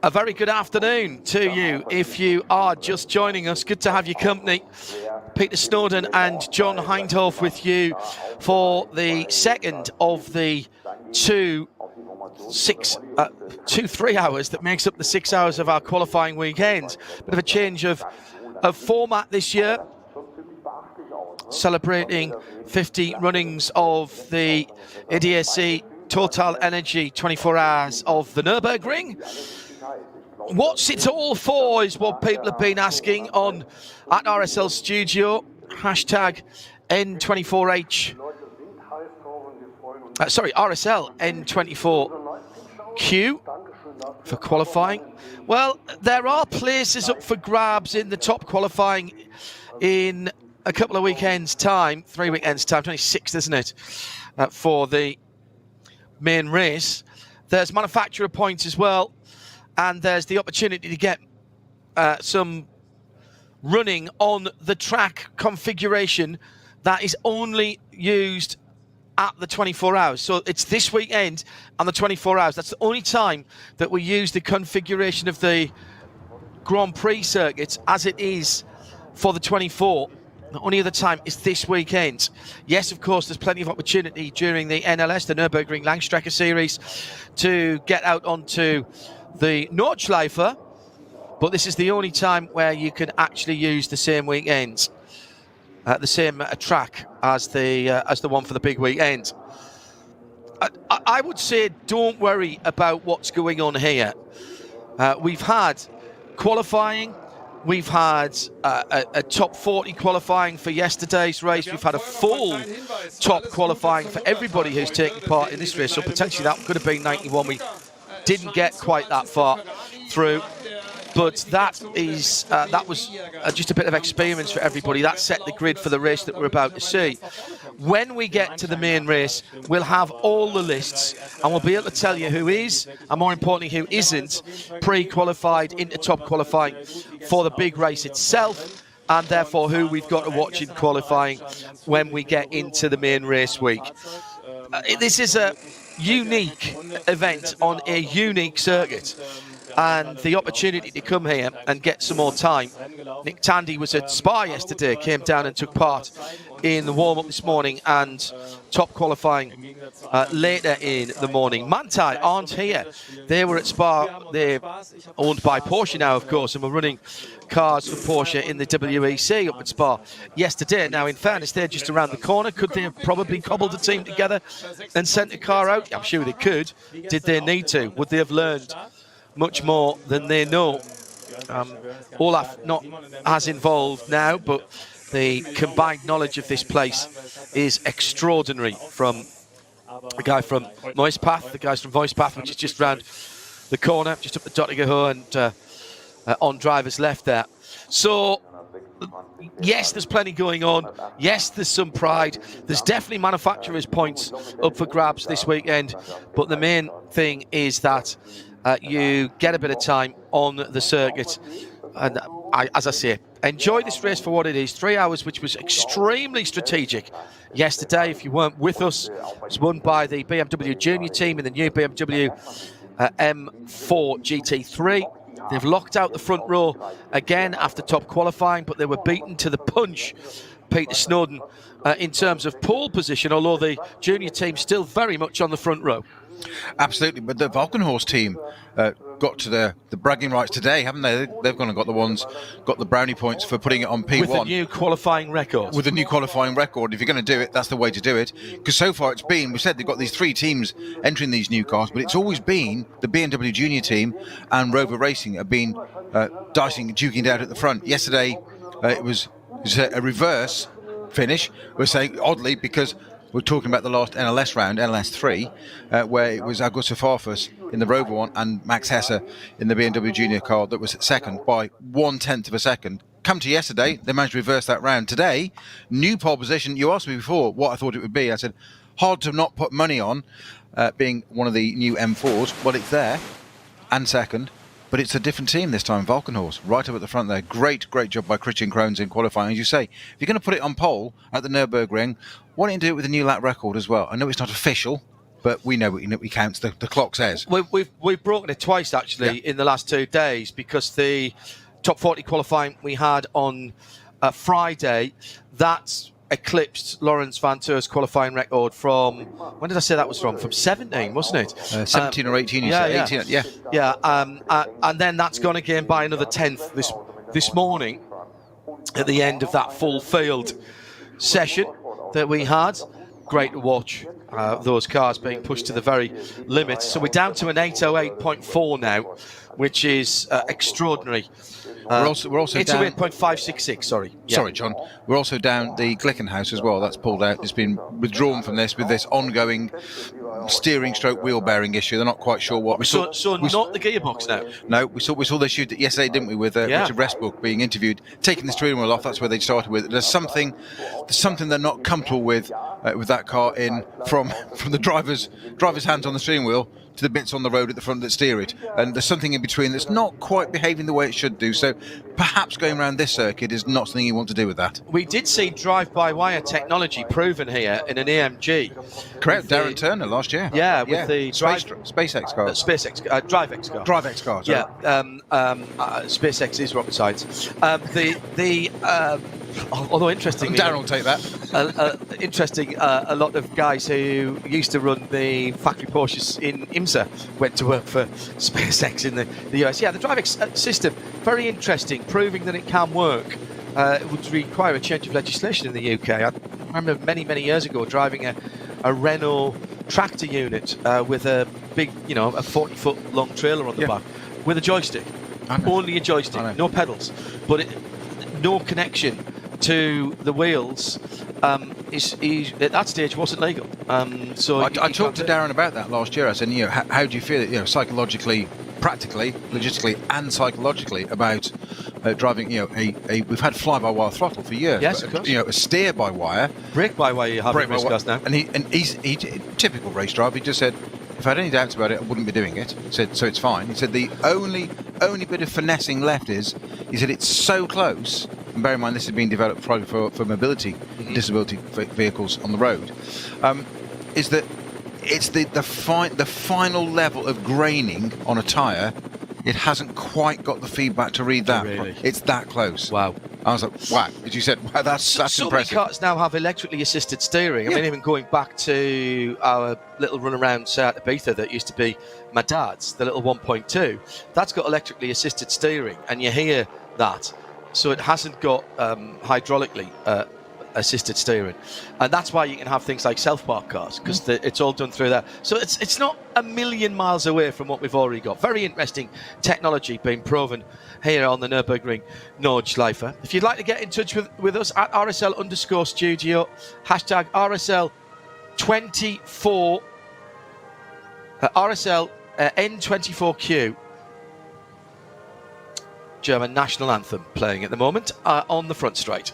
A very good afternoon to you if you are just joining us. Good to have your company. Peter Snowden and John Hindhoff with you for the second of the 3 hours that makes up the 6 hours of our qualifying weekend. Bit of a change of format this year, celebrating 50 runnings of the ADAC Total Energy 24 hours of the Nürburgring. What's it all for is what people have been asking on at RSL Studio, hashtag N24H, RSL N24Q for qualifying. Well, there are places up for grabs in the top qualifying in a couple of weekends' time, 3 weekends' time, 26th, isn't it, for the main race. There's manufacturer points as well. And there's the opportunity to get some running on the track configuration that is only used at the 24 hours. So it's this weekend and the 24 hours. That's the only time that we use the configuration of the Grand Prix circuit as it is for the 24. The only other time is this weekend. Yes, of course, there's plenty of opportunity during the NLS, the Nürburgring Langstrecke Series, to get out onto the Nordschleife, but this is the only time where you can actually use the same weekend, the same track as the one for the big weekend. I would say don't worry about what's going on here. We've had qualifying. We've had a top 40 qualifying for yesterday's race. We've had a full top qualifying for everybody who's taking part in this race. So potentially that could have been 91. We didn't get quite that far through, but that was just a bit of experience for everybody. That set the grid for the race that we're about to see. When we get to the main race, we'll have all the lists and we'll be able to tell you who is, and more importantly who isn't, pre-qualified into top qualifying for the big race itself, and therefore who we've got to watch in qualifying when we get into the main race week. This is a unique event on a unique circuit, and the opportunity to come here and get some more time. Nick Tandy was at Spa yesterday, came down and took part in the warm-up this morning and top qualifying later in the morning. Manthey aren't here. They were at Spa. They're owned by Porsche now, of course, and we're running cars for Porsche in the WEC up at Spa yesterday. Now, in fairness, they're just around the corner. Could they have probably cobbled a team together and sent a car out? I'm sure they could. Did they need to? Would they have learned much more than they know? Olaf not as involved now, but the combined knowledge of this place is extraordinary from the guy from Moispath, the guys from Voicepath, which is just round the corner, just up the Dottinger and on driver's left there. So, yes, there's plenty going on. Yes, there's some pride. There's definitely manufacturers' points up for grabs this weekend. But the main thing is that you get a bit of time on the circuit. And as I say, enjoy this race for what it is. 3 hours, which was extremely strategic yesterday. If you weren't with us, it was won by the BMW Junior team in the new BMW M4 GT3. They've locked out the front row again after top qualifying, but they were beaten to the punch, Peter Snowden, in terms of pole position, although the junior team still very much on the front row. Absolutely, but the Valkenhorst team got to the bragging rights today, haven't they? They've gone and got the brownie points for putting it on P1. With a new qualifying record. With a new qualifying record. If you're going to do it, that's the way to do it. Because so far it's been, we said they've got these three teams entering these new cars, but it's always been the BMW Junior team and Rover Racing have been duking it out at the front. Yesterday it was a reverse finish, we're saying, oddly, because we're talking about the last NLS round, NLS 3, where it was Augusto Farfus in the Rover one and Max Hesse in the BMW Junior car that was second by 1/10 of a second. Come to yesterday, they managed to reverse that round. Today, new pole position. You asked me before what I thought it would be. I said, hard to not put money on being one of the new M4s. Well, it's there, and second. But it's a different team this time, Valkenhorst, right up at the front there. Great job by Christian Krones in qualifying. As you say, if you're going to put it on pole at the Nürburgring, why don't you do it with a new lap record as well? I know it's not official, but we know we counts. The clock says. We've broken it twice actually in the last 2 days, because the top 40 qualifying we had on Friday, that's eclipsed Lawrence Van Teur's qualifying record from, when did I say that was from? From 17, wasn't it? 17 or 18, you said. 18, yeah. Yeah, and then that's gone again by another 10th this morning at the end of that full field session that we had. Great to watch those cars being pushed to the very limit. So we're down to an 808.4 now, which is extraordinary. We're also down 808.566. Sorry. Yeah. Sorry, John. We're also down the Glickenhaus as well. That's pulled out. It's been withdrawn from this with this ongoing steering stroke wheel bearing issue. They're not quite sure what. So not the gearbox now. No, we saw the issue yesterday, didn't we? With Richard Westbrook being interviewed, taking the steering wheel off. That's where they started with. There's something they're not comfortable with that car from the driver's hands on the steering wheel to the bits on the road at the front that steer it, and there's something in between that's not quite behaving the way it should do. So perhaps going around this circuit is not something you want to do with that. We did see drive-by-wire technology proven here in an AMG. Correct, Darren Turner last year. Yeah, with the SpaceX cars. DriveX car. DriveX cars. Yeah, SpaceX is rocket science. Although interesting, Darren will take that. Interesting. A lot of guys who used to run the factory Porsches in IMSA went to work for SpaceX in the US. Yeah, the DriveX system, very interesting, proving that it can work. It would require a change of legislation in the UK. I remember many years ago driving a Renault tractor unit with a big, a 40-foot long trailer on the back with a joystick. Only a joystick, no pedals, but no connection to the wheels. At that stage wasn't legal. So I talked to Darren about that last year. I said, how do you feel, psychologically, practically, logistically, and psychologically about driving? We've had fly-by-wire throttle for years. Yes, of course. A steer-by-wire, brake-by-wire. You have in race cars now. And he's typical race driver. He just said, if I had any doubts about it, I wouldn't be doing it. He said, so it's fine. He said the only bit of finessing left is, he said it's so close. And bear in mind, this is being developed probably for mobility, disability vehicles on the road. Is that it's the final level of graining on a tyre. It hasn't quite got the feedback to read that. Really? It's that close. Wow. I was like, wow. As you said, wow, that's so impressive. Many cars now have electrically assisted steering. I mean, even going back to our little run around Seat Ibiza that used to be my dad's, the little 1.2, that's got electrically assisted steering, and you hear that. So it hasn't got hydraulically assisted steering, and that's why you can have things like self-park cars, because it's all done through that. So it's not a million miles away from what we've already got. Very interesting technology being proven here on the Nürburgring Nordschleife. If you'd like to get in touch with us at RSL_studio, hashtag RSL 24 RSL N24Q, German national anthem playing at the moment on the front straight.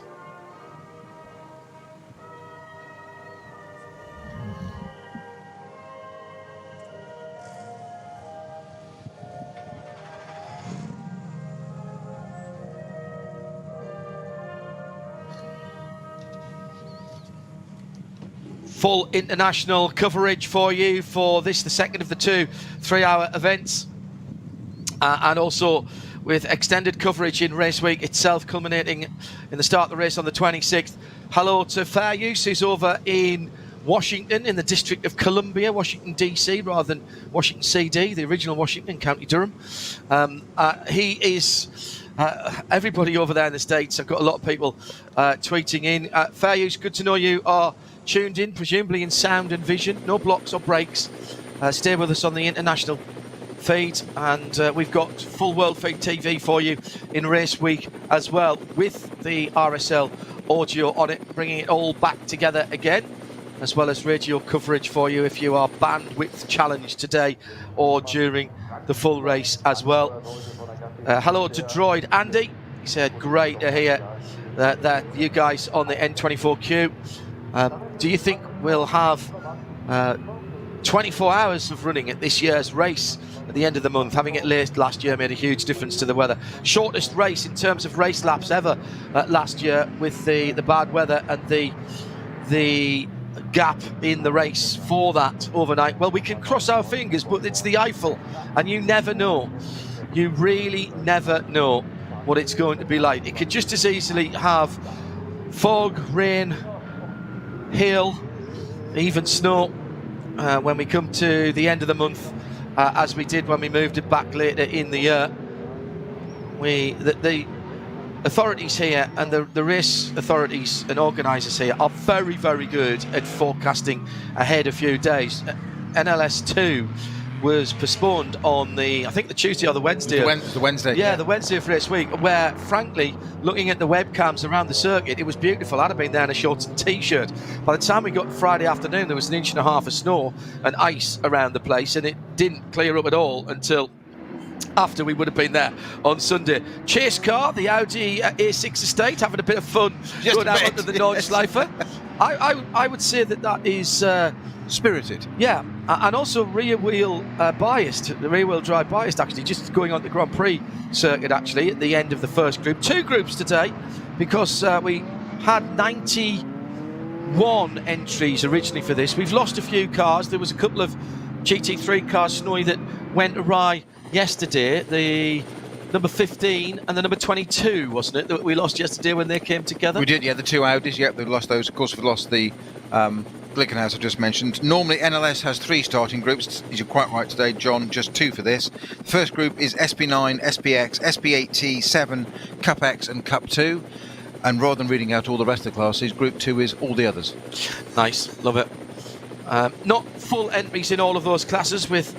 Full international coverage for you for this, the second of the 2 3-hour events, and also with extended coverage in race week itself, culminating in the start of the race on the 26th. Hello to Fair Use, who's over in Washington, in the District of Columbia, Washington DC, rather than Washington CD, the original Washington, County Durham. He is everybody over there in the States. I've got a lot of people tweeting in. Fair Use, good to know you are tuned in, presumably in sound and vision, no blocks or breaks. Stay with us on the international feed, and we've got full world feed TV for you in race week as well, with the RSL audio on it, bringing it all back together again, as well as radio coverage for you if you are bandwidth challenged today or during the full race as well. Hello to Droid Andy. He said, great to hear that you guys on the N24Q. Do you think we'll have 24 hours of running at this year's race at the end of the month? Having it late last year made a huge difference to the weather. Shortest race in terms of race laps ever last year, with the bad weather and the gap in the race for that overnight. Well, we can cross our fingers, but it's the Eiffel, and you never know. You really never know what it's going to be like. It could just as easily have fog, rain, hail, even snow when we come to the end of the month, as we did when we moved it back later in the year. The authorities here and the race authorities and organisers here are very, very good at forecasting ahead a few days. NLS2 was postponed on I think the Tuesday or the Wednesday. The Wednesday. Yeah, the Wednesday of race week, where, frankly, looking at the webcams around the circuit, it was beautiful. I'd have been there in a shorts and T-shirt. By the time we got Friday afternoon, there was 1.5 inches of snow and ice around the place, and it didn't clear up at all until after we would have been there on Sunday. Chase car, the Audi A6 estate, having a bit of fun going out onto the Nordschleife. I would say that is... spirited. Yeah, and also rear wheel biased, the rear wheel drive biased, actually, just going on the Grand Prix circuit, actually, at the end of the first group. 2 groups today, because we had 91 entries originally for this. We've lost a few cars. There was a couple of GT3 cars, Snowy, that went awry yesterday. The number 15 and the number 22, wasn't it, that we lost yesterday when they came together? We did, yeah, the 2 Audis, yep, they've lost those. Of course, we've lost the Glickenhaus I just mentioned. Normally NLS has 3 starting groups. You're quite right today, John, just 2 for this. The first group is SP9, SPX, SP8T, 7, Cup X and Cup 2. And rather than reading out all the rest of the classes, Group 2 is all the others. Nice, love it. Not full entries in all of those classes, with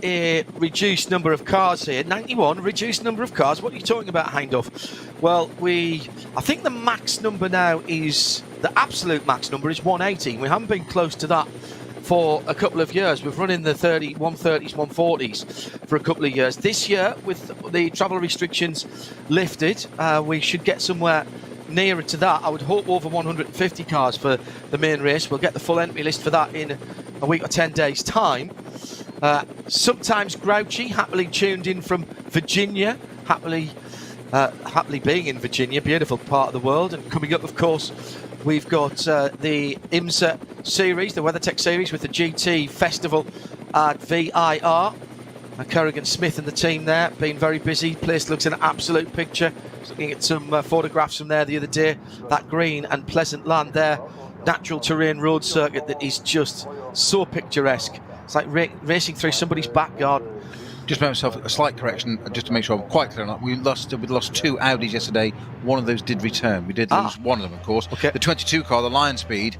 a reduced number of cars here. 91, reduced number of cars. What are you talking about, Heindorf? Well, I think the max number now is... The absolute max number is 180. We haven't been close to that for a couple of years. We've run in the 130s, 140s for a couple of years. This year, with the travel restrictions lifted, we should get somewhere nearer to that. I would hope over 150 cars for the main race. We'll get the full entry list for that in a week or 10 days' time. Sometimes Grouchy, happily tuned in from Virginia, happily being in Virginia, beautiful part of the world. And coming up, of course, we've got the IMSA series, the WeatherTech series, with the GT Festival at VIR. Kerrigan Smith and the team there, been very busy. Place looks an absolute picture. Looking at some photographs from there the other day. That green and pleasant land there. Natural terrain road circuit that is just so picturesque. It's like racing through somebody's back garden. Just make myself a slight correction, just to make sure I'm quite clear on that. We lost 2 Audis yesterday. One of those did return. We did lose one of them, of course. Okay. The 22 car, the Lion Speed,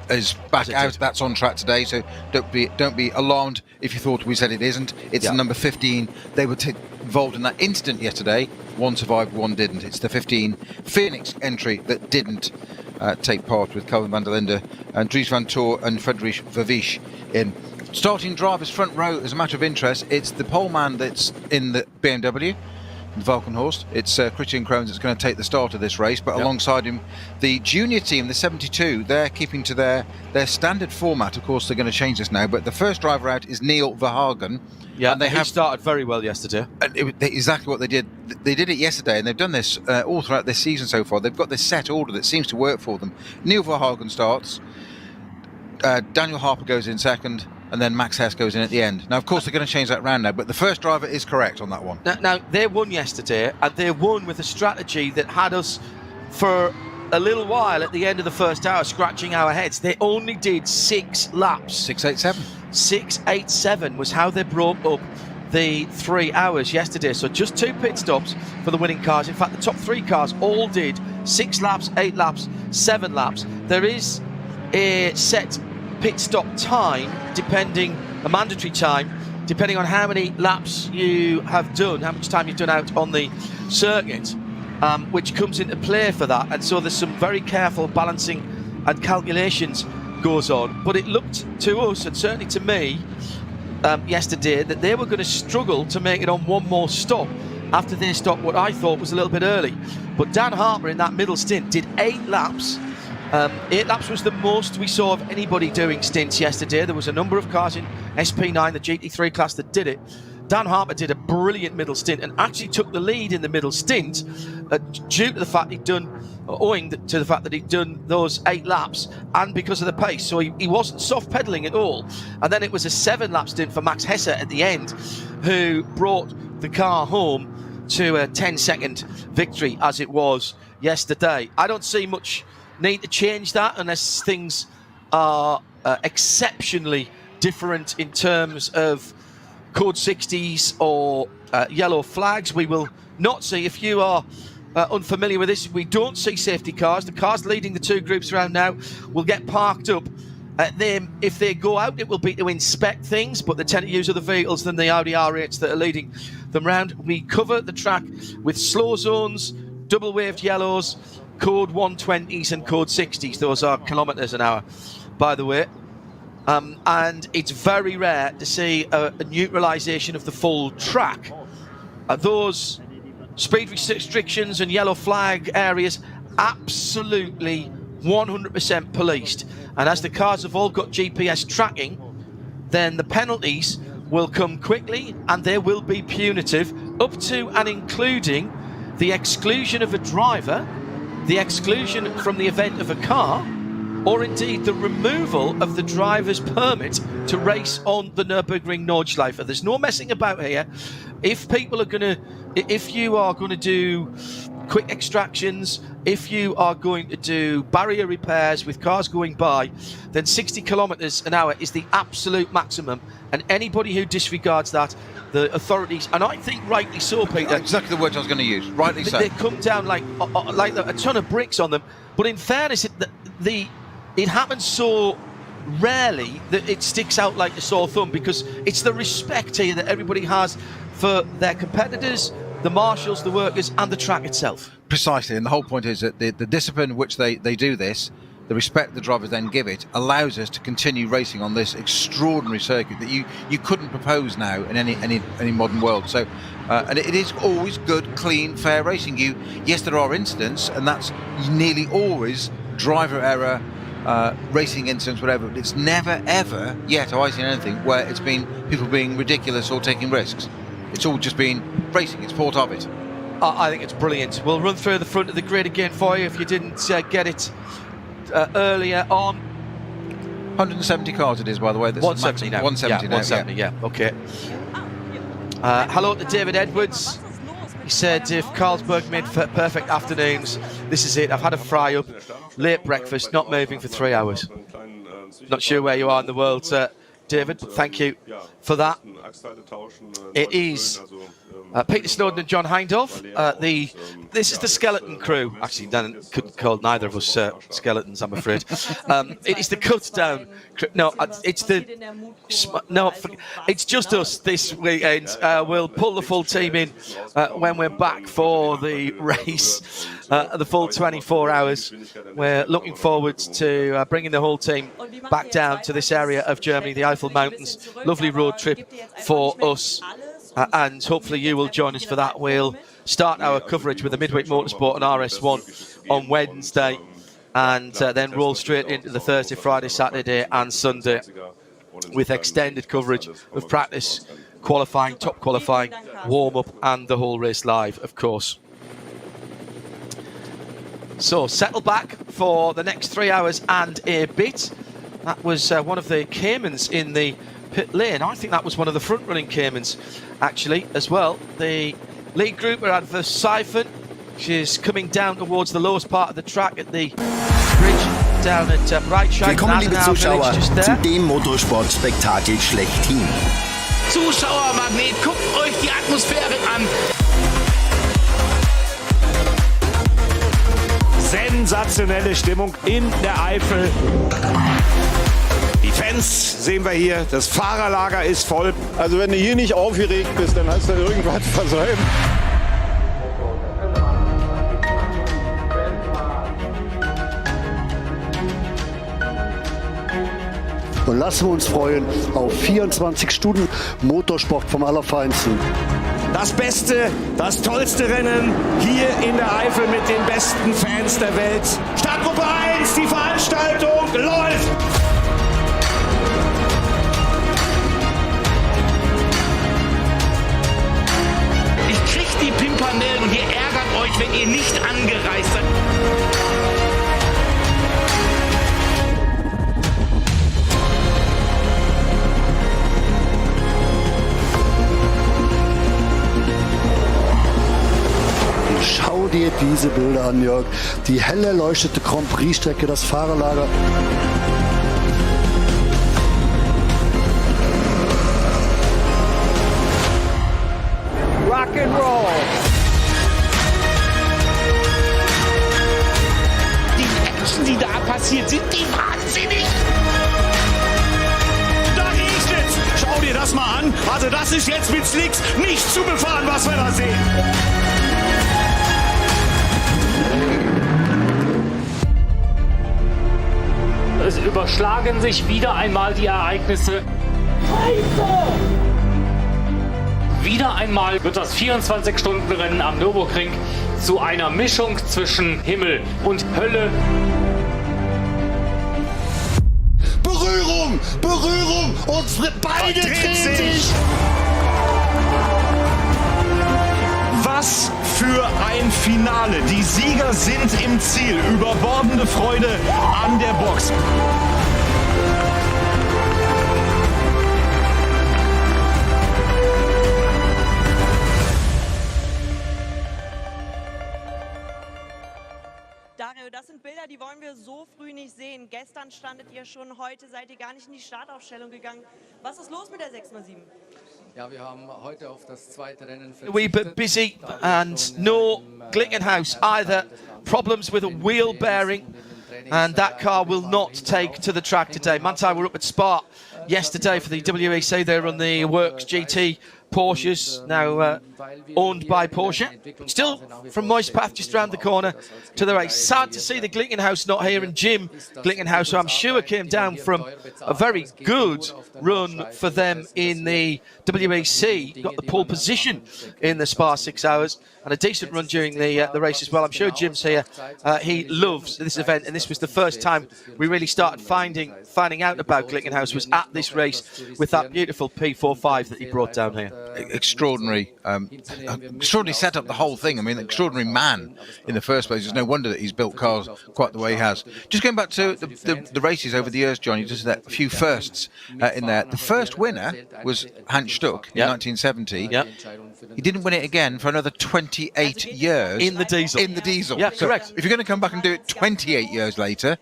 is back out. That's on track today, so don't be alarmed if you thought we said it isn't. It's the number 15. They were involved in that incident yesterday. One survived, one didn't. It's the 15 Phoenix entry that didn't take part, with Calvin van der Linde and Dries van Toor and Friedrich Vervisch in. Starting drivers front row, as a matter of interest, it's the pole man that's in the BMW, the Valkenhorst. It's Christian Krohns that's going to take the start of this race, but alongside him, the junior team, the 72, they're keeping to their standard format. Of course, they're going to change this now, but the first driver out is Neil Verhagen. Yeah, and he started very well yesterday. And exactly what they did. They did it yesterday, and they've done this all throughout this season so far. They've got this set order that seems to work for them. Neil Verhagen starts, Daniel Harper goes in second, and then Max Hess goes in at the end. Now, of course, they're going to change that round now, but the first driver is correct on that one. Now they won yesterday, and they won with a strategy that had us for a little while at the end of the first hour scratching our heads. They only did 6 laps. 687. 687 was how they broke up the 3 hours yesterday. So just 2 pit stops for the winning cars. In fact, the top 3 cars all did 6 laps, 8 laps, 7 laps. There is a set pit stop time, a mandatory time, depending on how many laps you have done, how much time you've done out on the circuit, which comes into play for that. And so there's some very careful balancing and calculations goes on. But it looked to us, and certainly to me, yesterday, that they were going to struggle to make it on one more stop after they stopped what I thought was a little bit early. But Dan Harper in that middle stint did 8 laps. 8 laps was the most we saw of anybody doing stints yesterday. There was a number of cars in SP9, the GT3 class, that did it. Dan Harper did a brilliant middle stint and actually took the lead in the middle stint due to the fact owing to the fact that he'd done those 8 laps and because of the pace. So he wasn't soft pedaling at all. And then it was a 7-lap stint for Max Hesse at the end, who brought the car home to a 10-second victory as it was yesterday. I don't see much need to change that unless things are exceptionally different in terms of code 60s or yellow flags. We will not see, if you are unfamiliar with this, we don't see safety cars. The cars leading the 2 groups around now will get parked up. If they go out, it will be to inspect things, but they tend to use other vehicles than the Audi R8s that are leading them round. We cover the track with slow zones, double waved yellows, code 120s and code 60s. Those are kilometres an hour, by the way. And it's very rare to see a neutralisation of the full track. Those speed restrictions and yellow flag areas absolutely 100% policed. And as the cars have all got GPS tracking, then the penalties will come quickly and they will be punitive, up to and including the exclusion of a driver, the exclusion from the event of a car, or indeed the removal of the driver's permit to race on the Nürburgring Nordschleife. There's no messing about here. If you are going to do quick extractions, if you are going to do barrier repairs with cars going by, then 60 kilometres an hour is the absolute maximum. And anybody who disregards that, the authorities, and I think rightly so, Peter. Exactly the words I was going to use. Rightly so. They come down like a ton of bricks on them. But in fairness, it happens so rarely that it sticks out like a sore thumb, because it's the respect here that everybody has for their competitors, the marshals, the workers, and the track itself. Precisely, and the whole point is that the discipline in which they do this, the respect the drivers then give it, allows us to continue racing on this extraordinary circuit that you couldn't propose now in any modern world. So, and it is always good, clean, fair racing. Yes, there are incidents, and that's nearly always driver error, racing incidents, whatever. But it's never ever yet have I seen anything where it's been people being ridiculous or taking risks. It's all just been racing. It's part of it. I think it's brilliant. We'll run through the front of the grid again for you if you didn't get it earlier on. 170 cars it is, by the way. That's 170 now. 170 now. 170, yeah. Okay. Hello to David Edwards. He said, if Carlsberg made perfect afternoons, this is it. I've had a fry up, late breakfast, not moving for 3 hours. Not sure where you are in the world, David, but thank you for that. It is Peter Snowden and John Hindhoff. This is the skeleton crew. Actually, Dan couldn't call neither of us skeletons, I'm afraid. It is the cut down crew. No, it's just us this weekend. We'll pull the full team in when we're back for the race, the full 24 hours. We're looking forward to bringing the whole team back down to this area of Germany, the Eifel Mountains. Lovely road trip for us. And hopefully you will join us for that. We'll start our coverage with the Midweek Motorsport and RS1 on Wednesday, and then roll straight into the Thursday, Friday, Saturday and Sunday with extended coverage of practice, qualifying, top qualifying, warm-up and the whole race live, of course. So settle back for the next 3 hours and a bit. That was one of the Caymans in the pit lane. I think that was one of the front-running Caymans, actually, as well. The lead group are at Versiphon, which is coming down towards the lowest part of the track at the bridge down at Breitscheid. Willkommen, liebe Zuschauer, zu dem Motorsport-Spektakel schlechthin. Zuschauermagnet, guckt euch die Atmosphäre an. Sensationelle Stimmung in der Eifel. Die Fans sehen wir hier, das Fahrerlager ist voll. Also wenn du hier nicht aufgeregt bist, dann hast du irgendwas versäumt. Und lassen wir uns freuen auf 24 Stunden Motorsport vom Allerfeinsten. Das beste, das tollste Rennen hier in der Eifel mit den besten Fans der Welt. Startgruppe 1, die Veranstaltung läuft! kriegt die Pimpernellen und ihr ärgert euch, wenn ihr nicht angereist seid. Schau dir diese Bilder an, Jörg. Die hell erleuchtete Grand Prix-Strecke, das Fahrerlager. Rock and roll. Die Action, die da passiert, sind die wahnsinnig. Da regnet's. Schau dir das mal an. Also das ist jetzt mit Slicks nicht zu befahren, was wir da sehen. Es überschlagen sich wieder einmal die Ereignisse. Wieder einmal wird das 24-Stunden-Rennen am Nürburgring zu einer Mischung zwischen Himmel und Hölle. Berührung, Berührung und beide drehen sich. Was für ein Finale. Die Sieger sind im Ziel. Überbordende Freude an der Box. Dario, das sind Bilder, die wollen wir so früh nicht sehen. Gestern standet ihr schon, heute seid ihr gar nicht in die Startaufstellung gegangen. Was ist los mit der 6x7? Ja, wir haben heute auf das zweite Rennen A wee bit busy and no Glickenhaus either. Problems with a wheel bearing and that car will not take to the track today. Mantai were up at Spa yesterday for the WEC. They run the Works GT Porsches, now owned by Porsche. Still from Moist Path, just round the corner to the race. Sad to see the Glickenhaus not here, and Jim Glickenhaus, who I'm sure came down from a very good run for them in the WEC, got the pole position in the Spa 6 hours and a decent run during the race as well. I'm sure Jim's here. He loves this event, and this was the first time we really started finding out about Glickenhaus was at this race with that beautiful P45 that he brought down here. Extraordinary, extraordinary setup, the whole thing. I mean, extraordinary man in the first place. There's no wonder that he's built cars quite the way he has. Just going back to the races over the years, John, you just had a few firsts in there. The first winner was Hans Stuck in 1970. Yep. He didn't win it again for another 28 years. In the diesel. In the diesel. Yeah, so correct. If you're going to come back and do it 28 years later,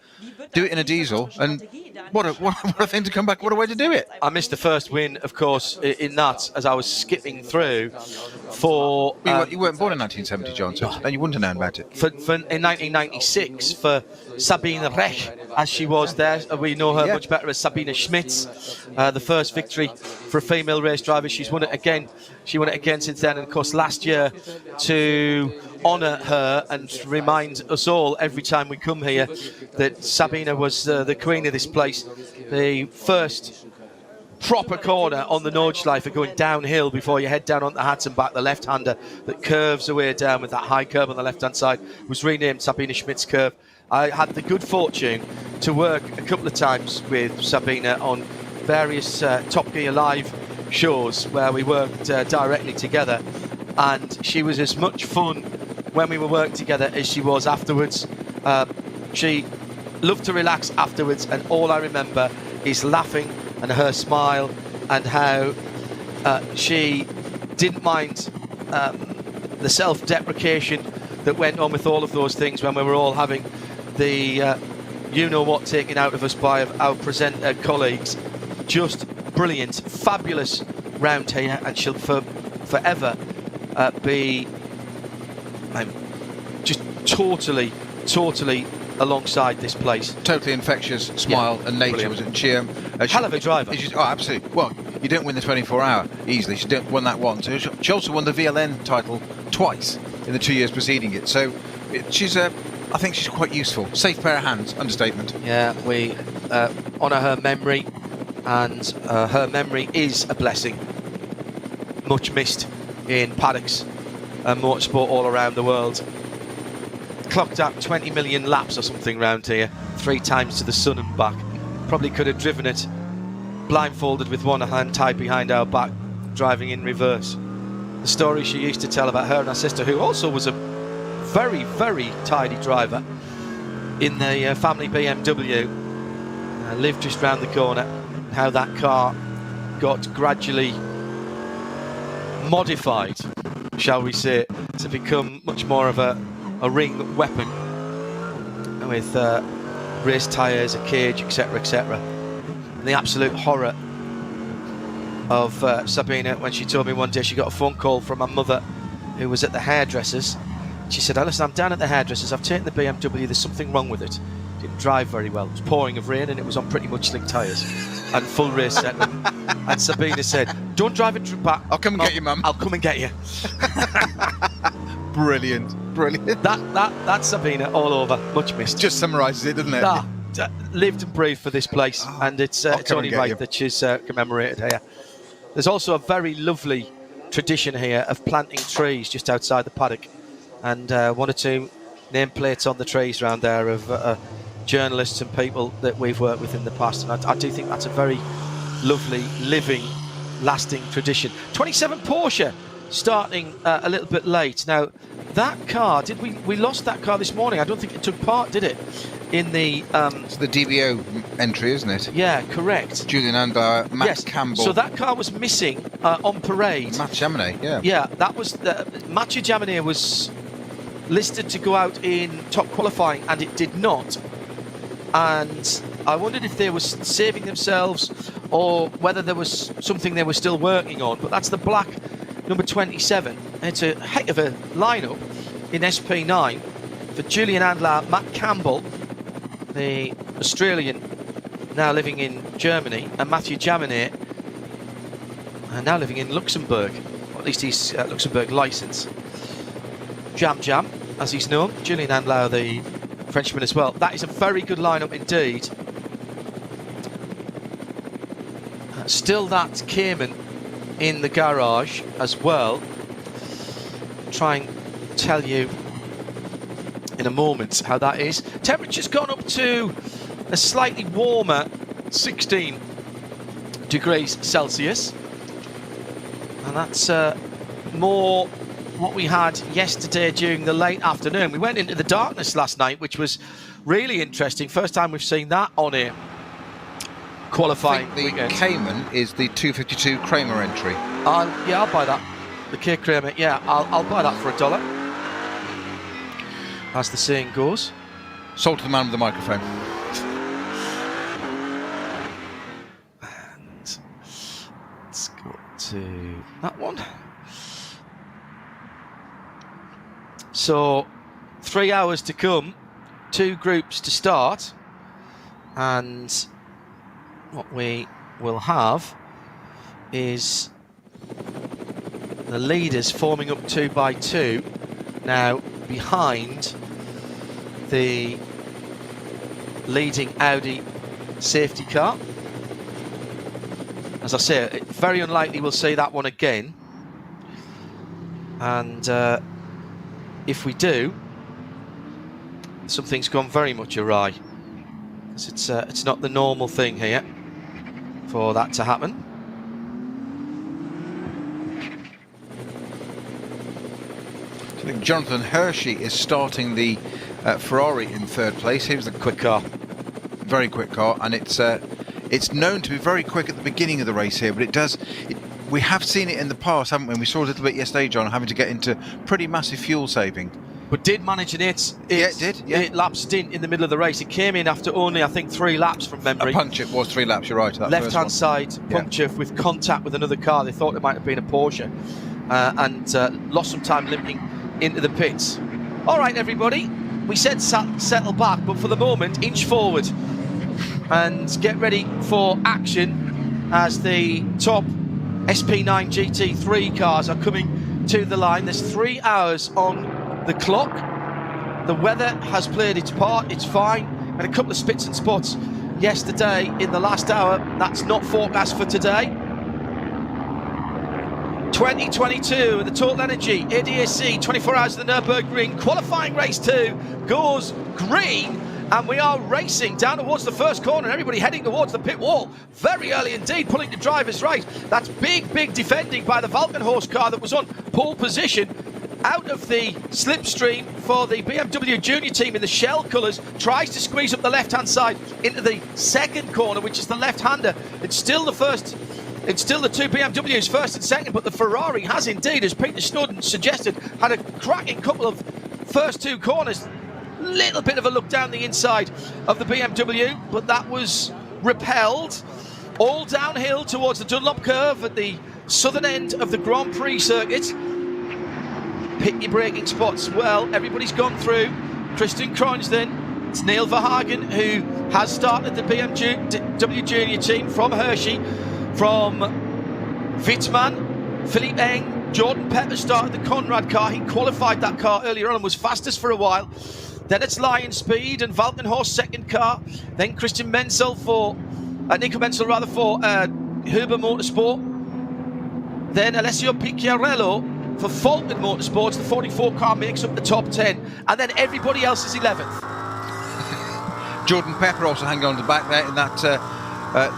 do it in a diesel, and what a thing to come back, what a way to do it. I missed the first win, of course, in that as I was skipping through for... you weren't born in 1970, John, so then you wouldn't have known about it. For in 1996 for Sabine Rech, as she was there. We know her much better as Sabine Schmitz. The first victory for a female race driver. She's won it again. She won it again since then. And of course, last year, to honour her and remind us all every time we come here that Sabine was the queen of this place. The first proper corner on the Nordschleife going downhill before you head down on the Hatzenbach, the left-hander that curves away down with that high curve on the left-hand side was renamed Sabine Schmitz curve. I had the good fortune to work a couple of times with Sabine on various Top Gear Live shows where we worked directly together, and she was as much fun when we were working together as she was afterwards. She loved to relax afterwards, and all I remember is laughing and her smile and how she didn't mind the self-deprecation that went on with all of those things when we were all having the you-know-what taken out of us by our presenter colleagues. Just brilliant, fabulous round here, and she'll forever be just totally alongside this place. Totally infectious smile and nature. Brilliant. Was it cheer? Hell of a driver. Oh, absolutely. Well, you don't win the 24-hour easily. She won that once. She also won the VLN title twice in the 2 years preceding it. So I think she's quite useful. Safe pair of hands, understatement. Yeah, we honour her memory, and her memory is a blessing. Much missed in paddocks and motorsport all around the world. Clocked up 20 million laps or something round here, 3 times to the sun and back. Probably could have driven it blindfolded with one hand tied behind our back, driving in reverse. the story she used to tell about her and her sister, who also was a very, very tidy driver in the family BMW, lived just round the corner, and how that car got gradually modified, shall we say, to become much more of a ring weapon with race tyres, a cage, etc, etc. And the absolute horror of Sabina when she told me one day she got a phone call from her mother who was at the hairdressers. She said, "Oh, listen, I'm down at the hairdressers, I've taken the BMW, there's something wrong with it. Didn't drive very well, it was pouring of rain and it was on pretty much slick tyres and full race setup." And Sabina said, "Don't drive it back. I'll come and get you, Mum. I'll come and get you." Brilliant. That's Sabina all over, much missed. Just summarises it, doesn't it? Lived and breathed for this place, and it's only right that she's commemorated here. There's also a very lovely tradition here of planting trees just outside the paddock, and one or two nameplates on the trees around there of journalists and people that we've worked with in the past, and I do think that's a very lovely, living, lasting tradition. 27 Porsche starting a little bit late. Now, that car, we lost that car this morning. I don't think it took part, did it? In the it's the DBO entry, isn't it? Yeah, correct. Julian Andauer, Matt Campbell. So that car was missing on parade. Mathieu Jaminet, yeah. Yeah, that was Mathieu Jaminet was listed to go out in top qualifying, and it did not. And I wondered if they were saving themselves or whether there was something they were still working on. But that's the black number 27. It's a heck of a lineup in SP9 for Julian Andauer, Matt Campbell, the Australian now living in Germany, and Mathieu Jaminet now living in Luxembourg, or at least he's Luxembourg licence. Jam, as he's known, Julian Andauer, the Frenchman as well. That is a very good lineup indeed. Still that Cayman in the garage as well. Try and tell you in a moment how that is. Temperature's gone up to a slightly warmer 16 degrees Celsius, and that's more what we had yesterday during the late afternoon. We went into the darkness last night, which was really interesting. First time we've seen that on a qualifying weekend. The Cayman is the 252 Kramer entry. Yeah, I'll buy that. The K Kramer, yeah, I'll buy that for $1, as the saying goes. Sold to the man with the microphone. And let's go to that one. So 3 hours to come, 2 groups to start, and what we will have is the leaders forming up 2 by 2 now behind the leading Audi safety car. As I say, very unlikely we'll see that one again, and if we do, something's gone very much awry, because it's not the normal thing here for that to happen. I think Jonathan Hershey is starting the Ferrari in 3rd place. Here's the Quick car. Very quick car, and it's known to be very quick at the beginning of the race here, but we have seen it in the past, haven't we? We saw a little bit yesterday, John, having to get into pretty massive fuel saving. But did manage an 8 lap stint in the middle of the race. It came in after only, I think, 3 laps from memory. A puncture was 3 laps, you're right. Left-hand side puncture with contact with another car. They thought it might have been a Porsche, and lost some time limping into the pits. All right, everybody, we said settle back, but for the moment, inch forward and get ready for action as the top SP9 GT3 cars are coming to the line. There's 3 hours on the clock. The weather has played its part, it's fine. And a couple of spits and spots yesterday in the last hour. That's not forecast for today. 2022, the Total Energy ADAC 24 Hours of the Nürburgring Qualifying Race 2 goes green And we are racing down towards the first corner. Everybody heading towards the pit wall. Very early indeed, pulling the drivers right. That's big defending by the Valkenhorst car that was on pole position. Out of the slipstream for the BMW Junior team in the shell colours. Tries to squeeze up the left-hand side into the second corner, which is the left-hander. It's still the two BMWs, first and second, but the Ferrari has indeed, as Peter Snowden suggested, had a cracking couple of first two corners. Little bit of a look down the inside of the BMW, but that was repelled. All downhill towards the Dunlop curve at the southern end of the Grand Prix circuit. Pick your braking spots well. Everybody's gone through. Christian Kreuzden. It's Neil Verhagen who has started the BMW Junior team from Hershey, from Wittmann, Philippe Eng, Jordan Pepper started the Conrad car. He qualified that car earlier on and was fastest for a while. Then it's Lion Speed and Valkenhorst second car. Then Christian Menzel for Nico Menzel rather for Huber Motorsport. Then Alessio Picciarello for Falcon Motorsports. The 44 car makes up the top 10, and then everybody else is 11th. Jordan Pepper also hanging on to the back there in that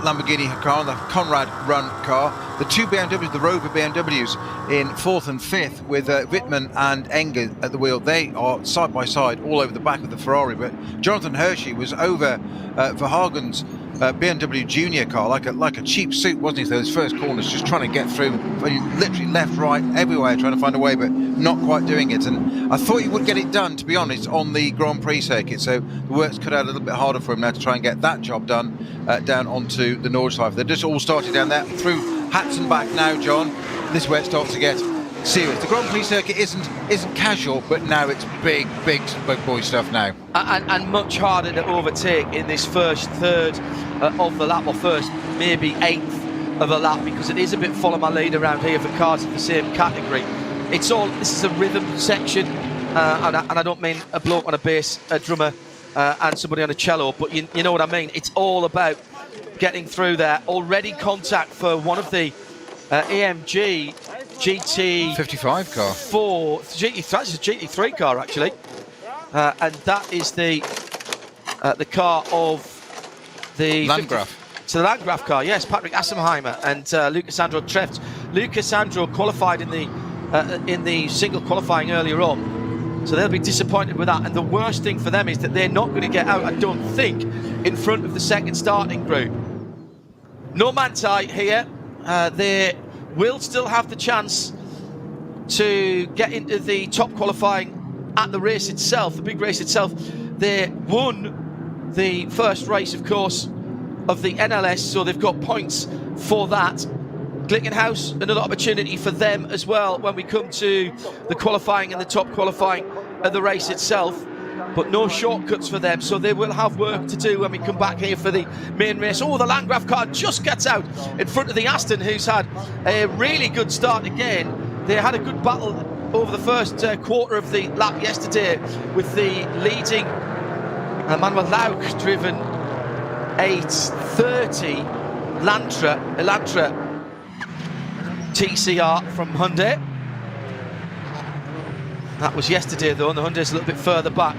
Lamborghini car, the Conrad Run car. The two BMWs, the Rover BMWs, in 4th and 5th with Wittmann and Enger at the wheel. They are side by side all over the back of the Ferrari, but Jonathan Hershey was over Verhagen's BMW Junior car like a cheap suit, wasn't he? Those first corners, just trying to get through, literally left, right, everywhere, trying to find a way, but not quite doing it. And I thought he would get it done, to be honest, on the Grand Prix circuit. So the work's cut out a little bit harder for him now to try and get that job done down onto the Nordschleife. They just all started down there through Hats and back now, John. This is where it starts to get serious. The Grand Prix circuit isn't casual, but now it's big boy stuff now. And much harder to overtake in this first third of the lap, or first maybe eighth of a lap, because it is a bit follow my lead around here for cars of the same category. This is a rhythm section, and I don't mean a bloke on a bass, a drummer, and somebody on a cello, but you know what I mean. It's all about getting through there. Already contact for one of the AMG GT 55 car. That's a GT3 car actually, and that is the car of the Landgraf. It's the Landgraf car, yes. Patrick Assenheimer and Lucas Sandro Treft. Lucas Sandro qualified in the single qualifying earlier on, so they'll be disappointed with that. And the worst thing for them is that they're not going to get out, I don't think, in front of the second starting group. No Manthey here. They will still have the chance to get into the top qualifying at the race itself, the big race itself. They won the first race, of course, of the NLS, so they've got points for that. Glickenhaus, another opportunity for them as well when we come to the qualifying and the top qualifying of the race itself. But no shortcuts for them, so they will have work to do when we come back here for the main race. Oh, the Landgraf car just gets out in front of the Aston, who's had a really good start again. They had a good battle over the first quarter of the lap yesterday with the leading Manuel Lauch driven 830 Elantra TCR from Hyundai. That was yesterday though, and the Hyundai's a little bit further back.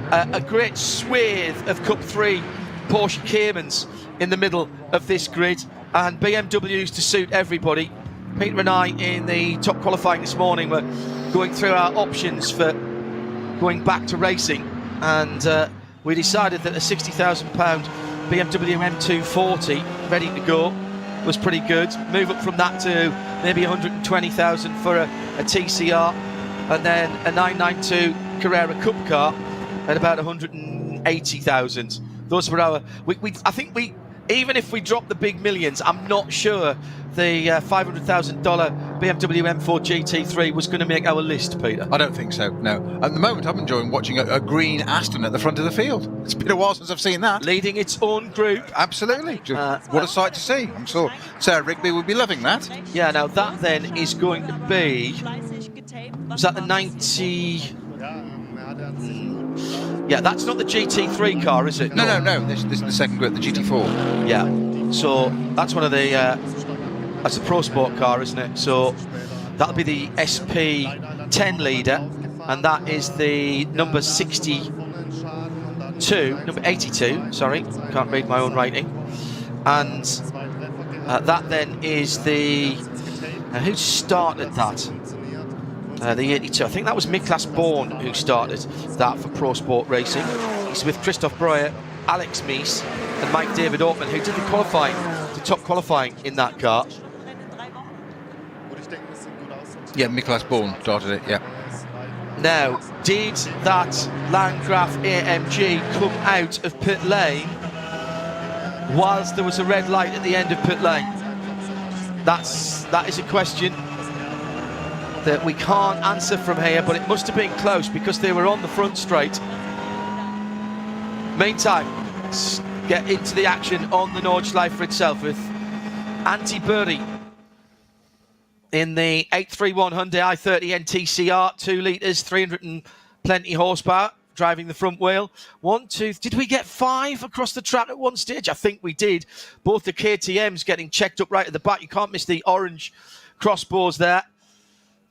A great swathe of Cup 3 Porsche Caymans in the middle of this grid, and BMWs to suit everybody. Peter and I in the top qualifying this morning were going through our options for going back to racing, and we decided that a £60,000 BMW M240 ready to go was pretty good. Move up from that to maybe 120,000 for a TCR, and then a 992 Carrera Cup car at about 180,000. Those were our. I think we, even if we drop the big millions, I'm not sure the $500,000 BMW M4 GT3 was going to make our list, Peter. I don't think so, no. At the moment, I'm enjoying watching a green Aston at the front of the field. It's been a while since I've seen that. Leading its own group. Absolutely. What a sight to see. I'm sure Sarah Rigby would be loving that. Yeah, now that then is going to be... Was that the 90... Yeah, that's not the GT3 car, is it? No. This is the second group, the GT4. Yeah, so that's one of the... that's a Pro Sport car, isn't it? So that'll be the SP10 leader, and that is the number 60 number 82, sorry, can't read my own writing. And that then is the, who started that? The 82, I think that was Miklas Born who started that for Pro Sport Racing. He's with Christoph Breuer, Alex Mies and Mike David Ortman, who did the qualifying, the top qualifying in that car. Yeah, Miklas Born started it, yeah. Now, did that Landgraf AMG come out of pit lane whilst there was a red light at the end of pit lane? That is a question that we can't answer from here, but it must have been close because they were on the front straight. Meantime, let's get into the action on the Nordschleife itself with Antti Burri in the 831 Hyundai i30 NTCR, 2 litres, 300 and plenty horsepower, driving the front wheel. 1, 2, did we get 5 across the track at one stage? I think we did. Both the KTMs getting checked up right at the back. You can't miss the orange crossbars there.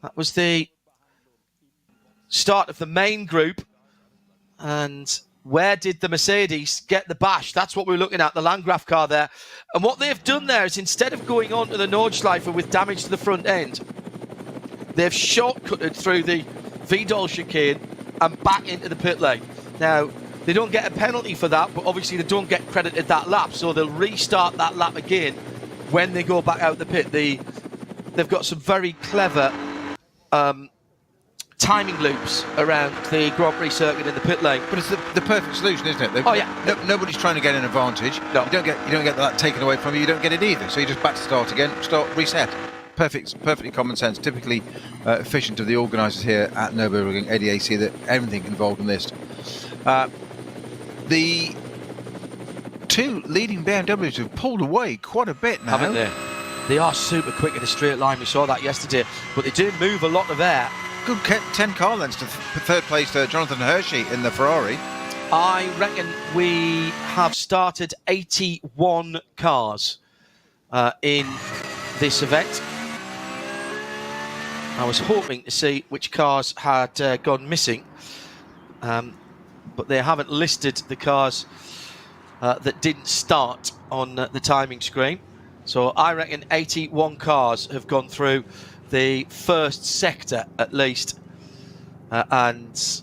That was the start of the main group. And where did the Mercedes get the bash? That's what we're looking at, the Landgraf car there. And what they've done there is instead of going on to the Nordschleife with damage to the front end, they've shortcutted through the Vidal chicane and back into the pit lane. Now, they don't get a penalty for that, but obviously they don't get credited that lap, so they'll restart that lap again when they go back out the pit. They've got some very clever timing loops around the Grand Prix circuit in the pit lane. But it's the perfect solution, isn't it? Oh yeah. Nobody's trying to get an advantage. No. You don't get that taken away from you. You don't get it either. So you just back to start again, reset. Perfectly common sense. Typically efficient of the organisers here at Nürburgring ADAC, that everything involved in this. The 2 leading BMWs have pulled away quite a bit now, haven't they? They are super quick in a straight line. We saw that yesterday, but they do move a lot of air. Good 10 car lengths to third place Jonathan Hershey in the Ferrari. I reckon we have started 81 cars in this event. I was hoping to see which cars had gone missing, but they haven't listed the cars that didn't start on the timing screen. So I reckon 81 cars have gone through the first sector at least, and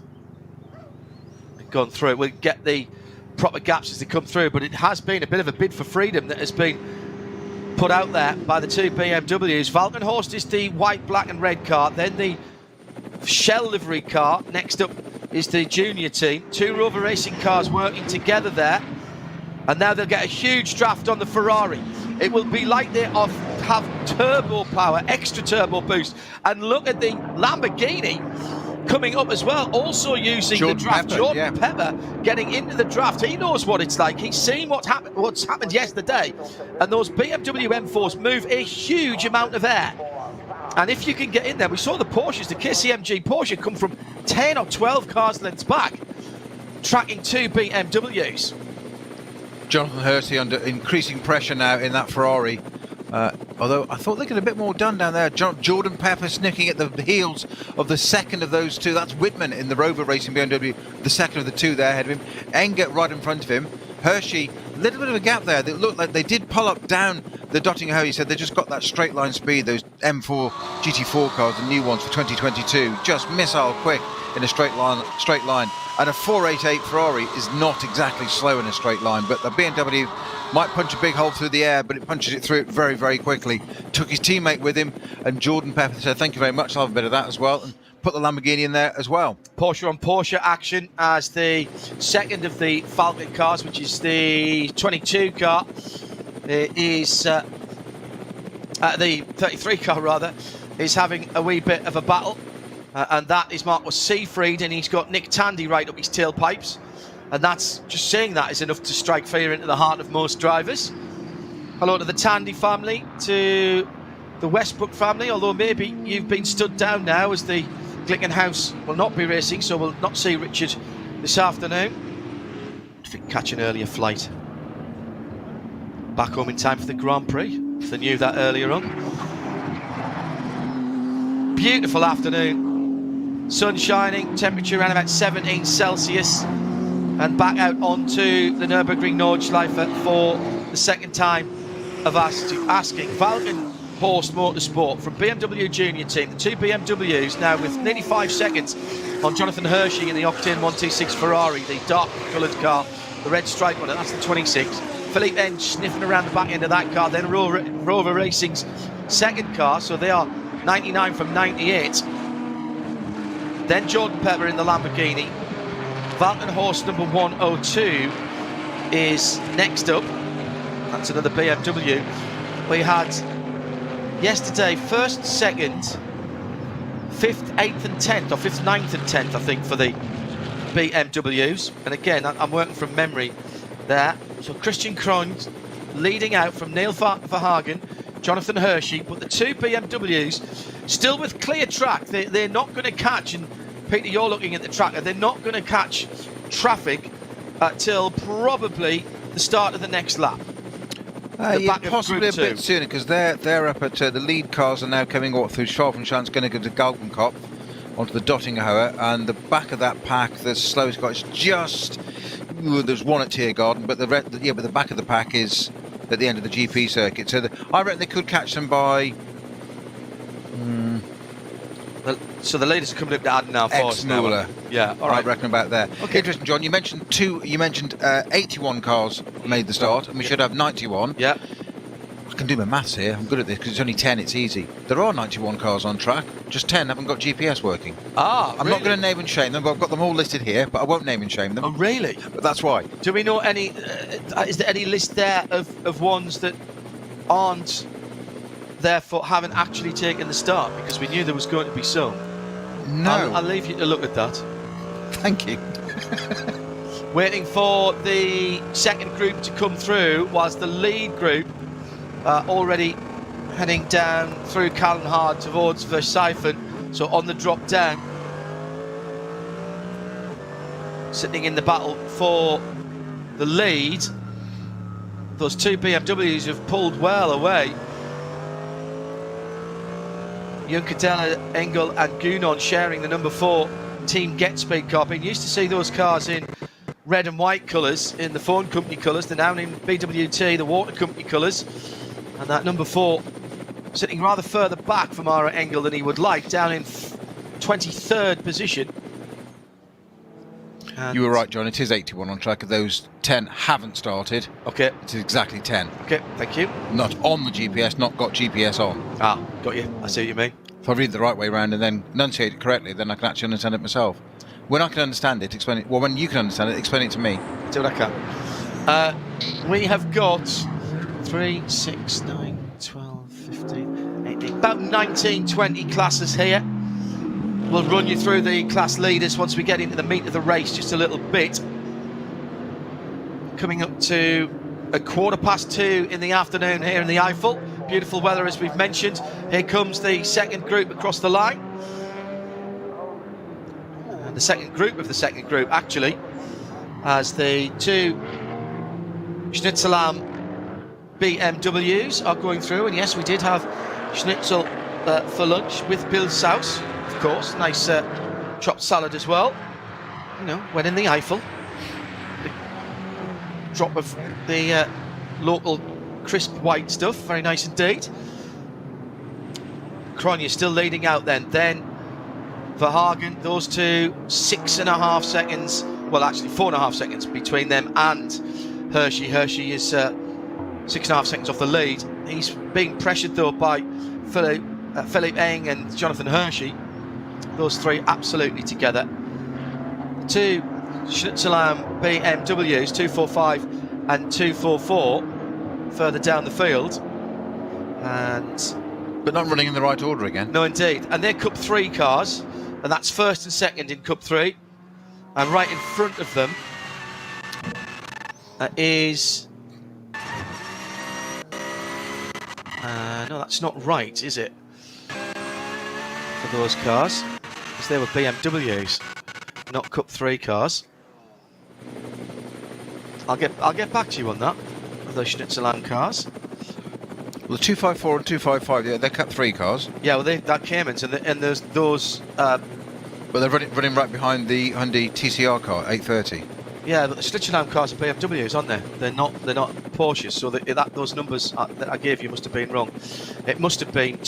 gone through. We'll get the proper gaps as they come through, but it has been a bit of a bid for freedom that has been put out there by the 2 BMWs. Valkenhorst is the white, black and red car, then the Shell livery car. Next up is the junior team. 2 Rover Racing cars working together there, and now they'll get a huge draft on the Ferrari. It will be like they have turbo power, extra turbo boost. And look at the Lamborghini coming up as well, also using the draft. Jordan Pepper getting into the draft. He knows what it's like. He's seen what's happened yesterday. And those BMW M4s move a huge amount of air. And if you can get in there, we saw the Porsches, the KCMG Porsche come from 10 or 12 cars lengths back, tracking 2 BMWs. Jonathan Hershey under increasing pressure now in that Ferrari. Although I thought they could a bit more done down there. Jordan Pepper snicking at the heels of the second of those 2. That's Whitman in the Rover Racing BMW, the second of the 2 there ahead of him. Engert right in front of him. Hershey, a little bit of a gap there. They looked like they did pull up down the Dottingham. He said they just got that straight line speed. Those M4 GT4 cars, the new ones for 2022, just missile quick in a straight line. And a 488 Ferrari is not exactly slow in a straight line, but the BMW might punch a big hole through the air, but it punches it through it very, very quickly. Took his teammate with him, and Jordan Pepper said, thank you very much, I'll have a bit of that as well, and put the Lamborghini in there as well. Porsche on Porsche action as the second of the Falcon cars, which is the 22 car, is the 33 car rather, is having a wee bit of a battle. And that is Marcus Seefried, and he's got Nick Tandy right up his tailpipes. And that's, just saying that is enough to strike fear into the heart of most drivers. Hello to the Tandy family, to the Westbrook family, although maybe you've been stood down now as the Glickenhaus will not be racing, so we'll not see Richard this afternoon. If he can catch an earlier flight back home in time for the Grand Prix, if they knew that earlier on. Beautiful afternoon. Sun shining, temperature around about 17 Celsius. and back out onto the Nürburgring Nordschleife for the second time of asking. Falcon Horst Motorsport from BMW Junior Team, the two BMWs now with nearly 5 seconds on Jonathan Hershey in the Octane 126 Ferrari, the dark coloured car, the red stripe on it, that's the 26. Philippe Eng sniffing around the back end of that car, then Rover Racing's second car, so they are 99 from 98. Then Jordan Pepper in the Lamborghini. Falcon Horst number 102 is next up. That's another BMW. We had yesterday first, second, 5th, 8th and 10th, or 5th, 9th and 10th, I think, for the BMWs. And again, I'm working from memory there. So Christian Krohn leading out from Neil Verhagen, Jonathan Hershey, but the two BMWs still with clear track. They're not going to catch, and Peter, you're looking at the tracker, they're not going to catch traffic till probably the start of the next lap. Yeah, possibly a bit sooner, because they're up at the lead cars are now coming up through Schwabenschanz, going to go to Galgenkopf onto the Dottingerhöhe, and the back of that pack, the slowest car is just. There's one at Tiergarten, but the back of the pack is at the end of the GP circuit. So I reckon they could catch them by. So the leaders are coming up to Adenauer first now. Yeah, all right. I reckon about there. Okay. Interesting, John. You mentioned 81 cars made the start, and we should have 91. Yeah. I can do my maths here. I'm good at this because it's only 10. It's easy. There are 91 cars on track. Just 10 haven't got GPS working. I'm not going to name and shame them, but I've got them all listed here. But I won't name and shame them. Oh, really? But that's why. Do we know any? Is there any list there of ones that aren't, therefore haven't actually taken the start? Because we knew there was going to be some. No. I'll leave you to look at that. Thank you. Waiting for the second group to come through, whilst the lead group already heading down through Kallenhard towards Versheifen, so on the drop down. Sitting in the battle for the lead. Those two BMWs have pulled well away. Junkadella, Engel and Gunon sharing the number 4 Team Get Speed car. Been used to see those cars in red and white colours, in the phone company colours. They're now in BWT, the water company colours. And that number 4 sitting rather further back from Ara Engel than he would like, down in 23rd position. And you were right, John. It is 81 on track. Those 10 haven't started. Okay. It is exactly 10. Okay, thank you. Not on the GPS, not got GPS on. Ah, got you. I see what you mean. If I read the right way around and then enunciate it correctly, then I can actually understand it myself. When I can understand it, explain it. Well, when you can understand it, explain it to me. Do what I can. We have got 3, 6, 9, 12, 15, 18, about 19, 20 classes here. We'll run you through the class leaders once we get into the meat of the race just a little bit. Coming up to 2:15 in the afternoon here in the Eifel. Beautiful weather, as we've mentioned. Here comes the second group across the line. And the second group of the second group, actually, as the two Schnitzelam BMWs are going through. And yes, we did have schnitzel for lunch with Pilzsaus, of course. Nice chopped salad as well. You know, when in the Eifel. The drop of the local crisp white stuff, very nice indeed. Kronya still leading out then Verhagen, those two 6.5 seconds, well actually 4.5 seconds between them and Hershey. Hershey is 6.5 seconds off the lead. He's being pressured though by Philippe Eng and Jonathan Hershey. Those three absolutely together. The two Schnitzelam BMWs, 245 and 244, further down the field, but not running in the right order again. No, indeed. And they're Cup 3 cars, and that's first and second in Cup 3. And right in front of them is no, that's not right, is it? For those cars, because they were BMWs, not Cup 3 cars. I'll get back to you on that. Those Schnitzelam cars. Well, the 254 and 255, yeah, they're Cup 3 cars. Yeah, well, that Caymans, and there's those. But they're running right behind the Hyundai TCR car, 830. Yeah, but the Schlittenheim cars are BMWs, aren't they? They're not Porsches. So those numbers that I gave you must have been wrong. It must have been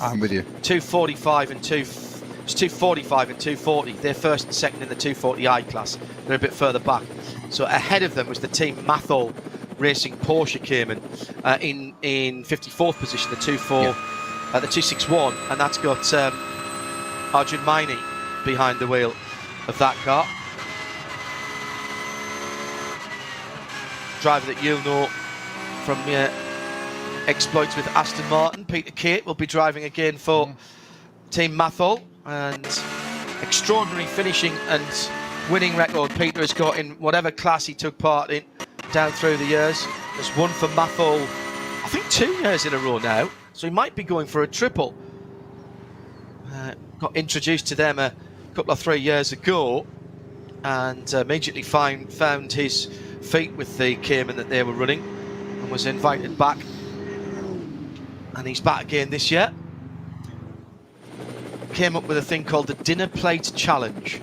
I'm with you. 245 and 245 and 240. They're first and second in the 240i class. They're a bit further back. So ahead of them was the team Mathol Racing Porsche Cayman in 54th position, the 261, and that's got Arjun Maini behind the wheel of that car. Driver that you'll know from exploits with Aston Martin. Peter Kate will be driving again for Team Mathol, and extraordinary finishing and winning record Peter has got in whatever class he took part in down through the years. Has won for Mathol, I think 2 years in a row now, so he might be going for a triple. Got introduced to them a couple of 3 years ago, and immediately found his feet with the Cayman that they were running, and was invited back, and he's back again this year. Came up with a thing called the Dinner Plate Challenge,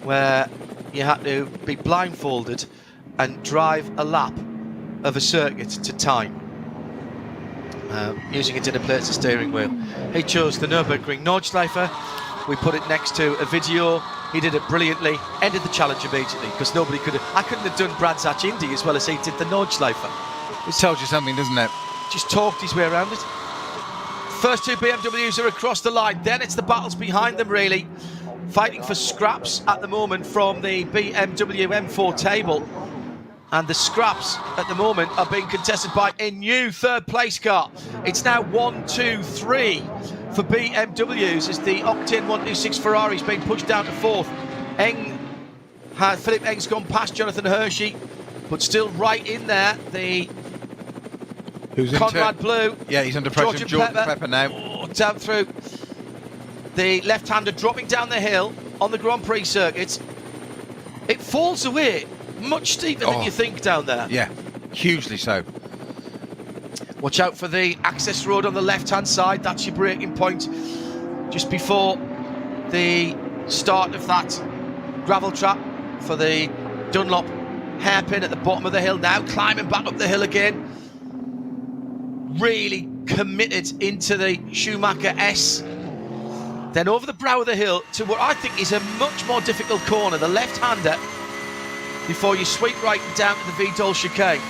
where you had to be blindfolded and drive a lap of a circuit to time, using a dinner plate as a steering wheel. He chose the Nürburgring Nordschleife. We put it next to a video. He did it brilliantly, ended the challenge immediately, because nobody could have, I couldn't have done Brands Hatch Indy as well as he did the Nordschleife. It tells you something, doesn't it? Just talked his way around it. First two BMWs are across the line, then it's the battles behind them really. Fighting for scraps at the moment from the BMW M4 table. And the scraps at the moment are being contested by a new third place car. It's now 1, 2, 3 for BMWs as the Octane 126 Ferrari's been pushed down to fourth. Philip Eng's gone past Jonathan Hershey, but still right in there. The Conrad Blue. Yeah, he's under pressure. Jordan Pepper now. Down through. The left-hander dropping down the hill on the Grand Prix circuit. It falls away much steeper than you think down there. Yeah, hugely so. Watch out for the access road on the left-hand side. That's your braking point just before the start of that gravel trap for the Dunlop hairpin at the bottom of the hill. Now climbing back up the hill again. Really committed into the Schumacher S. Then over the brow of the hill to what I think is a much more difficult corner, the left-hander, before you sweep right down to the Vidal chicane.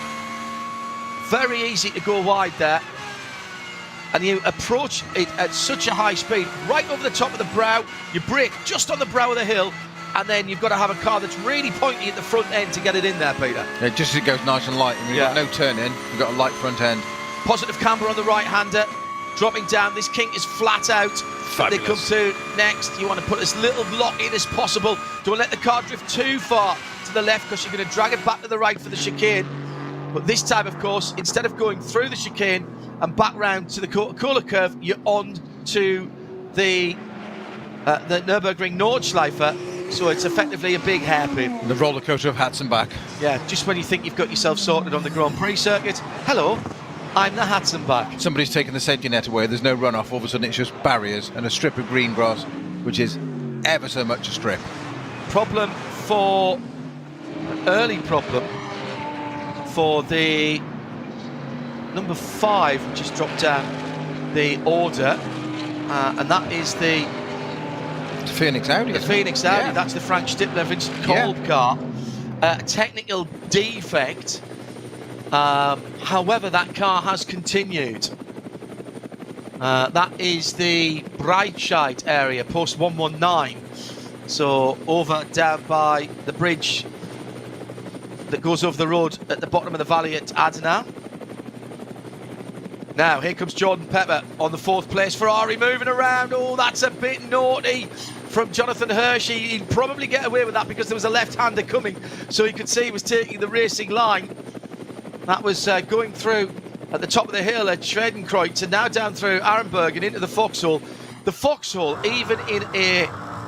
Very easy to go wide there. And you approach it at such a high speed, right over the top of the brow. You brake just on the brow of the hill, and then you've got to have a car that's really pointy at the front end to get it in there, Peter. Yeah, just as it goes nice and light. And you've got no turn in, you've got a light front end. Positive camber on the right-hander, dropping down. This kink is flat out. Fabulous. They come to next. You want to put as little lock in as possible. Don't let the car drift too far to the left, because you're going to drag it back to the right for the chicane. But this time, of course, instead of going through the chicane and back round to the Coca-Cola curve, you're on to the Nürburgring Nordschleife. So it's effectively a big hairpin. The roller coaster of hats and back. Yeah, just when you think you've got yourself sorted on the Grand Prix circuit. Hello, I'm the Hatzenbach. Somebody's taken the safety net away. There's no runoff. All of a sudden, it's just barriers and a strip of green grass, which is ever so much a strip. Problem for an early problem for the number 5, which has dropped down the order, and that is the Phoenix Audi. The Phoenix Audi. Yeah. That's the Frank Stippler Vincent Kolb car. Technical defect. However, that car has continued. That is the Breitscheid area, post 119. So over down by the bridge that goes over the road at the bottom of the valley at Adana. Now here comes Jordan Pepper on the 4th place Ferrari, moving around. Oh, that's a bit naughty from Jonathan Hershey. He'd probably get away with that because there was a left-hander coming, so he could see he was taking the racing line. That was going through at the top of the hill at Schwedenkreuz, and now down through Arenberg and into the Foxhole. The Foxhole, even in a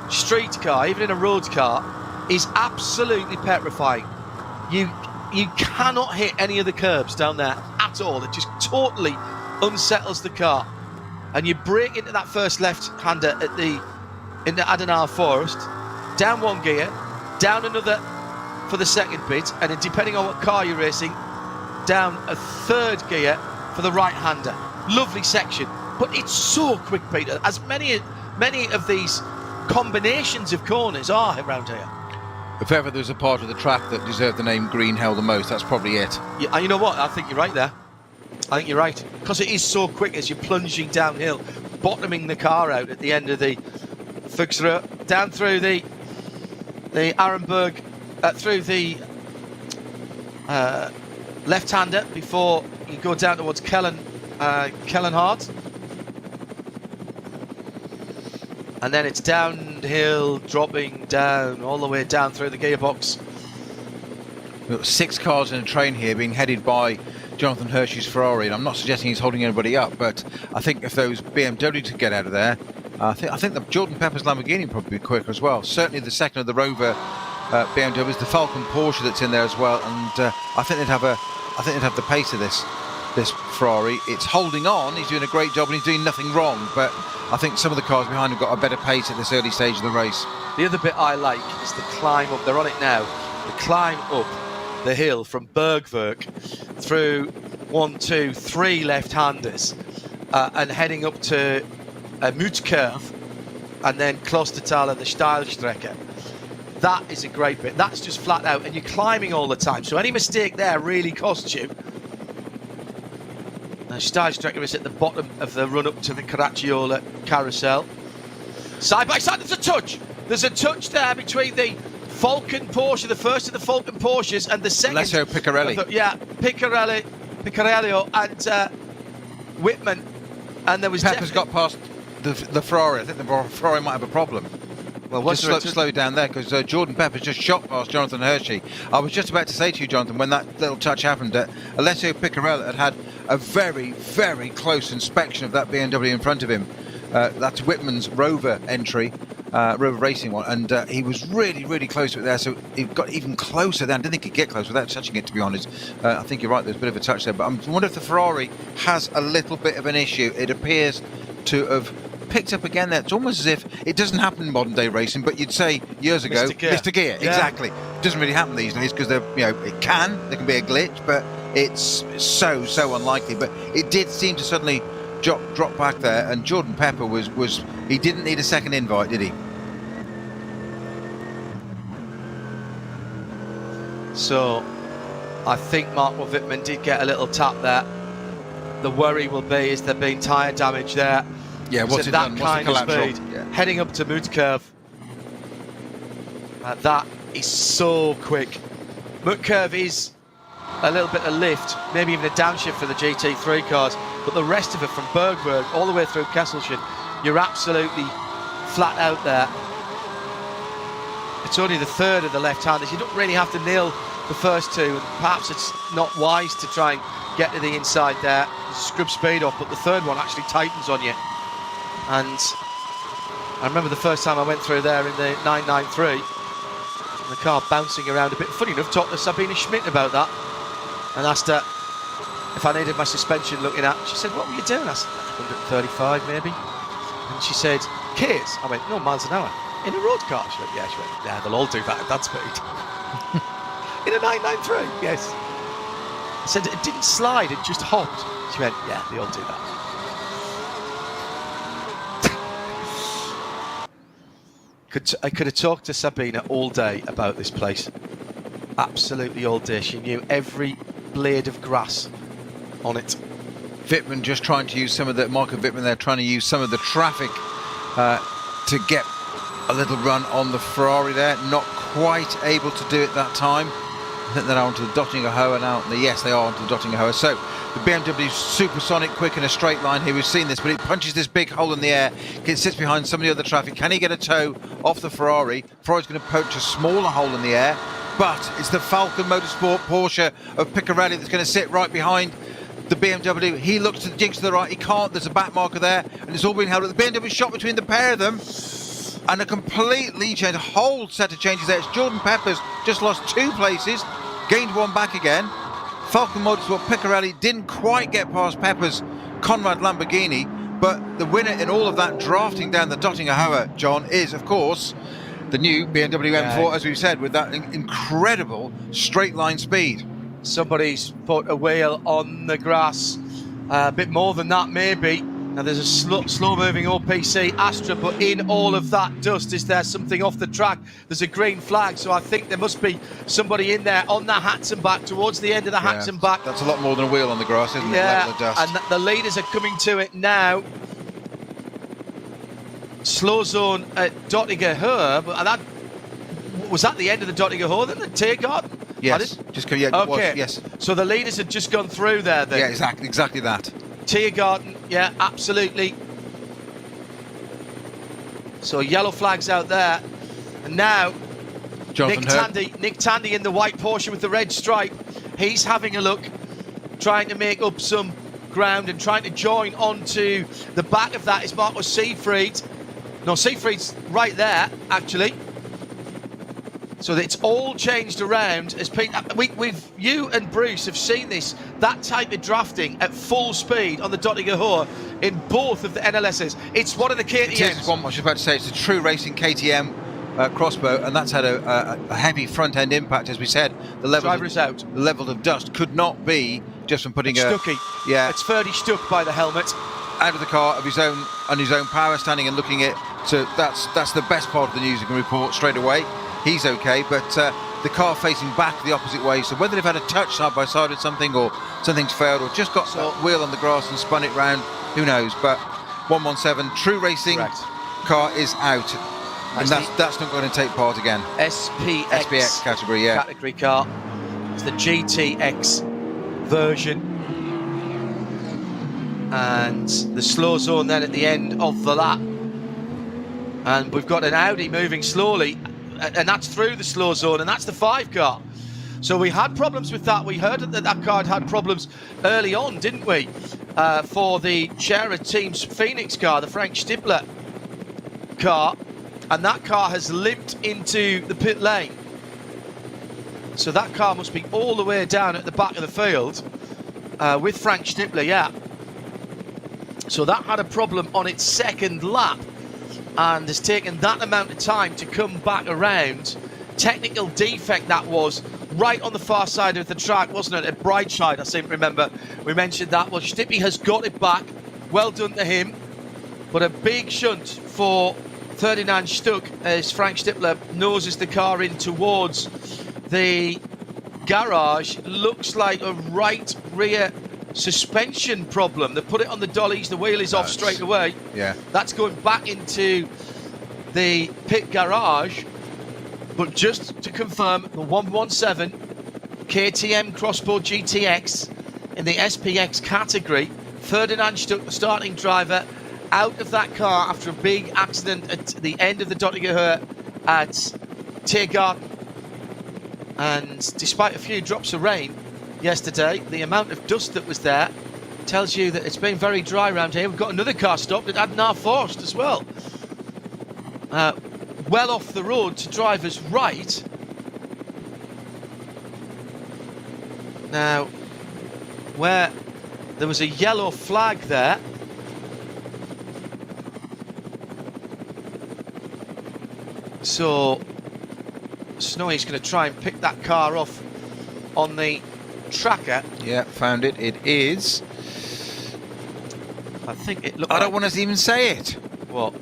street car, even in a road car, is absolutely petrifying. You cannot hit any of the curbs down there at all. It just totally unsettles the car. And you brake into that first left-hander in the Adenauer Forest, down one gear, down another for the second bit, and then depending on what car you're racing, down a third gear for the right-hander. Lovely section, but it's so quick, Peter, as many of these combinations of corners are around here. If ever there's a part of the track that deserved the name Green Hell the most, that's probably it. Yeah, and you know what? I think you're right there. I think you're right, because it is so quick as you're plunging downhill, bottoming the car out at the end of the Fuchsrud, down through the Arenberg, through the left-hander before you go down towards Kellenhardt. And then it's downhill, dropping down, all the way down through the gearbox. We've got 6 cars in a train here being headed by Jonathan Hershey's Ferrari, and I'm not suggesting he's holding anybody up, but I think if those BMW to get out of there, I think the Jordan Pepper's Lamborghini will probably be quicker as well. Certainly the second of the Rover BMWs, the Falcon Porsche that's in there as well, and I think they'd have the pace of this Ferrari. It's holding on. He's doing a great job and he's doing nothing wrong, but I think some of the cars behind have got a better pace at this early stage of the race. The other bit I like is the climb up. They're on it now. The climb up the hill from Bergwerk through 1, 2, 3 left-handers and heading up to Mutskurve and then Klostertal and the Steilstrecke. That is a great bit. That's just flat out, and you're climbing all the time. So any mistake there really costs you. The Steilstrecke is at the bottom of the run up to the Caracciolo carousel. Side by side, there's a touch. There's a touch there between the Falcon Porsche, the first of the Falcon Porsches, and the second. Alessio Piccarelli. Piccarelli and Whitman. And there was Pepper's got past the Ferrari. I think the Ferrari might have a problem. Well, just slow down there, because Jordan Pepper's just shot past Jonathan Hershey. I was just about to say to you, Jonathan, when that little touch happened, that Alessio Piccarelli had a very, very close inspection of that BMW in front of him. That's Whitman's Rover entry, Rover Racing one, and he was really, really close to it there, so he got even closer then. I didn't think he'd get close without touching it, to be honest. I think you're right, there's a bit of a touch there, but I wonder if the Ferrari has a little bit of an issue. It appears to have picked up again there. It's almost as if it doesn't happen in modern day racing, but you'd say years ago, Mr. Gear. Yeah. Exactly. It doesn't really happen these days, because there can be a glitch, but it's so unlikely. But it did seem to suddenly drop back there, and Jordan Pepper was he didn't need a second invite, did he? So I think Mark Wittmann did get a little tap there. The worry will be, is there being tyre damage there? Yeah, what's it done? What's the collateral? Yeah. Heading up to Mutskurve. That is so quick. Mutskurve is a little bit of lift, maybe even a downshift for the GT3 cars, but the rest of it from Bergwerk all the way through Kesselchen, you're absolutely flat out there. It's only the third of the left-handers. You don't really have to nail the first two, and perhaps it's not wise to try and get to the inside there, scrub speed off, but the third one actually tightens on you. And I remember the first time I went through there in the 993, the car bouncing around a bit. Funny enough, talked to Sabine Schmidt about that and asked her if I needed my suspension looking at. She said, what were you doing? I said, 135 maybe. And she said, K's? I went, no, miles an hour. In a road car? She went, yeah. She went, yeah, they'll all do that at that speed. In a 993, yes. I said, it didn't slide, it just hopped. She went, yeah, they all do that. I could have talked to Sabina all day about this place. Absolutely all day. She knew every blade of grass on it. Wittmann just trying to use Marco Wittmann there, trying to use some of the traffic to get a little run on the Ferrari there. Not quite able to do it that time. I think they're onto the Dottinger Hoa now. Yes, they are onto the Dottinger Hoa. So the BMW is supersonic quick in a straight line here. We've seen this, but it punches this big hole in the air. It sits behind some of the other traffic. Can he get a toe off the Ferrari? Ferrari's going to poach a smaller hole in the air, but it's the Falcon Motorsport Porsche of Piccarelli that's going to sit right behind the BMW. He looks to the jinx to the right. He can't. There's a back marker there, and it's all being held up. The BMW shot between the pair of them. And a completely changed, a whole set of changes there. It's Jordan Pepper's just lost 2 places, gained 1 back again. Falcon Motorsport Piccarelli didn't quite get past Pepper's Conrad Lamborghini, but the winner in all of that drafting down the Dottinger Hoa, John, is, of course, the new BMW M4, as we've said, with that incredible straight line speed. Somebody's put a wheel on the grass, a bit more than that maybe. Now there's a slow-moving OPC Astra, but in all of that dust, is there something off the track? There's a green flag, so I think there must be somebody in there on the Hatzenbach, towards the end of the Hatzenbach. That's a lot more than a wheel on the grass, isn't it? Yeah, Level of dust. and the leaders are coming to it now. Slow zone at Dottinger Höhe, but that was at the end of the Dottinger Höhe, then the Tiergarten? Yes, Okay, yes. So the leaders had just gone through there then? Yeah, exactly that. Tiergarten, yeah, absolutely. So yellow flags out there. And now, Nick Tandy in the white Porsche with the red stripe. He's having a look, trying to make up some ground and trying to join onto the back of that is Marco Seefried. No, Seefried's right there, actually. So it's all changed around. As you and Bruce have seen that type of drafting at full speed on the Dottinger Höhe in both of the NLSs. It's one of the KTMs. It's one I was about to say. It's a true racing KTM crossbow, and that's had a heavy front end impact, as we said. The level of dust could not be just from putting Stucky. Yeah, it's fairly stuck by the helmet. Out of the car of his own power, standing and looking at. So that's the best part of the news you can report straight away. He's okay, but the car facing back the opposite way, so whether they've had a touch side by side with something, or something's failed, or just got a wheel on the grass and spun it round, who knows. But 117 true racing car is out, and that's not going to take part again. SPX category, yeah. Category car. It's the GTX version. And the slow zone then at the end of the lap. And we've got an Audi moving slowly, and that's through the slow zone, and that's the 5 car. So we had problems with that. We heard that car had problems early on, didn't we? For the Scherer team's Phoenix car, the Frank Stippler car, and that car has limped into the pit lane. So that car must be all the way down at the back of the field with Frank Stippler, yeah. So that had a problem on its second lap, and has taken that amount of time to come back around. Technical defect that was, right on the far side of the track, wasn't it? At Breitscheid, I seem to remember. We mentioned that. Well, Stippy has got it back. Well done to him. But a big shunt for Ferdinand Stuck as Frank Stippler noses the car in towards the garage. Looks like a right rear suspension problem. They put it on the dollies, the wheel is off straight away. Yeah, that's going back into the pit garage. But just to confirm, the 117 KTM Crossbow GTX in the SPX category, Ferdinand Stuck, the starting driver, out of that car after a big accident at the end of the Dottinger Höhe at Tiergarten. And despite a few drops of rain yesterday, the amount of dust that was there tells you that it's been very dry around here. We've got another car stopped at Adnar Forst as well. Well off the road to driver's right. Now, where there was a yellow flag there, so Snowy's going to try and pick that car off on the tracker. Yeah, found it. It is. I think it looked. I don't want to even say it. What?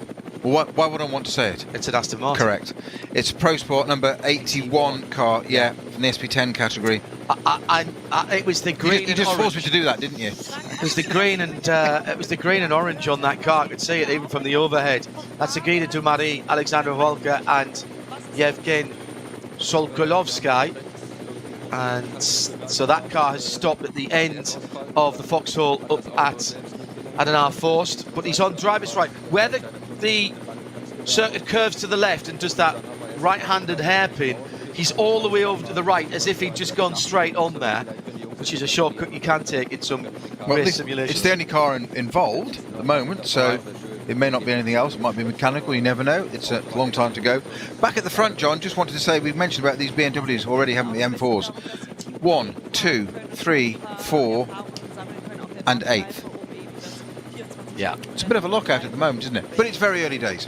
Well, why would I want to say it? It's an Aston Martin. Correct. It's Pro Sport number 81 car. Yeah, from the SP10 category. It was the green. You just forced me to do that, didn't you? It was the green and it was the green and orange on that car. I could see it even from the overhead. That's Agita Dumari, Alexander Volker, and Yevgen Solkolovsky. And so that car has stopped at the end of the foxhole up at Adnar Forst, but he's on driver's right. Where the circuit curves to the left and does that right-handed hairpin, he's all the way over to the right as if he'd just gone straight on there, which is a shortcut you can take in some race simulations. It's the only car involved at the moment, so it may not be anything else. It might be mechanical, you never know. It's a long time to go. Back at the front, John, just wanted to say, we've mentioned about these BMWs already, haven't we, the M4s. 1, 2, 3, 4 and 8th. Yeah. It's a bit of a lockout at the moment, isn't it? But it's very early days.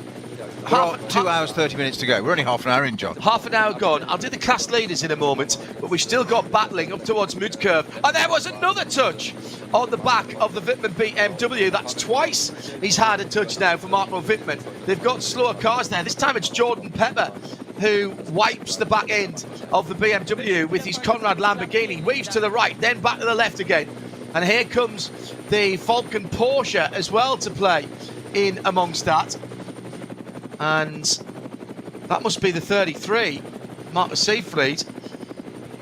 2 hours, 30 minutes to go. We're only half an hour in, John. Half an hour gone. I'll do the class leaders in a moment, but we've still got battling up towards mid-curve. And there was another touch on the back of the Wittmann BMW. That's twice he's had a touch now for Marco Wittmann. They've got slower cars there. This time it's Jordan Pepper who wipes the back end of the BMW with his Conrad Lamborghini, weaves to the right, then back to the left again. And here comes the Falcon Porsche as well to play in amongst that. And that must be the 33, Marcus Seefried.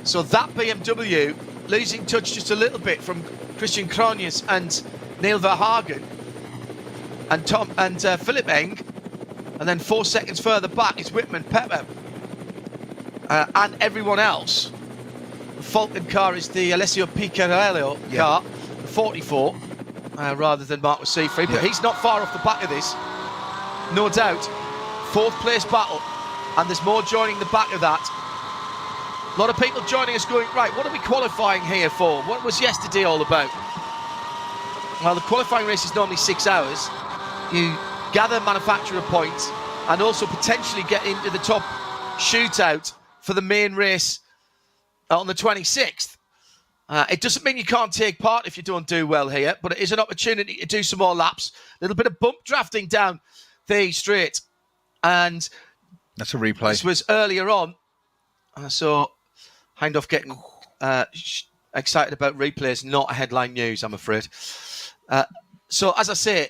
So that BMW losing touch just a little bit from Christian Kronius and Neil Verhagen and Philip Eng. And then 4 seconds further back is Wittmann, Pepper, and everyone else. The Falcon car is the Alessio Piccarello car, the 44, rather than Marcus Seefried. But he's not far off the back of this, no doubt. 4th place battle, and there's more joining the back of that. A lot of people joining us going, right, what are we qualifying here for? What was yesterday all about? Well, the qualifying race is normally 6 hours. You gather manufacturer points and also potentially get into the top shootout for the main race on the 26th. It doesn't mean you can't take part if you don't do well here, but it is an opportunity to do some more laps. A little bit of bump drafting down the straight. And that's a replay. This was earlier on. So Hindhoff getting excited about replays, not headline news, I'm afraid. So as I say,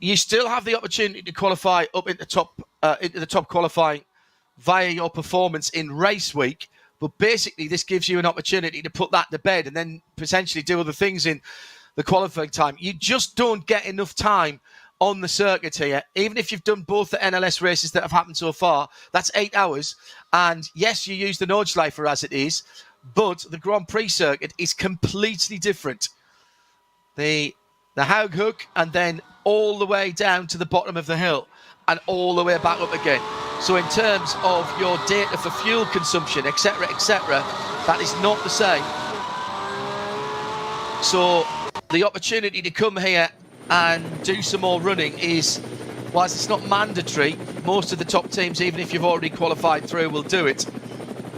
you still have the opportunity to qualify up into the top qualifying via your performance in race week. But basically, this gives you an opportunity to put that to bed and then potentially do other things in the qualifying time. You just don't get enough time on the circuit here. Even if you've done both the NLS races that have happened so far, that's 8 hours. And yes, you use the Nordschleifer as it is, but the Grand Prix circuit is completely different. The Haug hook, and then all the way down to the bottom of the hill and all the way back up again. So in terms of your data for fuel consumption, etc., that is not the same. So the opportunity to come here and do some more running is, whilst it's not mandatory, most of the top teams, even if you've already qualified through, will do it.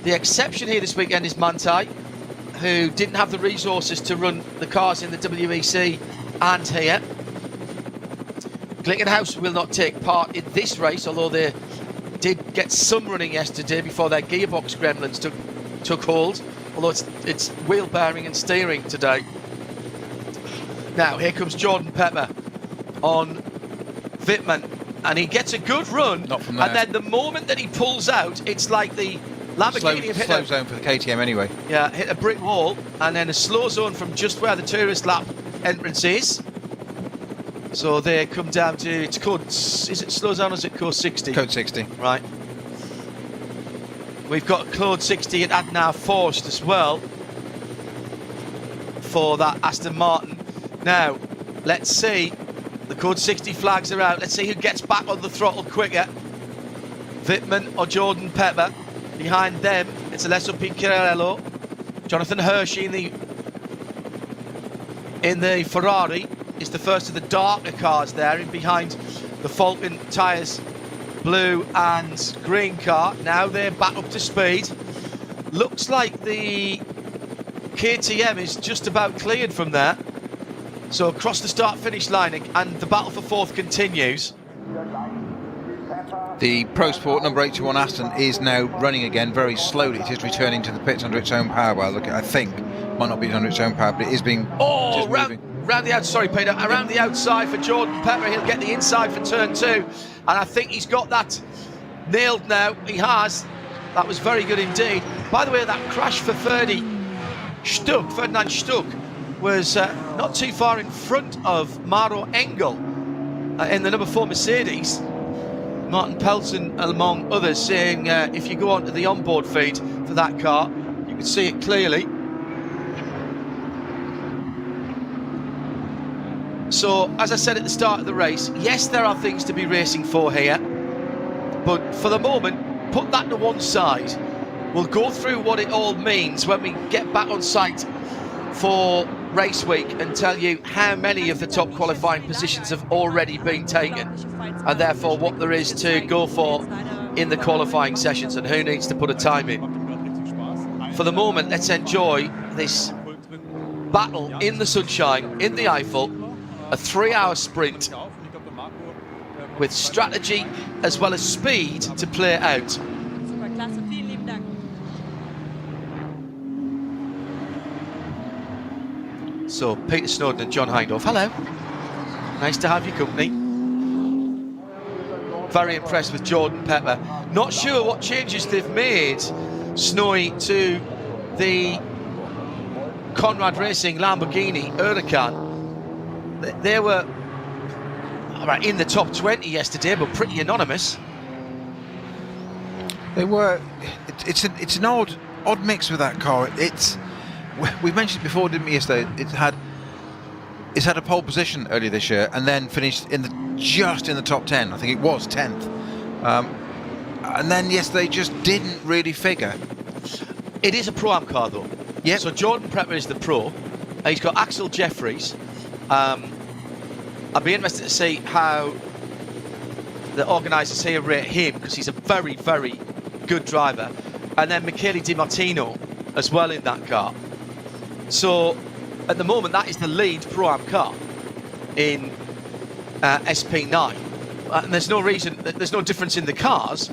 The exception here this weekend is Manthey, who didn't have the resources to run the cars in the WEC and here. Glickenhaus will not take part in this race, although they did get some running yesterday before their gearbox gremlins took hold, although it's wheel bearing and steering today. Now here comes Jordan Pepper on Wittmann, and he gets a good run. Not from there. And then the moment that he pulls out, it's like the Lamborghini slow zone for the KTM anyway. Yeah, hit a brick wall, and then a slow zone from just where the tourist lap entrance is. So they come down to, it's code, is it slow zone or is it code 60? Code 60. Right. We've got code 60 at Adnar Forst as well for that Aston Martin. Now, let's see. The code 60 flags are out. Let's see who gets back on the throttle quicker. Wittmann or Jordan Pepper. Behind them, it's Alessio Piccarello. Jonathan Hershey in the Ferrari is the first of the darker cars there, in behind the Falcon tyres blue and green car. Now they're back up to speed. Looks like the KTM is just about cleared from there. So across the start-finish line, and the battle for fourth continues. The Pro Sport number 81 Aston is now running again very slowly. It is returning to the pits under its own power. Well, look, I think might not be under its own power, but it is being just moving. Around the outside, sorry Peter, around the outside for Jordan Pepper. He'll get the inside for turn 2, and I think he's got that nailed now. He has. That was very good indeed. By the way, that crash for Ferdinand Stuck was not too far in front of Maro Engel in the number 4 Mercedes. Martin Pelton, among others, saying if you go onto the onboard feed for that car, you can see it clearly. So, as I said at the start of the race, yes, there are things to be racing for here, but for the moment, put that to one side. We'll go through what it all means when we get back on site for race week and tell you how many of the top qualifying positions have already been taken, and therefore what there is to go for in the qualifying sessions and who needs to put a time in. For the moment, let's enjoy this battle in the sunshine, in the Eifel, a 3-hour sprint with strategy as well as speed to play out. Superklasse, vielen lieben Dank. So, Peter Snowden and John Hindhaugh, hello. Nice to have your company. Very impressed with Jordan Pepper. Not sure what changes they've made, Snowy, to the Conrad Racing Lamborghini Huracan. They were in the top 20 yesterday, but pretty anonymous. They were. It's an odd mix with that car. We mentioned it before, didn't we? Yesterday, it's had a pole position earlier this year, and then finished just in the top 10. I think it was 10th, and then yesterday just didn't really figure. It is a Pro-Am car, though. Yeah. So Jordan Pepper is the pro. He's got Axel Jeffries. I'd be interested to see how the organisers here rate him, because he's a very, very good driver. And then Michele Di Martino as well in that car. So at the moment, that is the lead Pro-Am car in SP9. And there's no reason, there's no difference in the cars.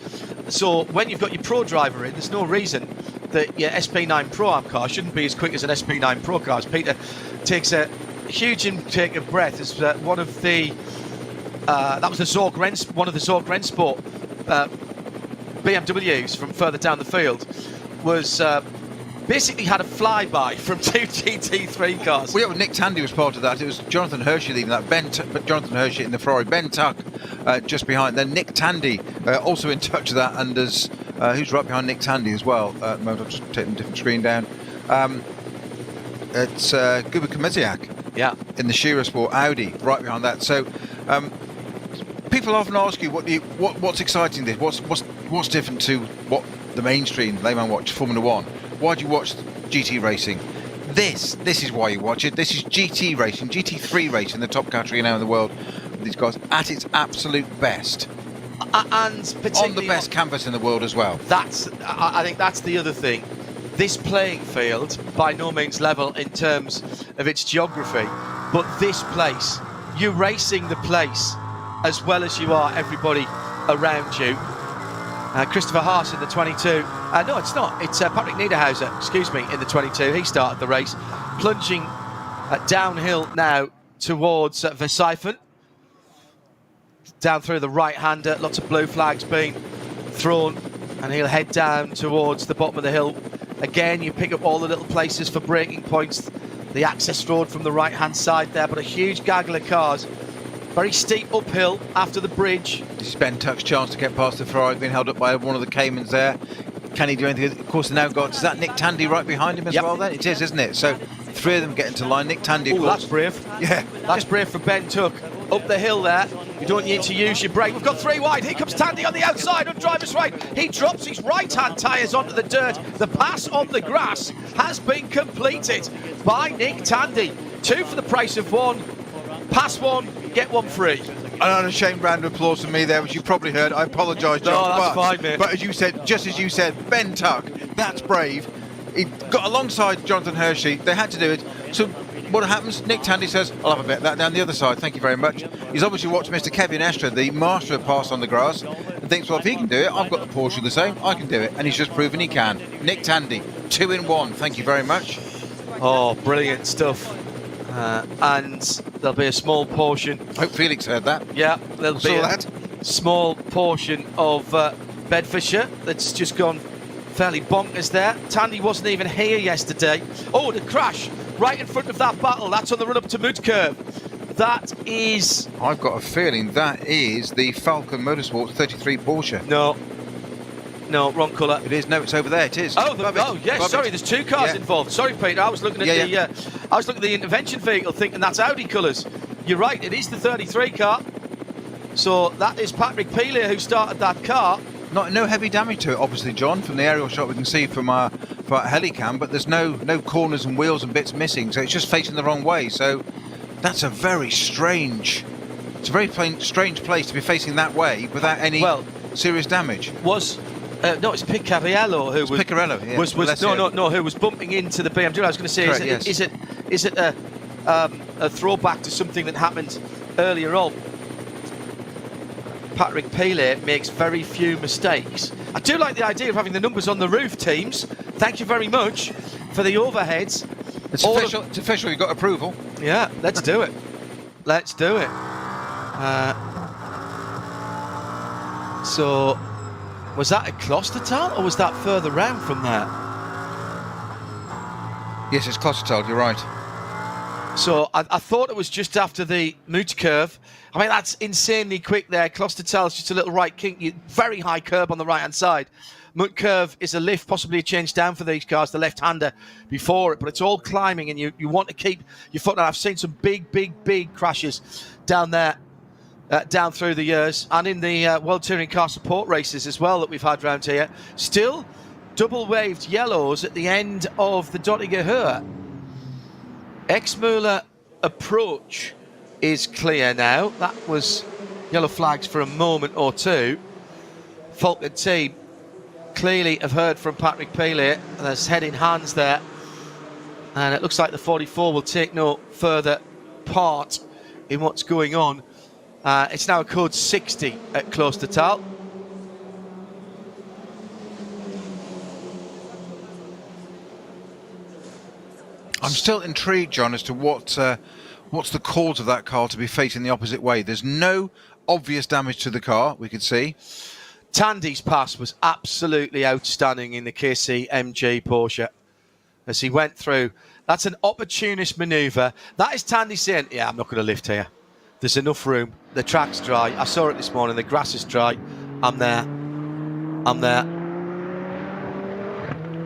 So when you've got your pro driver in, there's no reason that your SP9 Pro-Am car shouldn't be as quick as an SP9 Pro car. As Peter takes a huge intake of breath as one of the that was the Zorg one of the Zorg Rennsport BMWs from further down the field was basically had a flyby from 2 GT3 cars. Well, yeah, Nick Tandy was part of that. It was Jonathan Hershey leading that. Jonathan Hershey in the Ferrari. Ben Tuck just behind. Then Nick Tandy also in touch with that, and there's who's right behind Nick Tandy as well. At the moment, I'll just take the different screen down. It's Guba Kamiziak. Yeah. In the Shearer Sport Audi, right behind that. So people often ask you what's exciting this? What's different to what the mainstream layman watch Formula One? Why do you watch GT racing? This is why you watch it. This is GT racing, GT3 racing, the top category now in the world. These guys at its absolute best, and particularly on the best canvas in the world as well. I think that's the other thing. This playing field, by no means level in terms of its geography, but this place, you're racing the place as well as you are everybody around you. Christopher Haas in the 22. No, it's not. It's Patrick Niederhauser, excuse me, in the 22. He started the race, plunging downhill now towards Verstappen. Down through the right-hander, lots of blue flags being thrown, and he'll head down towards the bottom of the hill. Again, you pick up all the little places for braking points. The access road from the right-hand side there, but a huge gaggle of cars. Very steep uphill after the bridge. This is Ben Tuck's chance to get past the Ferrari, being held up by one of the Caymans there. Can he do anything? Of course, they now got, is that Nick Tandy right behind him as well then? It is, isn't it? So 3 of them get into line. Nick Tandy, of course. That's brave. Yeah. That's brave for Ben Tuck. Up the hill there. You don't need to use your brake. We've got 3 wide. Here comes Tandy on the outside on driver's right. He drops his right-hand tyres onto the dirt. The pass on the grass has been completed by Nick Tandy. 2 for the price of 1. Pass 1, get 1 free. An unashamed round of applause from me there, which you probably heard. I apologise, John. No, that's fine, mate. But as you said, just as you said, Ben Tuck, that's brave. He got alongside Jonathan Hershey. They had to do it. So what happens? Nick Tandy says, I'll have a bit of that down the other side. Thank you very much. He's obviously watched Mr. Kevin Estra, the master of pass on the grass, and thinks, well, if he can do it, I've got the Porsche the same. I can do it. And he's just proven he can. Nick Tandy, 2 in 1. Thank you very much. Oh, brilliant stuff. And there'll be a small portion. I hope Felix heard that. Yeah, there'll be a small portion of Bedfordshire that's just gone fairly bonkers there. Tandy wasn't even here yesterday. Oh, the crash right in front of that battle. That's on the run up to Mudcurve. That is... I've got a feeling that is the Falcon Motorsports 33 Porsche. No, wrong colour. It is. No, it's over there. It is. Yes. Sorry, there's 2 cars involved. Sorry, Peter. I was looking at I was looking at the intervention vehicle, thinking that's Audi colours. You're right. It is the 33 car. So that is Patrick Peeler who started that car. no heavy damage to it, obviously, John. From the aerial shot we can see from our helicam, but there's no corners and wheels and bits missing, so it's just facing the wrong way. So that's a very strange. It's a very strange place to be facing that way without any serious damage. No, it's Picariello who was. Picariello, yeah. Who was bumping into the BMW. I was going to say, Correct, is it a throwback to something that happened earlier on? Patrick Pelé makes very few mistakes. I do like the idea of having the numbers on the roof, teams. Thank you very much for the overheads. It's official. It's official. You got approval. Yeah, let's do it. Let's do it. So, was that a Klostertal or was that further round from there? Yes, it's Klostertal. You're right. So I thought it was just after the Moot curve. I mean, that's insanely quick there. Klostertal's just a little right kink, very high curb on the right-hand side. Moot curve is a lift, possibly a change down for these cars, the left-hander before it, but it's all climbing and you want to keep your foot on. I've seen some big crashes down there, down through the years, and in the World Touring Car Support races as well that we've had round here. Still double-waved yellows at the end of the Dottinger Höhe. Exmüller approach is clear now. That was yellow flags for a moment or two. Falcon team clearly have heard from Patrick Pelé. There's head in hands there. And it looks like the 44 will take no further part in what's going on. It's now a code 60 at Klostertal. I'm still intrigued, John, as to what's the cause of that car to be facing the opposite way. There's no obvious damage to the car, we could see. Tandy's pass was absolutely outstanding in the KCMG Porsche as he went through. That's an opportunist manoeuvre. That is Tandy saying, yeah, I'm not going to lift here. There's enough room. The track's dry. I saw it this morning. The grass is dry. I'm there. I'm there.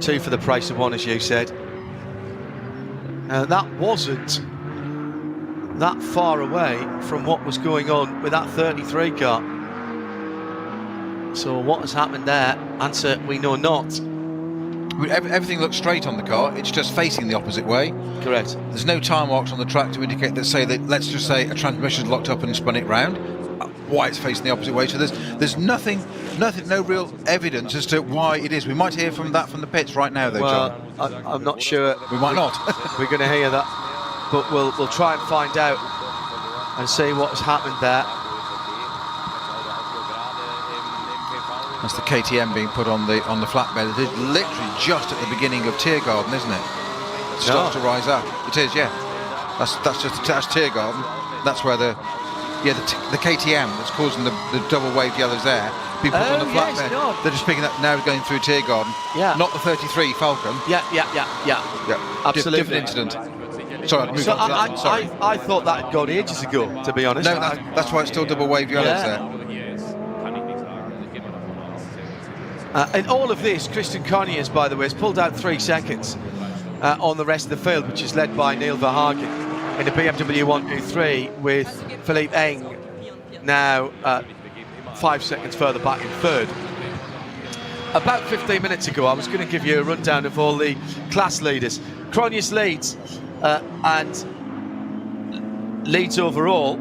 2 for the price of 1, as you said. That wasn't that far away from what was going on with that 33 car. So what has happened there? Answer, we know not. Everything looks straight on the car. It's just facing the opposite way. Correct. There's no tire marks on the track to indicate that, let's just say a transmission's locked up and spun it round. Why it's facing the opposite way. So there's nothing, no real evidence as to why it is. We might hear from the pits right now, though, John. I'm not sure. We might not. We're going to hear that, but we'll try and find out and see what has happened there. That's the KTM being put on the flatbed. It is literally just at the beginning of Tiergarten, isn't it? It starts to rise up. It is, yeah. That's Tiergarten. That's where the KTM that's causing the double waved yellows there. Being put on the flatbed. No. They're just picking up now, going through Tiergarten. Yeah. Not the 33 Falcon. Yeah. Absolutely. Different incident. Sorry, I'd moved on to that. Sorry. I thought that had gone ages ago, to be honest. No, that's why it's still double waved yellows there. In all of this, Christian Conyers, by the way, has pulled out 3 seconds on the rest of the field, which is led by Neil Verhagen in the BMW 123 with Philippe Eng now 5 seconds further back in third. About 15 minutes ago, I was going to give you a rundown of all the class leaders. Conyers leads and leads overall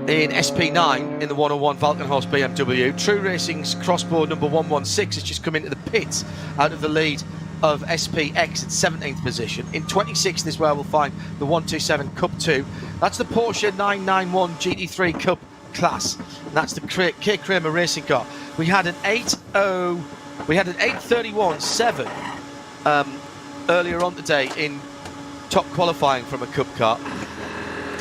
in SP9 in the 101 Falkenhorst BMW. True Racing's crossbow number 116 has just come into the pits out of the lead of SPX at 17th position. In 26th is where we'll find the 127 Cup 2. That's the Porsche 991 GT3 Cup class. And that's the K Kramer racing car. We had an 8:31.7 earlier on today in top qualifying from a Cup car.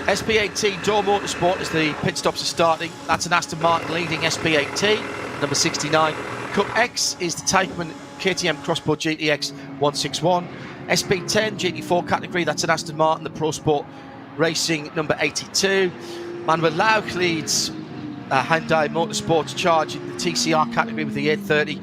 SP8T Door Motorsport as the pit stops are starting. That's an Aston Martin leading SP8T, number 69. Cup X is the Teichmann KTM Crossbow GTX 161. SP10 GT4 category, that's an Aston Martin, the Pro Sport Racing number 82. Manuel Lauch leads Hyundai Motorsports Charge in the TCR category with the 830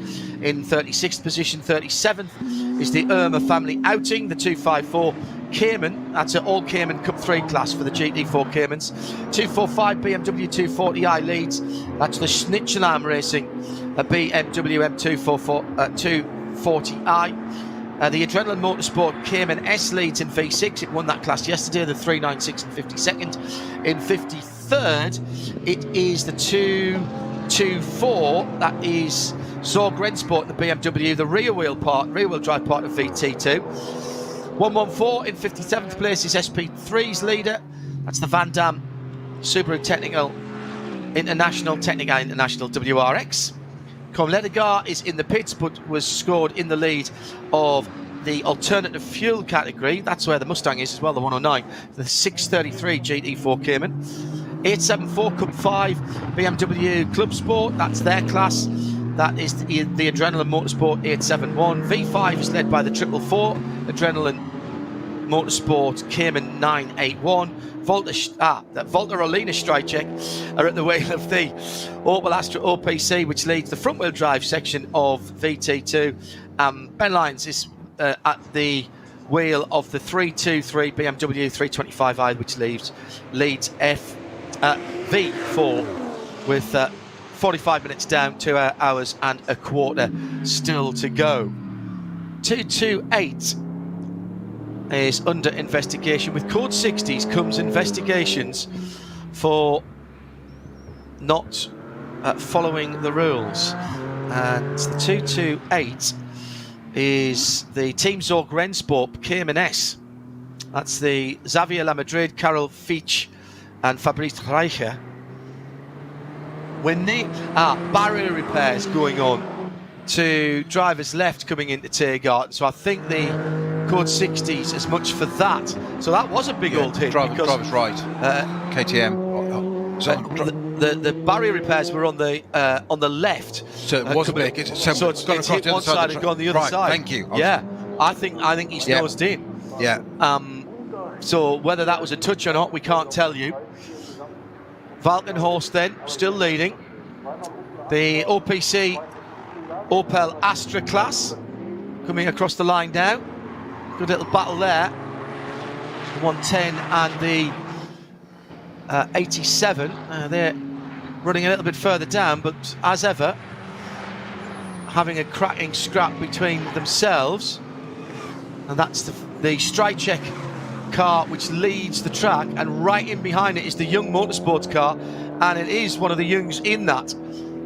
in 36th position. 37th is the Irma family outing, the 254 Cayman. That's an all Cayman Cup 3 class for the GT4 Caymans. 245 BMW 240i leads. That's the Schnitzelam Racing a BMW M240i. The Adrenaline Motorsport Cayman S leads in V6. It won that class yesterday, the 396 and 52nd. In 53rd, it is the 224. That is Zorg Rennsport, the BMW, the rear wheel drive part of VT2. 114 in 57th place is SP3's leader. That's the Van Dam Subaru Technical International WRX. Com Ledegar is in the pits, but was scored in the lead of the alternative fuel category. That's where the Mustang is as well, the 109, the 633 GT4 Cayman. 874 Cup 5 BMW Club Sport, that's their class. That is the Adrenaline Motorsport 871. V5 is led by the 444 Adrenaline Motorsport Cayman 981. Volta Olina Strycek are at the wheel of the Opel Astra OPC, which leads the front wheel drive section of VT2. Ben Lyons is at the wheel of the 323 BMW 325i, which leads V4 with 45 minutes down, 2 hours and a quarter still to go. 228 is under investigation. With code 60s comes investigations for not following the rules, and the 228 is the Team Zorg Rennsport Cayman S. That's the Xavier Lamadrid, Carol Feach and Fabrice Reicher. When the barrier repairs going on to drivers left coming into Tiergarten, so I think the code 60s as much for that. So that was a big old hit. Driver's right. KTM. The barrier repairs were on the left. So it was a big hit. So it's hit one side and gone the other side. Thank you. Yeah, I think he's nosed in. Yeah. So whether that was a touch or not, we can't tell you. Valkenhorst then still leading. The OPC Opel Astra class coming across the line now. Good little battle there. 110 and the 87. They're running a little bit further down, but as ever, having a cracking scrap between themselves. And that's the Strycek car which leads the track, and right in behind it is the Young Motorsports car, and it is one of the Youngs in that.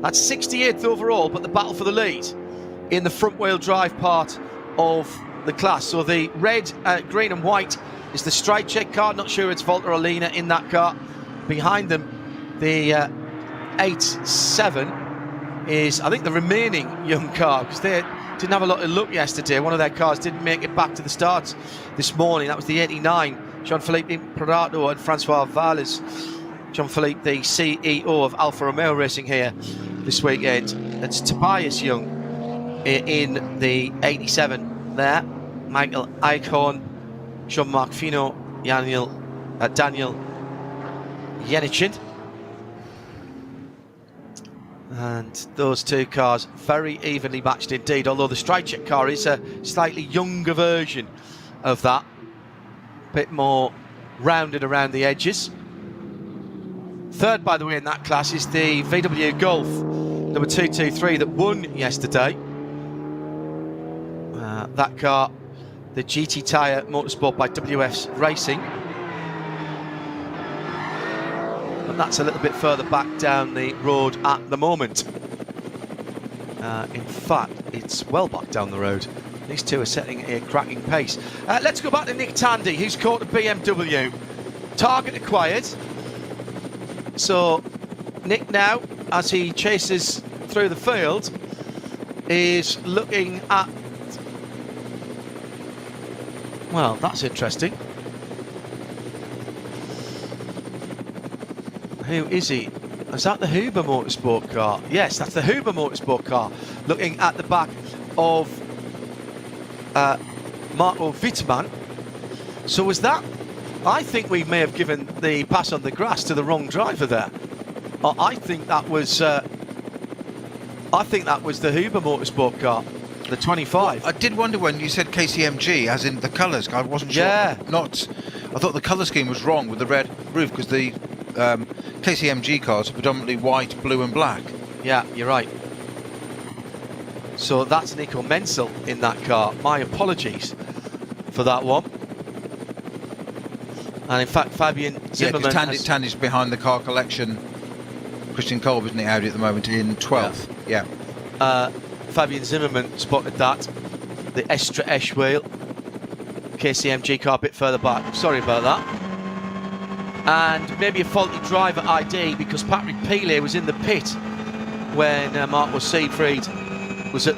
That's 68th overall, but the battle for the lead in the front wheel drive part of the class. So the red, green and white is the Strycek car. Not sure it's Volta Olina in that car. Behind them, the 8-7 is, I think, the remaining Young car, because they didn't have a lot of luck yesterday. One of their cars didn't make it back to the start this morning. That was the 89, Jean-Philippe Imperato and Francois Valles. Jean-Philippe, the CEO of Alfa Romeo Racing here this weekend. It's Tobias Young in the 87 there. Michael Eichhorn, Jean-Marc Fino, Daniel Yenichin. And those two cars very evenly matched indeed, although the Strycek car is a slightly younger version of that. A bit more rounded around the edges. Third, by the way, in that class is the VW Golf number 223 that won yesterday. That car, the GT Tyre Motorsport by WF's Racing. And that's a little bit further back down the road at the moment. In fact, it's well back down the road. These two are setting a cracking pace. Let's go back to Nick Tandy, who's caught a BMW. Target acquired. So Nick now, as he chases through the field, is looking at... Well, that's interesting. Who is he? Is that the Huber Motorsport car? Yes, that's the Huber Motorsport car. Looking at the back of Marco Wittmann. So was that... I think we may have given the pass on the grass to the wrong driver there. I think that was the Huber Motorsport car, the 25. I did wonder when you said KCMG, as in the colours. I wasn't sure. Yeah. I thought the colour scheme was wrong with the red roof, because the KCMG cars are predominantly white, blue and black. Yeah, you're right. So that's Nico Menzel in that car. My apologies for that one. And in fact, Fabian Zimmerman... Yeah, Tandy's behind the car collection. Christian Kolb, isn't he, Audi at the moment, in 12th. Yeah. Fabian Zimmerman spotted that. The Estra Esch wheel. KCMG car a bit further back. Sorry about that. And maybe a faulty driver ID, because Patrick Peele was in the pit when Marco Siegfried was at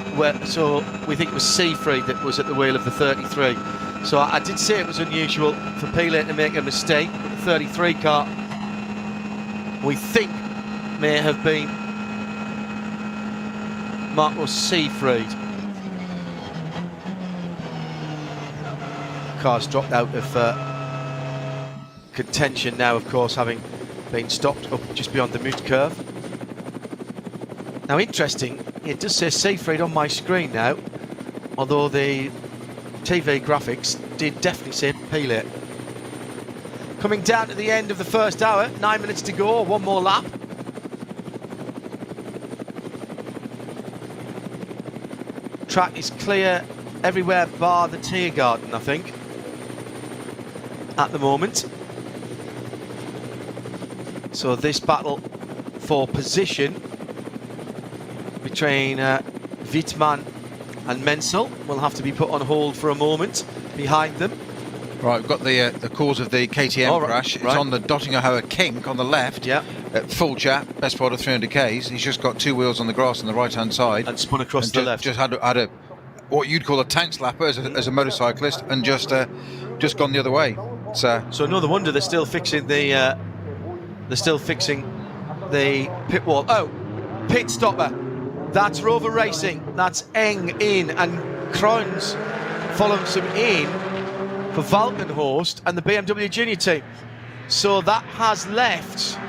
so we think it was Siegfried that was at the wheel of the 33. So I did say it was unusual for Peele to make a mistake. The 33 car, we think, may have been Marco Siegfried. Car's dropped out of contention now, of course, having been stopped up just beyond the mute curve. Now, interesting, it does say Siegfried on my screen now, although the TV graphics did definitely say Peele. Coming down to the end of the first hour, 9 minutes to go, one more lap. Track is clear everywhere bar the Tiergarten, I think, at the moment. So this battle for position between Wittmann and Menzel will have to be put on hold for a moment behind them. Right, we've got the cause of the KTM crash. It's on the Dottingerhoer kink on the left. Yeah. Full chap, best part of 300 Ks. He's just got two wheels on the grass on the right-hand side. And spun across to the left. Just had a what you'd call a tank slapper as a motorcyclist, and just gone the other way. So no wonder they're still fixing the pit wall. Oh, pit stopper. That's Rover Racing. That's Eng in, and Kroons follows him in for Valkenhorst and the BMW Junior team. So that has left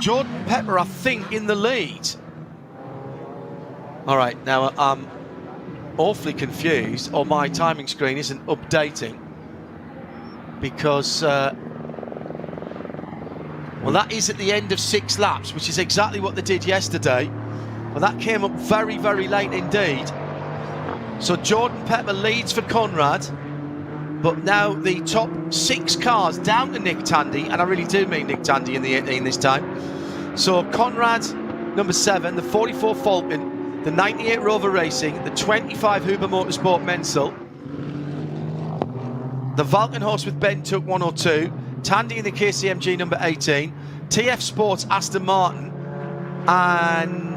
Jordan Pepper, I think, in the lead. All right, now I'm awfully confused, or my timing screen isn't updating, because well, that is at the end of 6 laps, which is exactly what they did yesterday. Well, that came up very, very late indeed. So Jordan Pepper leads for Conrad, but now the top 6 cars down to Nick Tandy, and I really do mean Nick Tandy in the 18 this time. So Conrad, number 7, the 44 Falcon, the 98 Rover Racing, the 25 Huber Motorsport Menzel, the Valkenhorst with Ben Tuck 102, Tandy in the KCMG number 18, TF Sports Aston Martin, and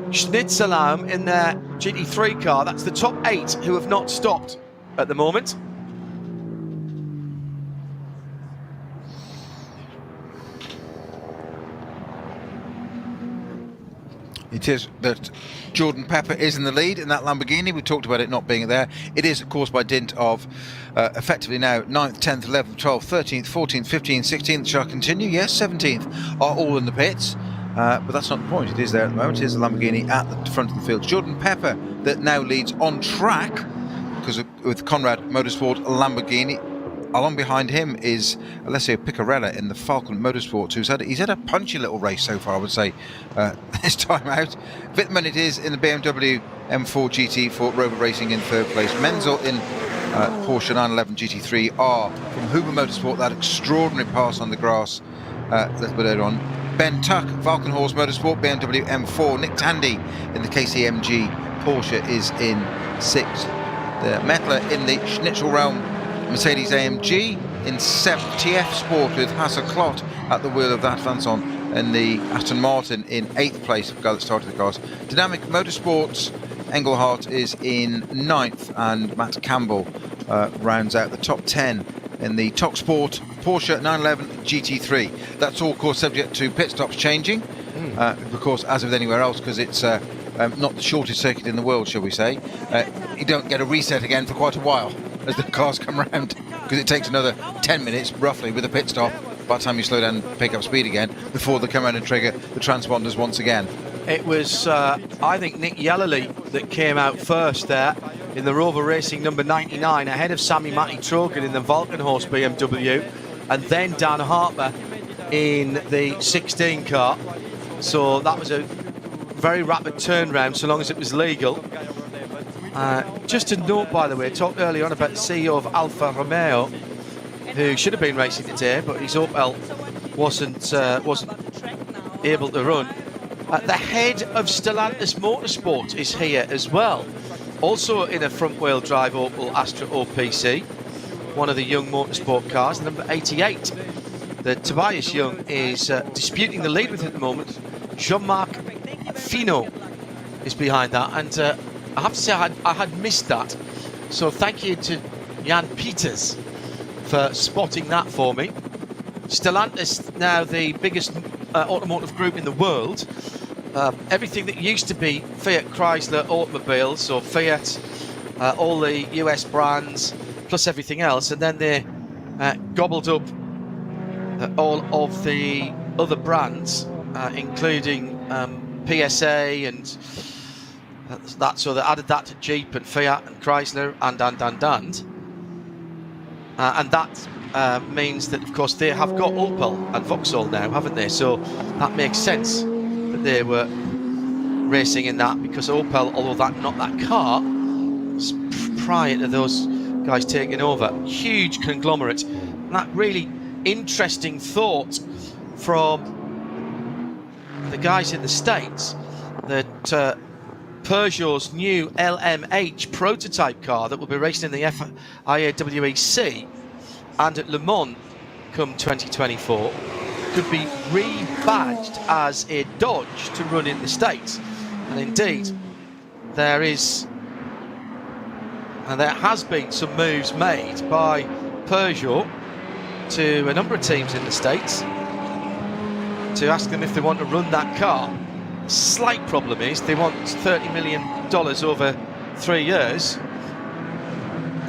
Schnitzelam in their GT3 car. That's the top 8 who have not stopped at the moment. it is that Jordan Pepper is in the lead in that Lamborghini. We talked about it not being there. It is, of course, by dint of effectively now 9th, 10th, 11th, 12th, 13th, 14th, 15th, 16th shall continue. Yes, 17th are all in the pits. But that's not the point. It is there at the moment. It is the Lamborghini at the front of the field. Jordan Pepper that now leads on track, because with Conrad Motorsport Lamborghini. Along behind him is Alessio Piccarella in the Falcon Motorsport, he's had a punchy little race so far, I would say, this time out. Wittmann it is in the BMW M4 GT for Rover Racing in 3rd place. Menzel in Porsche 911 GT3R from Huber Motorsport, that extraordinary pass on the grass a little bit earlier on. Ben Tuck, Valkenhorst Motorsport, BMW M4. Nick Tandy in the KCMG Porsche is in 6th. The Mettler in the Schnitzelraum Mercedes AMG in 7th. TF Sport with Hasse Klott at the wheel of that. Vanson and the Aston Martin in 8th place, the guy that started the cars. Dynamic Motorsports, Engelhardt is in 9th, and Matt Campbell rounds out the top 10 in the Top Sport Porsche 911 GT3. That's all, of course, subject to pit stops changing, of course, as with anywhere else, because it's not the shortest circuit in the world, shall we say. You don't get a reset again for quite a while as the cars come around, because it takes another 10 minutes, roughly, with a pit stop, by the time you slow down and pick up speed again, before they come around and trigger the transponders once again. It was, I think, Nick Yellerly that came out first there in the Rover Racing number 99, ahead of Sammy Matty Trogan in the Valkenhorst BMW, and then Dan Harper in the 16 car. So that was a very rapid turnaround so long as it was legal. Just a note, by the way, I talked earlier on about the CEO of Alfa Romeo, who should have been racing today, but his Opel wasn't able to run. The head of Stellantis Motorsport is here as well, also in a front-wheel drive Opel Astra OPC, one of the young motorsport cars, number 88. That Tobias Young is disputing the lead with at the moment. Jean-Marc Finot is behind that, and I have to say I had missed that, so thank you to Jan Peters for spotting that for me. Stellantis now the biggest automotive group in the world. Everything that used to be Fiat Chrysler automobiles, so Fiat, all the US brands, plus everything else, and then they gobbled up all of the other brands, including PSA and that, so they added that to Jeep and Fiat and Chrysler and that means that, of course, they have got Opel and Vauxhall now, haven't they? So that makes sense that they were racing in that, because Opel, although not that car, was prior to those guys taking over. Huge conglomerate. And that really interesting thought from the guys in the States that Peugeot's new LMH prototype car that will be racing in the FIA WEC and at Le Mans come 2024 could be rebadged as a Dodge to run in the States. And indeed, there has been some moves made by Peugeot to a number of teams in the States to ask them if they want to run that car. Slight problem is they want $30 million over 3 years.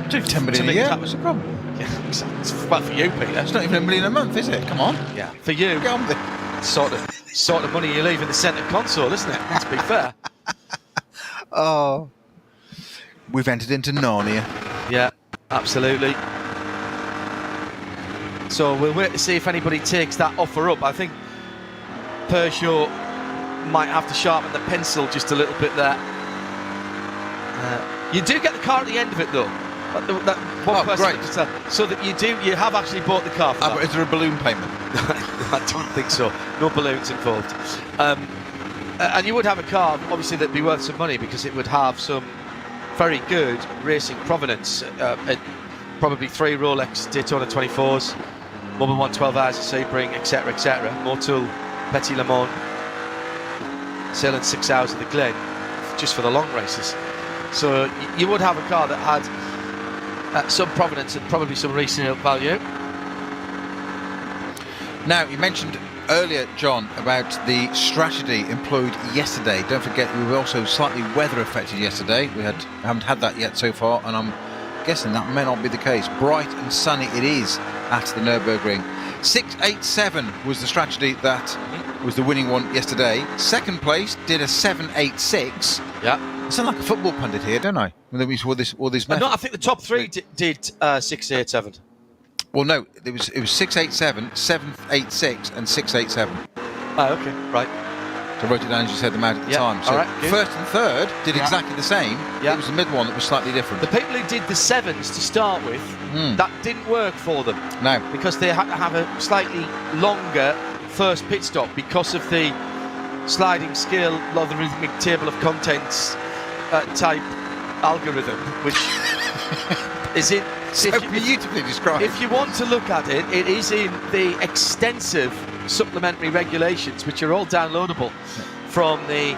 Do 10 million a year. What's the problem? Yeah, it's well for you, Peter. It's not even $1 million a month, is it? Come on. Yeah, for you. Get on with it. Sort of money you leave in the centre console, isn't it? Let's be fair. Oh, we've entered into Narnia. Yeah, absolutely. So we'll wait to see if anybody takes that offer up. I think Peugeot might have to sharpen the pencil just a little bit there. You do get the car at the end of it, though. That one person great. So that you have actually bought the car for that. But is there a balloon payment? I don't think so. No balloons involved. And you would have a car, obviously, that'd be worth some money because it would have some very good racing provenance. Probably 3 Rolex Daytona 24s, Mobil 1 12 hours of Sebring, etc., etc. Motul, Petit Le Mans, sailing 6 hours of the Glen, just for the long races. So you would have a car that had some provenance and probably some resale value. Now, you mentioned earlier, John, about the strategy employed yesterday. Don't forget, we were also slightly weather affected yesterday. We haven't had that yet so far, and I'm guessing that may not be the case. Bright and sunny it is at the Nürburgring. 687 was the strategy that was the winning one yesterday. Second place did a 786. Yeah. I sound like a football pundit here, don't I? When we saw all this No, I think the top 3 did 687. Well, no, it was 687, 786, and 687. Oh, okay, right. So I wrote it down as you said them out at the time. So all right, first and third did exactly the same. Yeah. It was the mid one that was slightly different. The people who did the 7s to start with, that didn't work for them. No. Because they had to have a slightly longer first pit stop because of the sliding scale logarithmic table of contents type algorithm, which is in... So beautifully described. If you want to look at it, it is in the extensive supplementary regulations, which are all downloadable from the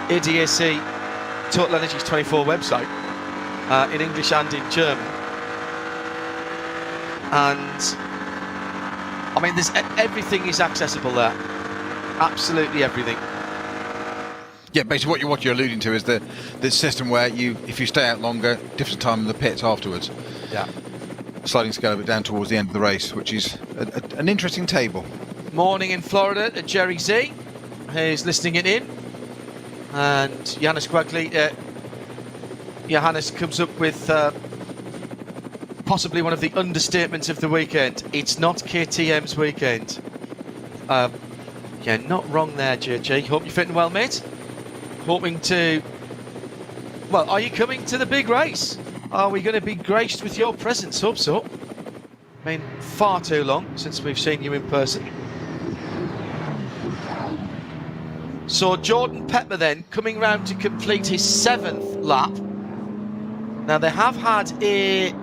ADAC Total Energies 24 website, in English and in German. And I mean, everything is accessible there. Absolutely everything. Yeah, basically what you're alluding to is the system where if you stay out longer, different time in the pits afterwards. Yeah. Sliding scale of it down towards the end of the race, which is an interesting table. Morning in Florida to Jerry Z, who's listening it in. And Johannes Quagley, Johannes comes up with possibly one of the understatements of the weekend. It's not KTM's weekend. Yeah, not wrong there, JG. Hope you're fitting well, mate. Hoping to... Well, are you coming to the big race? Are we going to be graced with your presence? Hope so. I mean, far too long since we've seen you in person. So Jordan Pepper then coming round to complete his 7th lap. Now they have had a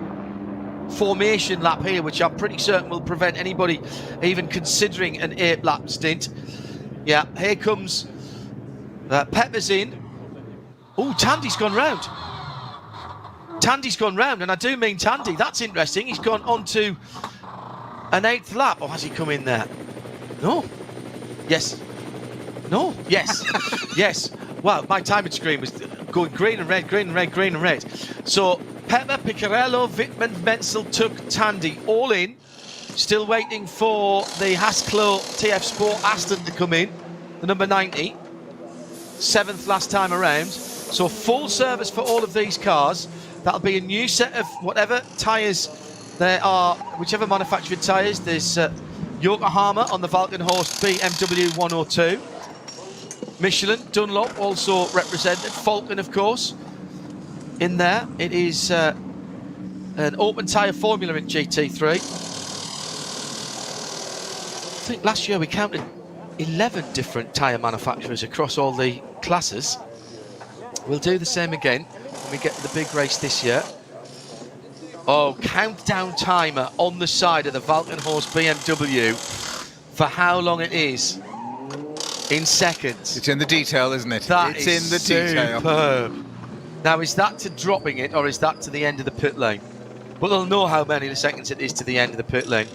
formation lap here, which I'm pretty certain will prevent anybody even considering an 8-lap stint. Yeah, here comes Pepper's in. Oh, Tandy's gone round. Tandy's gone round, and I do mean Tandy. That's interesting. He's gone on to an 8th lap. Or has he come in there? No. Yes. No. Yes. Yes. Wow, my timing screen was going green and red, green and red, green and red. So Pepper, Piccarello, Wittmann, Menzel, Tuck, Tandy, all in. Still waiting for the Haskell TF Sport Aston to come in, the number 90. 7th last time around. So full service for all of these cars. That'll be a new set of whatever tyres there are, whichever manufactured tyres. There's Yokohama on the Valkenhorst BMW 102. Michelin, Dunlop also represented. Falcon, of course, in there. It is an open tyre formula in GT3. I think last year we counted 11 different tyre manufacturers across all the classes. We'll do the same again when we get to the big race this year. Oh, countdown timer on the side of the Valkenhorst BMW for how long it is in seconds. It's in the detail, isn't it? That it's is in the detail. Superb. Now, is that to dropping it, or is that to the end of the pit lane? But they'll know how many seconds it is to the end of the pit lane.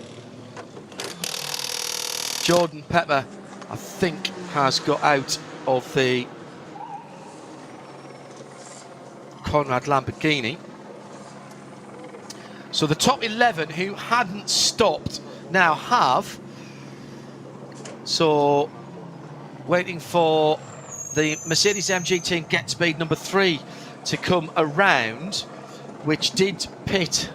Jordan Pepper, I think, has got out of the Conrad Lamborghini. So the top 11 who hadn't stopped now have. So waiting for the Mercedes AMG team Get Speed number 3 to come around, which did pit.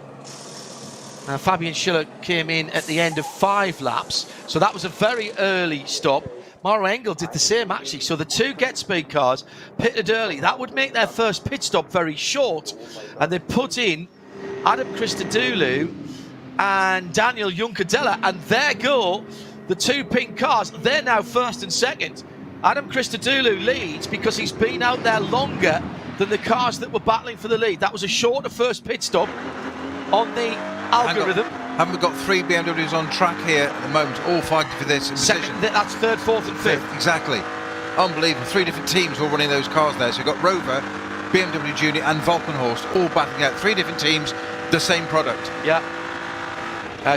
Now Fabian Schiller came in at the end of 5 laps, so that was a very early stop. Maro Engel did the same actually, so the 2 Get Speed cars pitted early. That would make their first pit stop very short, and they put in Adam Christodoulou and Daniel Juncadella, and there go the 2 pink cars. They're now first and second. Adam Christodoulou leads because he's been out there longer than the cars that were battling for the lead. That was a shorter first pit stop on the algorithm. Haven't we got 3 BMWs on track here at the moment, all fighting for this position? That's 3rd, 4th and 5th. Exactly. Unbelievable. 3 different teams all running those cars there. So you've got Rover, BMW Junior and Valkenhorst all battling out. 3 different teams, the same product. Yeah.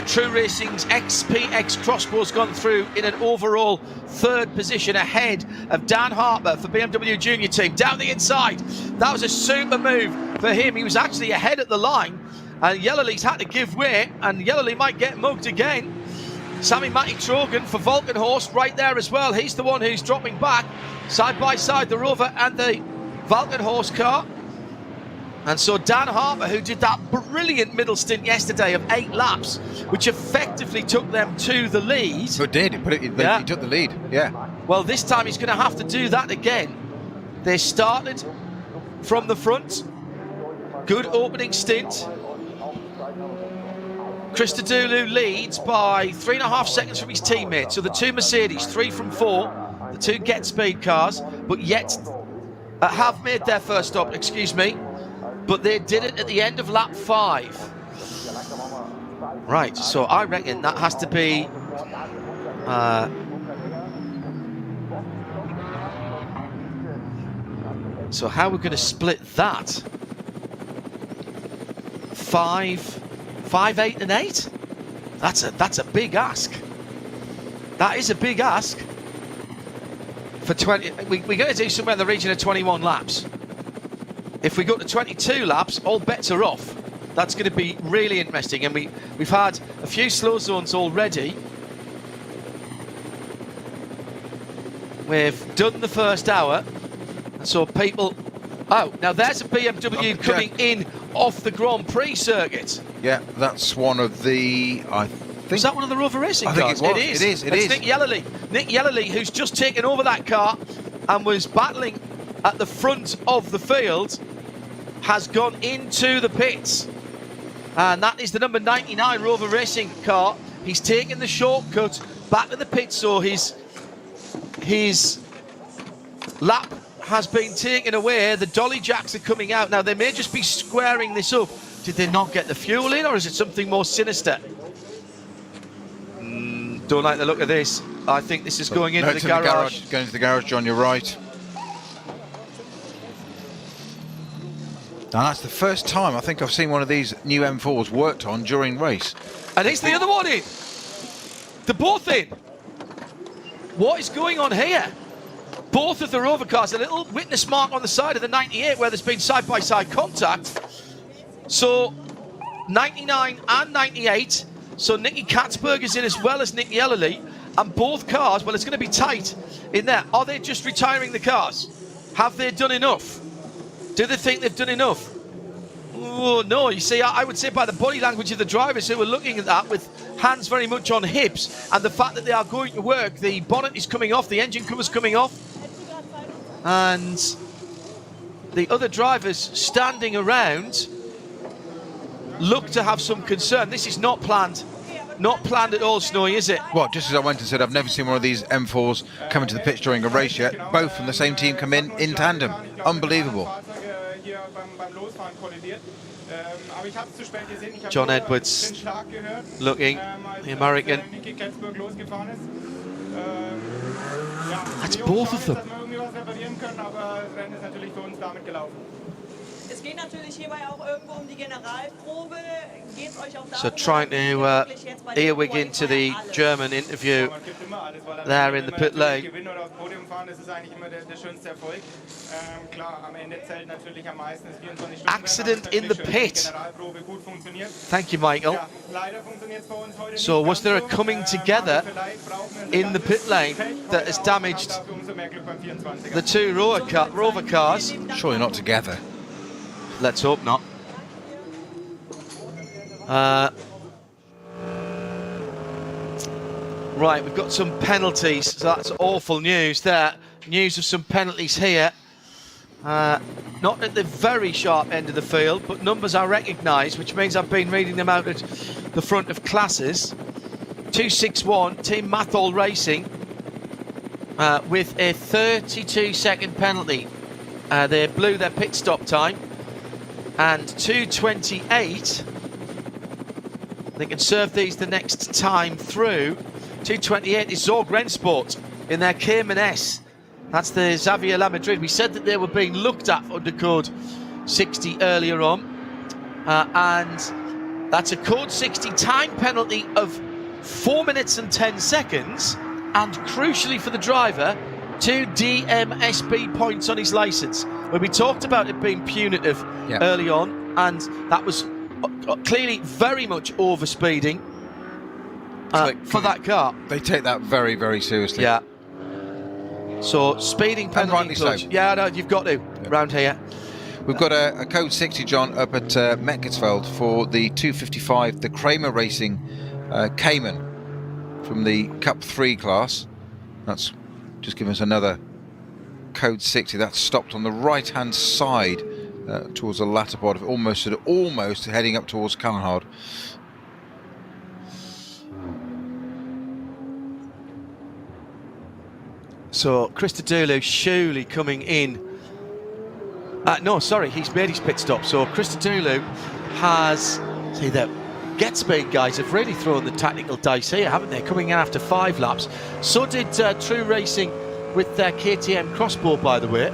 True Racing's XPX Crossbow's gone through in an overall 3rd position ahead of Dan Harper for BMW Junior team. Down the inside. That was a super move for him. He was actually ahead at the line. And Yellowlee's had to give way, and Yellowlee might get mugged again. Sammy Matty Trogan for Valkenhorst right there as well. He's the one who's dropping back, side by side, the Rover and the Valkenhorst car. And so Dan Harper, who did that brilliant middle stint yesterday of 8 laps, which effectively took them to the lead. So it did. He took the lead, yeah. Well, this time he's going to have to do that again. They started from the front. Good opening stint. Christodoulou leads by 3.5 seconds from his teammate. So the 2 Mercedes, 3 from 4, the 2 Get Speed cars, but yet have made their first stop, excuse me. But they did it at the end of lap 5. Right, so I reckon that has to be so how we're going to split that? 5, 8 and 8? That's a big ask. That is a big ask. For 20, we're going to do somewhere in the region of 21 laps. If we go to 22 laps, all bets are off. That's going to be really interesting. And we've had a few slow zones already. We've done the first hour. And so people... Oh, now there's a BMW coming in off the Grand Prix circuit. Yeah, that's one of the... I Was that one of the Rover Racing I cars? think it was. It is. It is. It It's is. Nick Yellerly. Nick Yellerly, who's just taken over that car and was battling at the front of the field, has gone into the pits. And that is the number 99 Rover Racing car. He's taken the shortcut back to the pit, so his lap has been taken away. The dolly jacks are coming out. Now, they may just be squaring this up. Did they not get the fuel in, or is it something more sinister? Don't like the look of this. I think this is going into the garage. Going to the garage, John, you're right. Now, that's the first time I think I've seen one of these new M4s worked on during race. And is the other one in? They're both in. What is going on here? Both of the Rover cars, a little witness mark on the side of the 98 where there's been side-by-side contact. So, 99 and 98. So Nicky Katzberger's in as well as Nick Yellerly. And both cars, well, it's going to be tight in there. Are they just retiring the cars? Have they done enough? Do they think they've done enough? Oh, no. You see, I would say by the body language of the drivers who were looking at that with hands very much on hips, and the fact that they are going to work, the bonnet is coming off, the engine cover's coming off, and the other drivers standing around look to have some concern. This is not planned. Not planned at all, Snowy, is it? Well, just as I went and said, I've never seen one of these M4s come into the pitch during a race yet. Both from the same team come in tandem. Unbelievable. John Edwards looking, the American. That's both of them. So trying to earwig into the German interview there in the pit lane. Accident in the pit. Thank you, Michael. So was there a coming together in the pit lane that has damaged the two Rover cars? Surely not together. Let's hope not. Right, we've got some penalties, so that's awful news there. News of some penalties here. Not at the very sharp end of the field, but numbers are recognised, which means I've been reading them out at the front of classes. 261, Team Mathol Racing, with a 32-second penalty. They blew their pit stop time. And 2:28, they can serve these the next time through. 2:28 is Zorg Rennsport in their Cayman S. That's the Xavier La Madrid. We said that they were being looked at under code 60 earlier on. And that's a code 60 time penalty of 4 minutes and 10 seconds. And crucially for the driver, 2 DMSB points on his licence. When we talked about it being punitive early on, and that was clearly very much overspeeding for that car. They take that very, very seriously. Yeah. So speeding penalty. So. Yeah, no, you've got to around here. We've got a code 60, John, up at Metcalfsveld for the 255, the Kramer Racing Cayman from the Cup 3 class. That's just giving us another code 60. That's stopped on the right-hand side towards the latter part of it, almost heading up towards Callenhard. So Christodoulou surely coming in. No, sorry, he's made his pit stop. So Christodoulou has, see, the Get Speed guys have really thrown the tactical dice here, haven't they? Coming in after 5 laps. So did True Racing with their KTM Crossbow, by the way.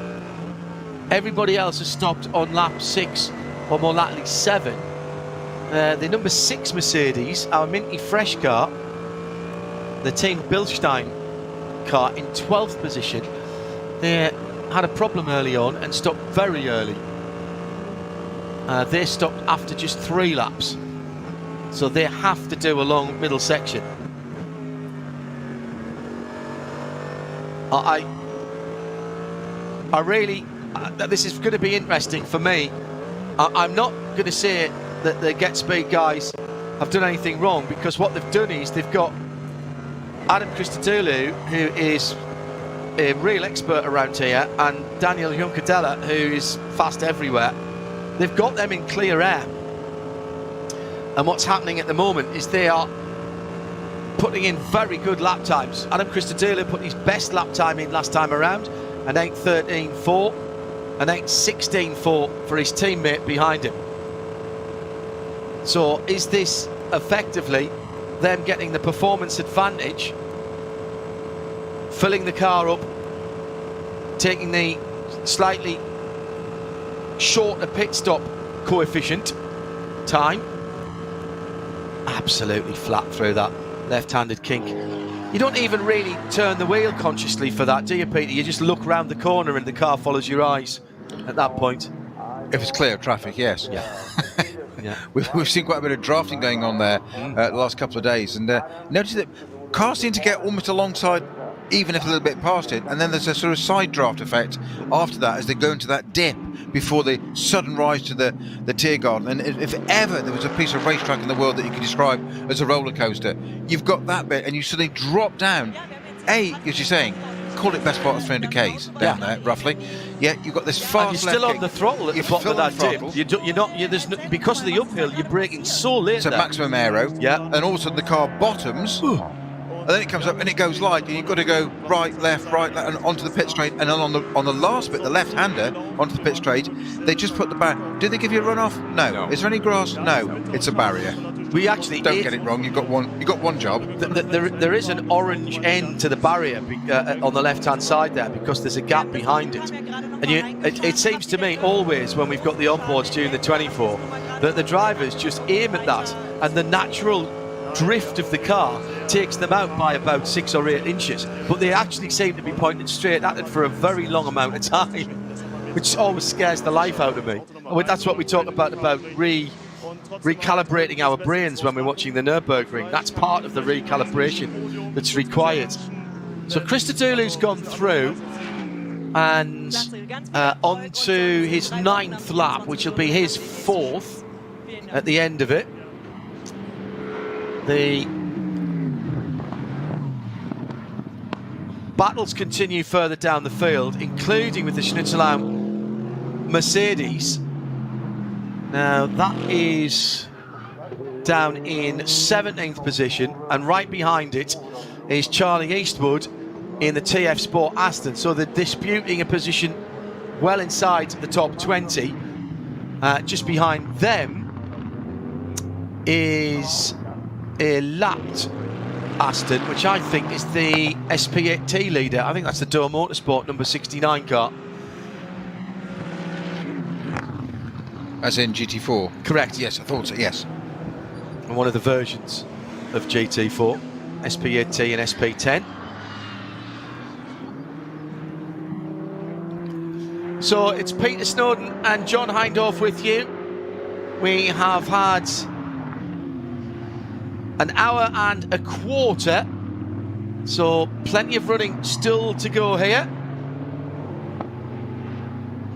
Everybody else has stopped on lap 6, or more likely 7. The number 6 Mercedes, our minty fresh car, the Team Bilstein car in 12th position. They had a problem early on and stopped very early. They stopped after just 3 laps. So they have to do a long middle section. I really, this is going to be interesting for me. I'm not going to say that the Get Speed guys have done anything wrong, because what they've done is they've got Adam Christodoulou, who is a real expert around here, and Daniel Juncadella, who is fast everywhere. They've got them in clear air. And what's happening at the moment is they are putting in very good lap times. Adam Christodoulou put his best lap time in last time around, an 8:13.4, an 8:16.4 for his teammate behind him. So is this effectively them getting the performance advantage, filling the car up, taking the slightly shorter pit stop coefficient time? Absolutely flat through that left-handed kink. You don't even really turn the wheel consciously for that, do you, Peter? You just look round the corner and the car follows your eyes at that point. If it's clear traffic, yes. Yeah. Yeah. We've seen quite a bit of drafting going on there the last couple of days, and notice that cars seem to get almost alongside, even if a little bit past it, and then there's a sort of side draft effect after that as they go into that dip before the sudden rise to the Tiergarten. And if ever there was a piece of racetrack in the world that you could describe as a roller coaster, you've got that bit, and you suddenly drop down. As you're saying, call it best part of 300 k's down there, roughly. Yeah, you've got this fast. And you're still on the throttle at the bottom of that dip. You're not. There's no, because of the uphill, you're braking so late. It's a maximum aero. Yeah. And also the car bottoms. And then it comes up and it goes light, and you've got to go right, left, and onto the pit straight. And then on the last bit, the left-hander onto the pit straight, they just put the barrier. Did they give you a run-off? No. Is there any grass? No. It's a barrier. We actually don't get it wrong. You've got one job. There is an orange end to the barrier on the left-hand side there, because there's a gap behind it. And it seems to me always when we've got the onboards during the 24 that the drivers just aim at that, and the natural drift of the car takes them out by about 6 or 8 inches, but they actually seem to be pointing straight at it for a very long amount of time, which always scares the life out of me. And that's what we talk about recalibrating our brains when we're watching the Nürburgring. That's part of the recalibration that's required. So Christodoulou's gone through and onto his 9th lap, which will be his 4th at the end of it. The battles continue further down the field, including with the Schnitzelau Mercedes. Now that is down in 17th position, and right behind it is Charlie Eastwood in the TF Sport Aston. So they're disputing a position well inside the top 20. Just behind them is a lapped Aston, which I think is the SP8T leader. I think that's the Doe Motorsport number 69 car. As in GT4? Correct. Yes, I thought so, yes. And one of the versions of GT4, SP8T and SP10. So it's Peter Snowden and John Hindhaugh with you. We have had an hour and a quarter, so plenty of running still to go here.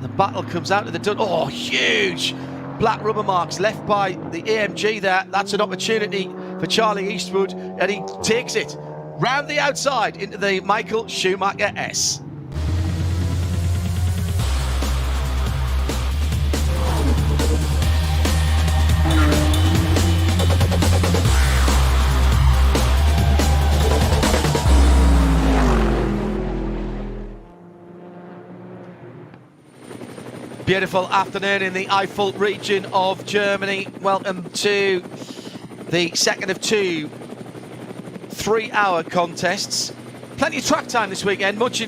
The battle comes out of the dun. Oh, huge black rubber marks left by the AMG there. That's an opportunity for Charlie Eastwood, and he takes it round the outside into the Michael Schumacher S. Beautiful afternoon in the Eifel region of Germany. Welcome to the second of 2 3-hour contests. Plenty of track time this weekend, much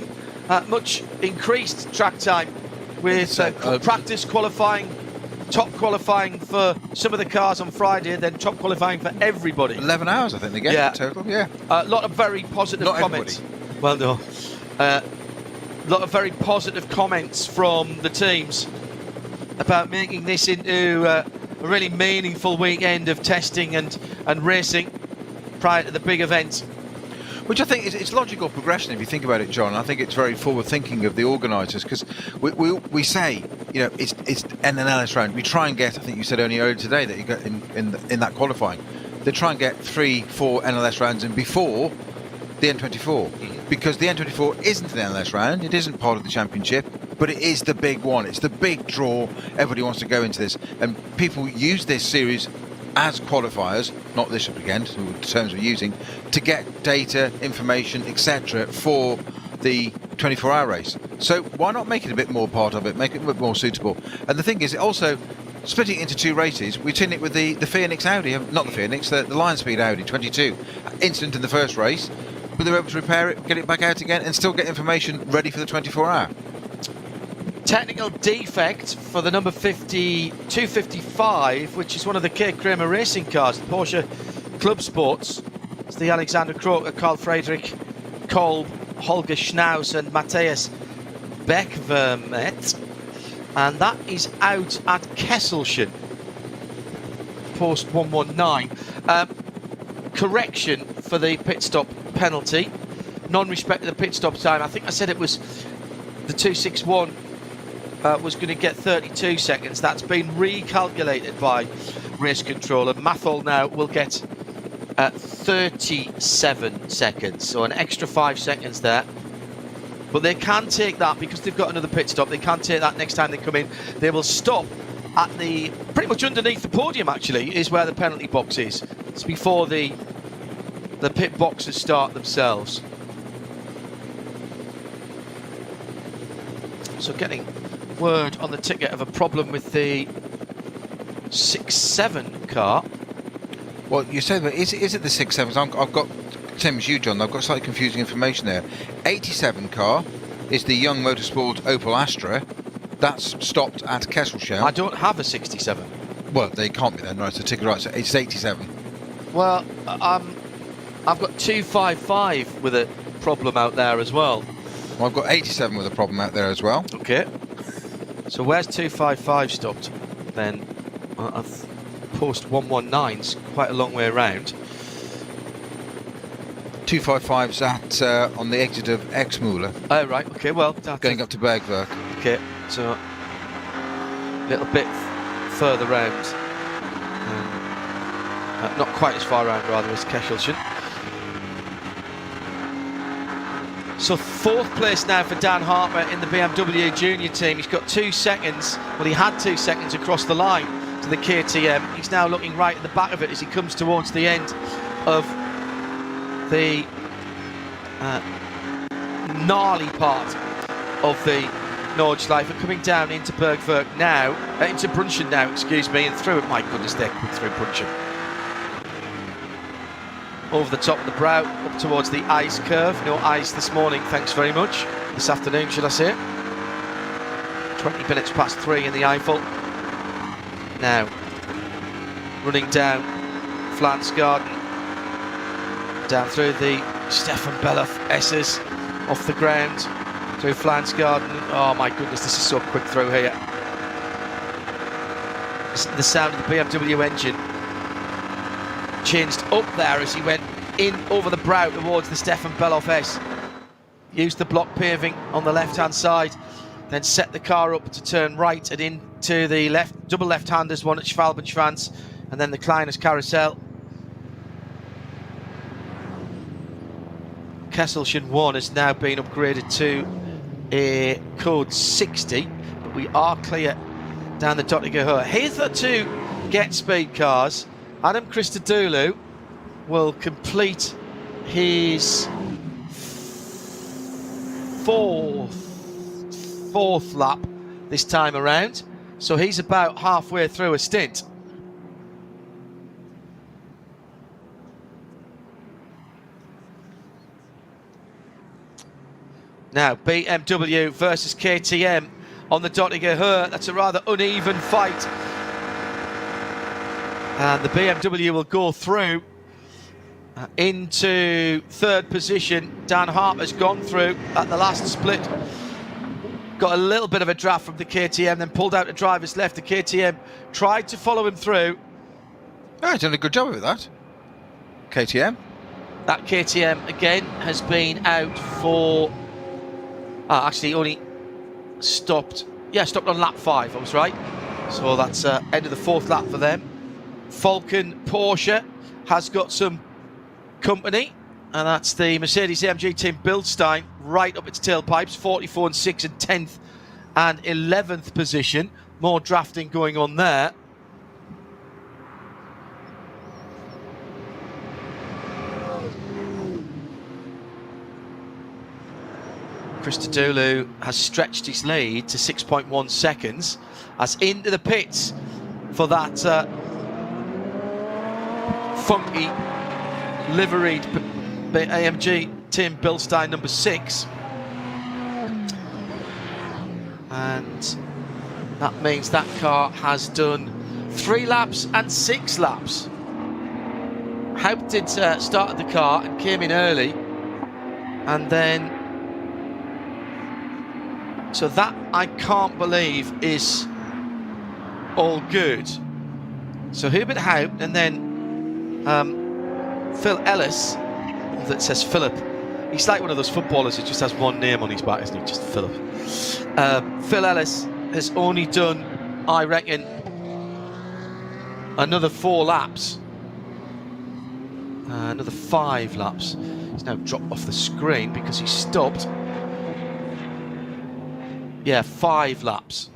increased track time with practice qualifying, top qualifying for some of the cars on Friday, then top qualifying for everybody. 11 hours, I think they get in total, yeah. A lot of very positive comments. Everybody. Well, no. A lot of very positive comments from the teams about making this into a really meaningful weekend of testing and racing prior to the big event. Which I think it's logical progression if you think about it, John. I think it's very forward thinking of the organisers, because we say, you know, it's an NLS round. We try and get, I think you said earlier today that you got in that qualifying, they try and get 3-4 NLS rounds in before the N24, because the N24 isn't an NLS round, it isn't part of the championship, but it is the big one, it's the big draw. Everybody wants to go into this, and people use this series as qualifiers, not this weekend, the terms we're using, to get data, information, etc. for the 24-hour race. So why not make it a bit more part of it, make it a bit more suitable? And the thing is, also splitting it into two races, we've seen it with the Phoenix Audi, not the Phoenix, the Lion Speed Audi 22, incident in the first race, but they were able to repair it, get it back out again, and still get information ready for the 24-hour. Technical defect for the number 255, which is one of the Kate Kramer racing cars, the Porsche Club Sports. It's the Alexander Croker, Carl Friedrich Kolb, Holger Schnaus and Matthias Beckvermet. And that is out at Kesselchen, post 119. Correction for the pit stop penalty. Non-respect of the pit stop time. I think I said it was the 261 was going to get 32 seconds. That's been recalculated by race control, and Mathol now will get 37 seconds, so an extra 5 seconds there. But they can take that because they've got another pit stop. They can take that next time they come in. They will stop at the pretty much underneath the podium. Actually, is where the penalty box is. It's before the pit boxes start themselves. So getting word on the ticket of a problem with the 6-7 car. Well, you said, is it the 6-7s? I've got, same as you, John, I've got slightly confusing information there. 87 car is the Young Motorsport Opel Astra. That's stopped at Kesselchen. I don't have a 67. Well, they can't be then, right? It's a ticket, right? So it's 87. Well, I've got 255 with a problem out there as well. Well, I've got 87 with a problem out there as well. Okay. So where's 255 stopped? Then post 119's quite a long way around. 255's at on the exit of Exmühle. Oh right, okay, well going up to Bergwerk. Okay, so a little bit further round. Not quite as far around rather as Kesselchen. So fourth place now for Dan Harper in the BMW Junior team. He's got 2 seconds. Well, he had 2 seconds across the line to the KTM. He's now looking right at the back of it as he comes towards the end of the gnarly part of the Nordschleife, coming down into Bergwerk now, into Brunchen now, excuse me, and through it. My goodness, they're quick through Brunchen. Over the top of the brow, up towards the ice curve. No ice this morning, thanks very much. This afternoon, should I say. 20 minutes past 3 in the Eifel. Now, running down Flansgarden, down through the Stefan Bellof S's, off the ground, through Flansgarden. Oh my goodness, this is so quick through here. The sound of the BMW engine changed up there as he went in over the brow towards the Stefan Bellof S. Used the block paving on the left-hand side, then set the car up to turn right and into the double left-handers one at Schwalbenschwanz, and then the Kleines Carousel. Kesselchen 1 has now been upgraded to a code 60, but we are clear down the Dottinger Höhe. Here's the two Get Speed cars. Adam Christodoulou will complete his fourth lap this time around, so he's about halfway through a stint. Now BMW versus KTM on the Dottinger Höhe. That's a rather uneven fight. And the BMW will go through into third position. Dan Harper's gone through at the last split. Got a little bit of a draft from the KTM, then pulled out to driver's left. The KTM tried to follow him through. Oh, he's done a good job with that. KTM. That KTM, again, has been out for... actually, only stopped... Yeah, stopped on lap 5, I was right. So that's end of the fourth lap for them. Falcon Porsche has got some company, and that's the Mercedes-AMG team Bilstein right up its tailpipes, 44 and 6 and 10th and 11th position. More drafting going on there. Christodoulou has stretched his lead to 6.1 seconds as into the pits for that funky liveried AMG Tim Bilstein number 6, and that means that car has done 3 laps and 6 laps. Haupt did started the car and came in early, and then so that I can't believe is all good. So Hubert Haupt, and then Phil Ellis, that says Philip. He's like one of those footballers who just has one name on his back, isn't he? Just Philip. Phil Ellis has only done, I reckon, another 4 laps. Another 5 laps. He's now dropped off the screen because he stopped. Yeah, 5 laps,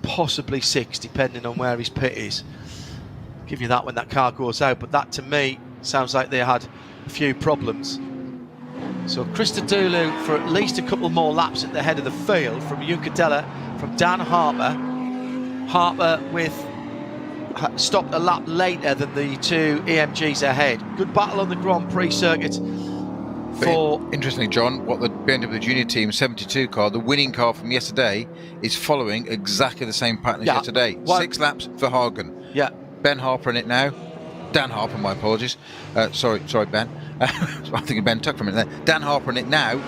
possibly 6, depending on where his pit is. Give you that when that car goes out, but that to me sounds like they had a few problems. So Christodoulou for at least a couple more laps at the head of the field from Juncadella, from Dan Harper. Harper with stopped a lap later than the 2 AMGs ahead. Good battle on the Grand Prix circuit. Interestingly, John, what the BMW Junior Team 72 car, the winning car from yesterday, is following exactly the same pattern as yesterday. 6 laps for Hagen. Yeah. Ben Harper in it now. Dan Harper, my apologies. Sorry, Ben. I'm thinking Ben Tuck for a minute there. Dan Harper in it now.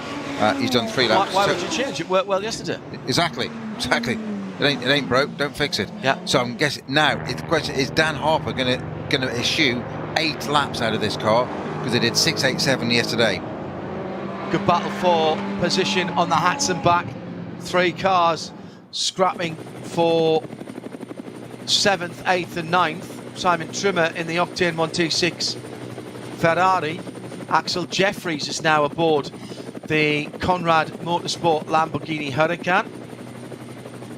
He's done 3 laps. Why would you change? It worked well yesterday. Exactly. It ain't broke. Don't fix it. Yeah. So I'm guessing now. The question is, Dan Harper going to issue 8 laps out of this car because they did 6.87 yesterday. Good battle for position on the hats and back. 3 cars scrapping for 7th, 8th and 9th. Simon Trimmer in the Octane 126 Ferrari. Axel Jeffries is now aboard the Conrad Motorsport Lamborghini Huracan.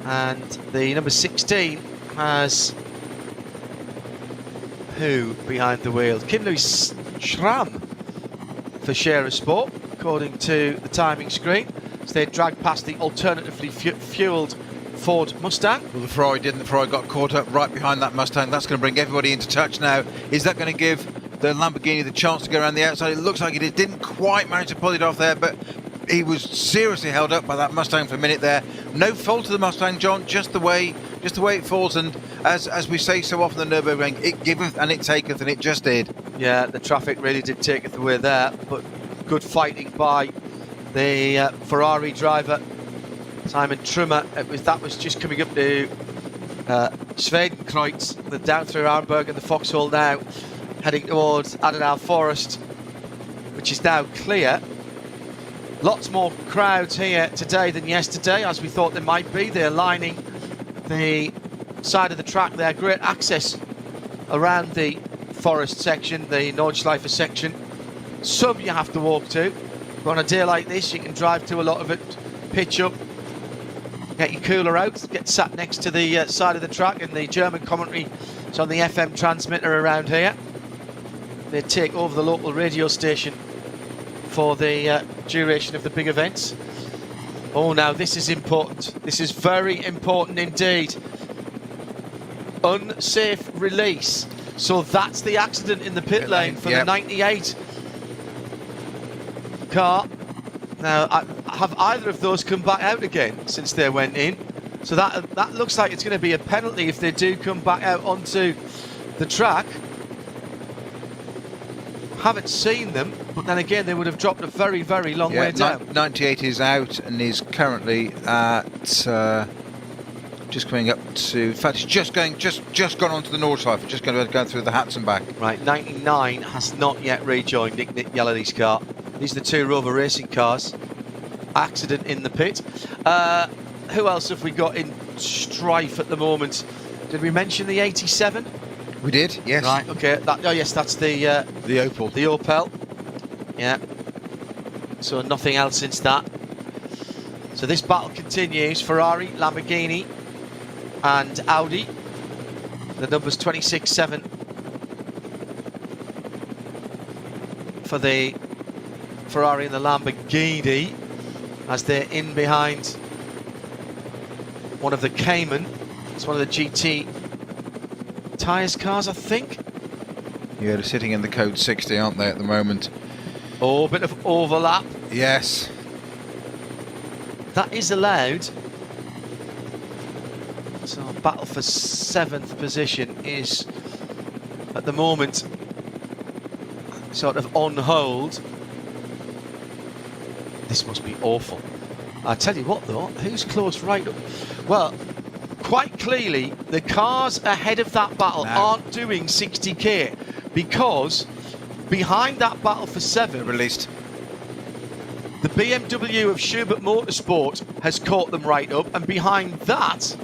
And the number 16 has who behind the wheel? Kim-Louis Schramm for Scherer Sport, according to the timing screen, as they dragged past the alternatively fueled Ford Mustang. Well, the Ferrari didn't. The Ferrari got caught up right behind that Mustang. That's going to bring everybody into touch now. Is that going to give the Lamborghini the chance to go around the outside? It looks like it didn't quite manage to pull it off there, but he was seriously held up by that Mustang for a minute there. No fault of the Mustang, John, just the way it falls. And as we say so often in the Nürburgring, it giveth and it taketh, and it just did. Yeah, the traffic really did take it away there, but good fighting by the Ferrari driver Simon Trimmer. That was just coming up to Schwedenkreuz, down through Arnberg and the Foxhole now, heading towards Adenauer Forest, which is now clear. Lots more crowds here today than yesterday, as we thought there might be. They're lining the side of the track there. Great access around the forest section, the Nordschleife section. Some you have to walk to. But on a day like this, you can drive to a lot of it, pitch up, get your cooler out, get sat next to the side of the track, and the German commentary is on the FM transmitter around here. They take over the local radio station for the duration of the big events. Oh, now this is important. This is very important indeed. Unsafe release. So that's the accident in the pit lane for the 98 car. Now, have either of those come back out again since they went in? So that looks like it's going to be a penalty if they do come back out onto the track. Haven't seen them, but then again they would have dropped a very, very long way down. 98 is out and is currently at just coming up to, in fact, it's just gone onto the Nordschleife, just going to go through the hats and back. Right, 99 has not yet rejoined Nick Yellerly's car. These are the 2 Rover Racing cars. Accident in the pit. Who else have we got in strife at the moment? Did we mention the 87? We did, yes. Right, okay. Oh, yes, that's the Opel. The Opel. Yeah. So nothing else since that. So this battle continues. Ferrari, Lamborghini and Audi. The numbers 26-7 for the Ferrari and the Lamborghini as they're in behind one of the Cayman. It's one of the GT tyres cars, I think. Yeah, they're sitting in the code 60, aren't they, at the moment? Oh, a bit of overlap. Yes. That is allowed. So battle for 7th position is at the moment sort of on hold. This must be awful. I tell you what though, who's close right up? Well, quite clearly the cars ahead of that battle aren't doing 60k, because behind that battle for 7 released, the BMW of Schubert Motorsport has caught them right up, and behind that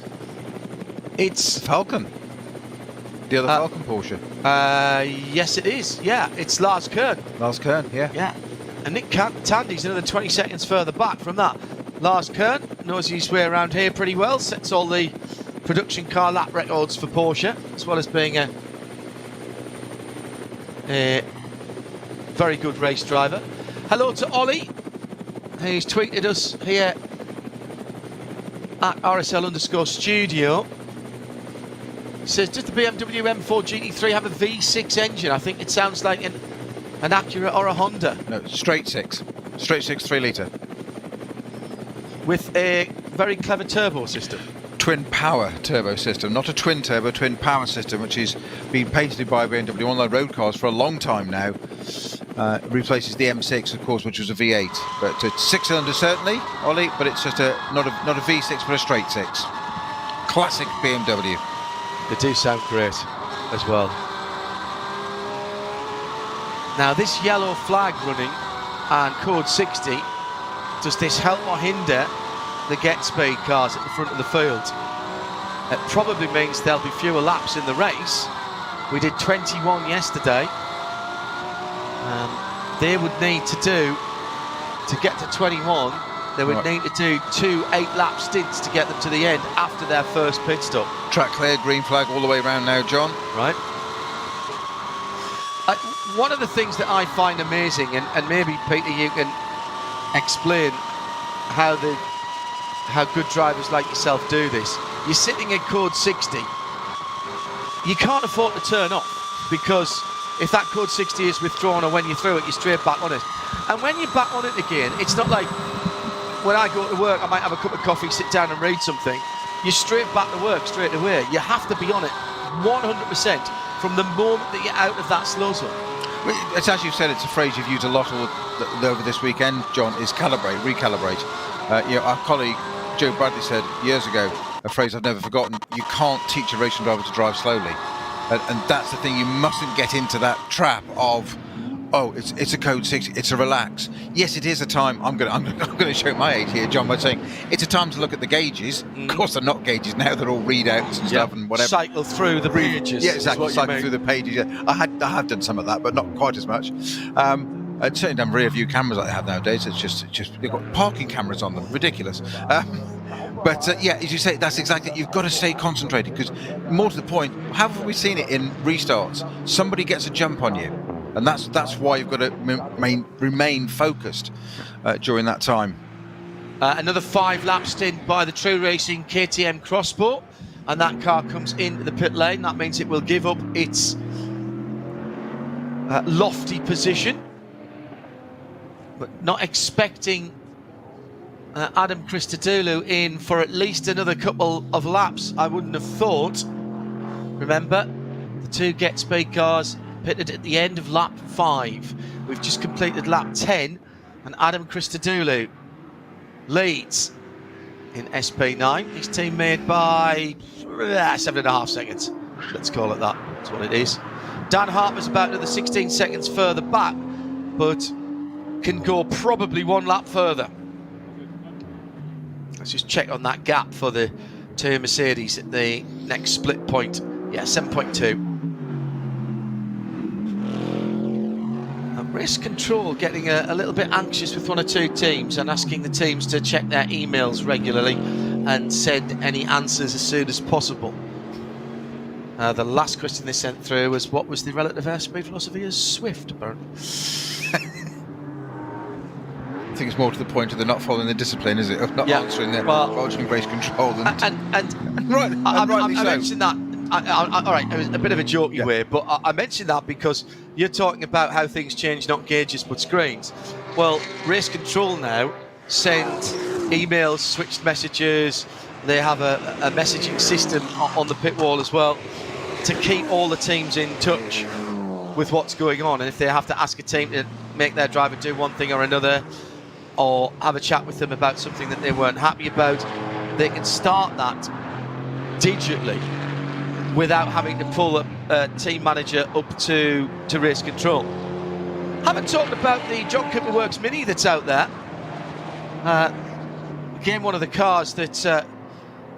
it's Falcon. The other Falcon Porsche. Yes it is, yeah, it's Lars Kern. Lars Kern, yeah. Yeah, and Nick Tandy's another 20 seconds further back from that. Lars Kern knows his way around here pretty well, sets all the production car lap records for Porsche, as well as being a very good race driver. Hello to Ollie, who's tweeted us here at RSL_studio. Says, does the BMW M4 GT3 have a V6 engine? I think it sounds like an Acura or a Honda. No, straight 6 3 litre. With a very clever turbo system. Twin power turbo system, not a twin turbo, twin power system, which is being patented by BMW on their road cars for a long time now. Replaces the M6, of course, which was a V8, but it's 6-cylinder certainly, Ollie, but it's just not a V6 but a straight 6. Classic BMW. They do sound great as well. Now this yellow flag running and code 60, does this help or hinder the get speed cars at the front of the field? It probably means there'll be fewer laps in the race. We did 21 yesterday. They would need to get to 21, they would need to do 2 8-lap stints to get them to the end after their first pit stop. Track clear, green flag all the way around now, John. Right. One of the things that I find amazing, and maybe Peter you can explain how good drivers like yourself do this. You're sitting in code 60. You can't afford to turn off, because if that code 60 is withdrawn or when you're through it, you're straight back on it. And when you're back on it again, it's not like when I go to work, I might have a cup of coffee, sit down and read something. You're straight back to work straight away. You have to be on it 100% from the moment that you're out of that slow zone. It's as you've said, it's a phrase you've used a lot over this weekend, John, is calibrate, recalibrate. Our colleague Joe Bradley said years ago, a phrase I've never forgotten: you can't teach a racing driver to drive slowly. And that's the thing, you mustn't get into that trap of, oh, it's a code 60, it's a relax. Yes, it is a time. I'm going to show my age here, John, by saying it's a time to look at the gauges. Of course, they're not gauges now; they're all readouts and stuff and whatever. Cycle through the pages. Yeah, exactly. Cycle through the pages. Yeah. I have done some of that, but not quite as much. I'd certainly done rear view cameras like they have nowadays. It's just they've got parking cameras on them. Ridiculous. But yeah, as you say, that's exactly it. You've got to stay concentrated, because more to the point, how have we seen it in restarts? Somebody gets a jump on you, and that's why you've got to remain focused during that time. Another 5-lap stint by the True Racing KTM Crossbow, and that car comes into the pit lane. That means it will give up its lofty position, but not expecting Adam Christodoulou in for at least another couple of laps, I wouldn't have thought. Remember, the 2 get speed cars pitted at the end of lap 5. We've just completed lap 10, and Adam Christodoulou leads in SP9. His team made by 7.5 seconds. Let's call it that. That's what it is. Dan Harper's about another 16 seconds further back, but can go probably 1 lap further. Let's just check on that gap for the 2 Mercedes at the next split point. Yeah, 7.2. Race Control getting a little bit anxious with one or two teams and asking the teams to check their emails regularly and send any answers as soon as possible. The last question they sent through was, what was the relative airspeed velocity of Swift, apparently? I think it's more to the point of they're not following the discipline, is it? Of not answering their bulging race control. And rightly I so. mentioned that. All right, it was a bit of a jokey way, but I mentioned that because you're talking about how things change, not gauges but screens. Well, Race Control now send emails, switched messages. They have a messaging system on the pit wall as well to keep all the teams in touch with what's going on. And if they have to ask a team to make their driver do one thing or another, or have a chat with them about something that they weren't happy about, they can start that digitally without having to pull a team manager up to Race Control. Haven't talked about the John Cooper Works Mini that's out there. Again, one of the cars that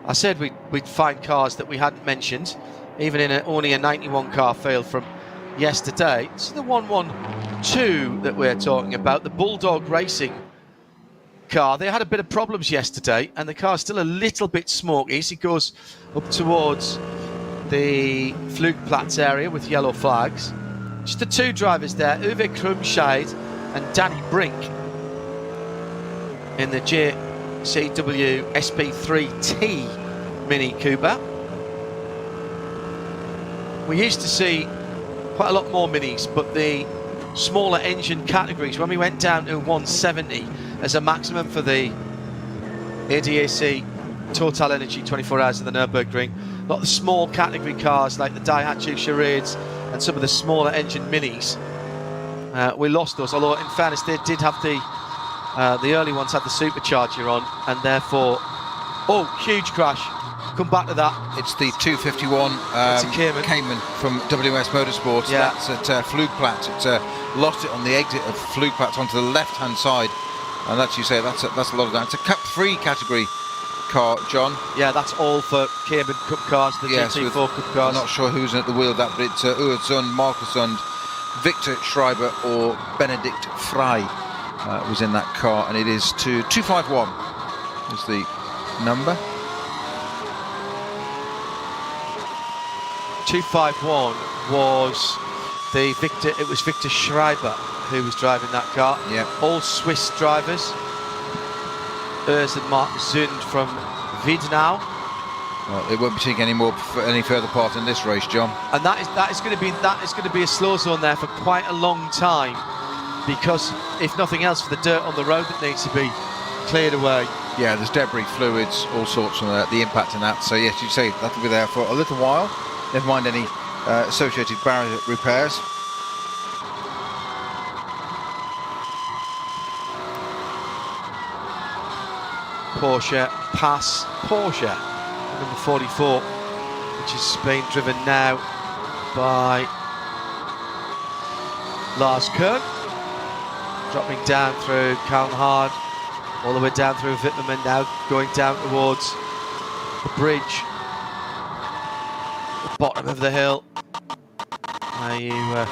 I said we'd find cars that we hadn't mentioned, even in only a 91 car failed from yesterday. It's the 112 that we're talking about, the Bulldog Racing car. They had a bit of problems yesterday, and the car's still a little bit smoky as it goes up towards the Flugplatz area with yellow flags. Just the two drivers there, Uwe Krumscheid and Danny Brink, in the JCW SP3T Mini Cooper. We used to see quite a lot more minis, but the smaller engine categories, when we went down to 170 as a maximum for the ADAC Total Energy 24 hours in the Nürburgring, a lot of the small category cars like the Daihatsu Charades and some of the smaller engine minis, we lost those, although in fairness they did have the early ones had the supercharger on, and therefore, huge crash. Come back to that. It's the 251 Cayman from WS Motorsports. Yeah. That's at Flugplatz. It's lost it on the exit of Flugplatz onto the left-hand side, and as you say, that's a lot of that. It's a Cup 3 category car, John. Yeah, that's all for Cayman Cup cars, the GT4 Cup cars. I'm not sure who's at the wheel of that, but it's Urzund, Markusund, Victor Schreiber or Benedikt Frey was in that car, and it is 251 is the number. 251 was Victor Schreiber who was driving that car. Yeah. All Swiss drivers. Urs and Mark Zund from Wiedenau. Well, it won't be taking any further part in this race, John. And that is going to be a slow zone there for quite a long time, because if nothing else, for the dirt on the road that needs to be cleared away. Yeah, there's debris, fluids, all sorts from the impact in that. So yes, you'd say that'll be there for a little while. Never mind any associated barrier repairs. Porsche pass Porsche, number 44, which is being driven now by Lars Kern, dropping down through Kalmhard, all the way down through Wittmann, now going down towards the bridge, the bottom of the hill. Now you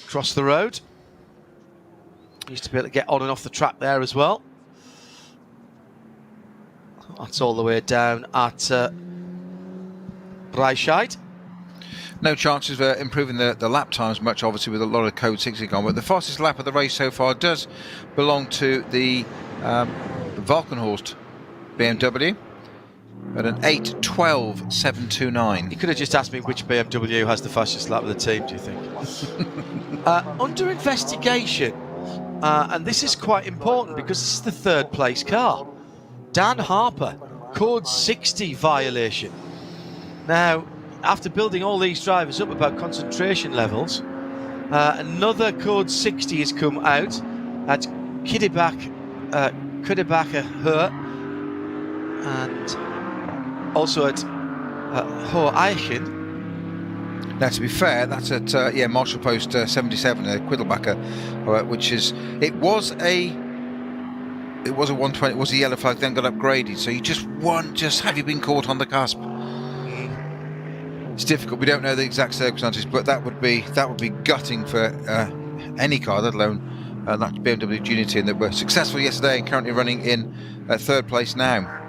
cross the road. Used to be able to get on and off the track there as well. That's all the way down at Breitscheid. No chances of improving the lap times much, obviously, with a lot of Code 60 gone. But the fastest lap of the race so far does belong to the Valkenhorst BMW at an 8:12.729. You could have just asked me which BMW has the fastest lap of the team, do you think? Under investigation, and this is quite important because this is the third place car. Dan Harper, Code 60 violation. Now, after building all these drivers up about concentration levels, another Code 60 has come out at Kiddebacher Höhe and also at Hoheichen. Now, to be fair, that's at Marshall Post 77, Quiddelbacher, which is it was a 120. It was a yellow flag, then got upgraded. So you just have you been caught on the cusp? It's difficult. We don't know the exact circumstances, but that would be gutting for any car, let alone that BMW Junior team that were successful yesterday and currently running in third place now.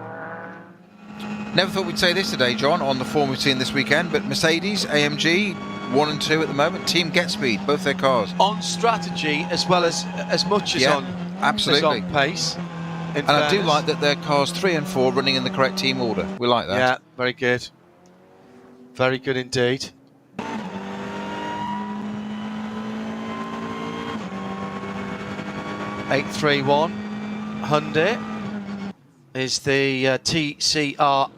Never thought we'd say this today, John, on the form we've seen this weekend, but Mercedes, AMG, 1 and 2 at the moment, Team Get Speed, both their cars. On strategy as well as much as absolutely. as on pace. And I do like that their cars 3 and 4 running in the correct team order. We like that. Yeah, very good. Very good indeed. (831) Hyundai is the TCR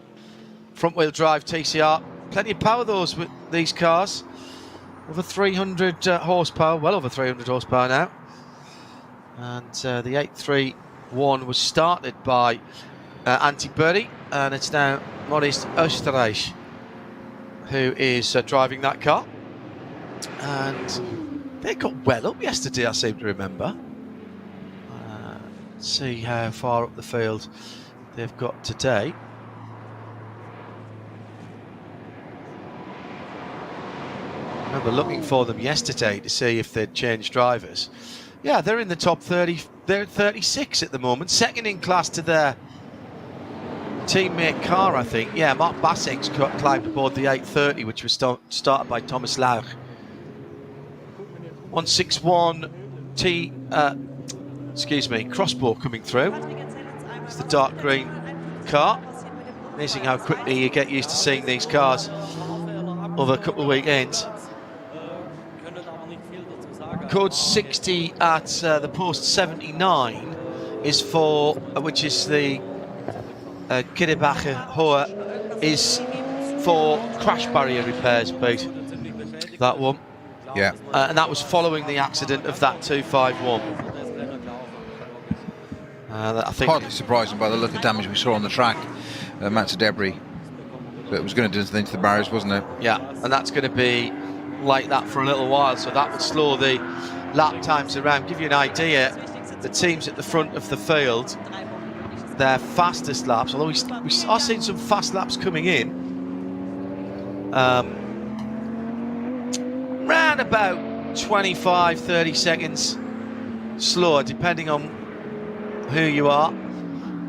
front-wheel drive TCR. Plenty of power with these cars. Over 300 horsepower, well over 300 horsepower now. And the 831 was started by Antti Burri, and it's now Maurice Österreich who is driving that car. And they got well up yesterday, I seem to remember. Let's see how far up the field they've got today. I remember looking for them yesterday to see if they'd changed drivers. Yeah, they're in the top 30. They're at 36 at the moment, second in class to their teammate car, I think. Yeah, Mark Bassek's climbed aboard the 830, which was started by Thomas Lauch. 161 crossbow coming through. It's the dark green car. Amazing how quickly you get used to seeing these cars over a couple of weekends. Code 60 at the post 79 is for, which is the Kiddebacher Hohe, is for crash barrier repairs, Pete. That one. Yeah. And that was following the accident of that 251. I think hardly surprising by the look of damage we saw on the track. Amounts of debris that was going to do something to the barriers, wasn't it? Yeah, and that's going to be like that for a little while, so that would slow the lap times around. Give you an idea, the teams at the front of the field, their fastest laps, although we are seeing some fast laps coming in, round about 25-30 seconds slower, depending on who you are.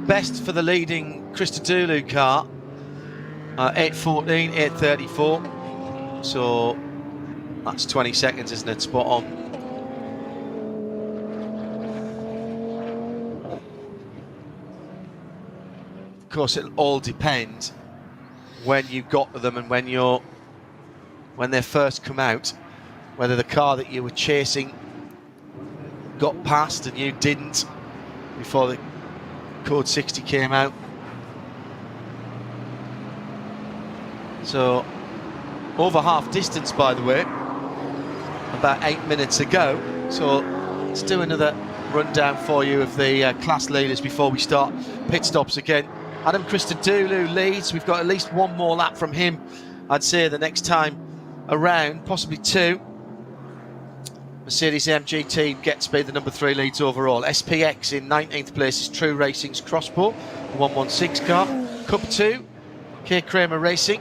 Best for the leading Christodoulou car, 8:14, 8:34, so that's 20 seconds, isn't it? Spot on. Of course, it'll all depend when you got to them and when they first come out, whether the car that you were chasing got past and you didn't before the code 60 came out. So over half distance, by the way, about 8 minutes ago. So let's do another rundown for you of the class leaders before we start pit stops again. Adam Christodoulou leads. We've got at least one more lap from him, I'd say, the next time around, possibly two. Mercedes AMG team Get Speed, the number 3, leads overall. SPX in 19th place is True Racing's Crossbow, the 116 car. Cup 2, K Kramer Racing,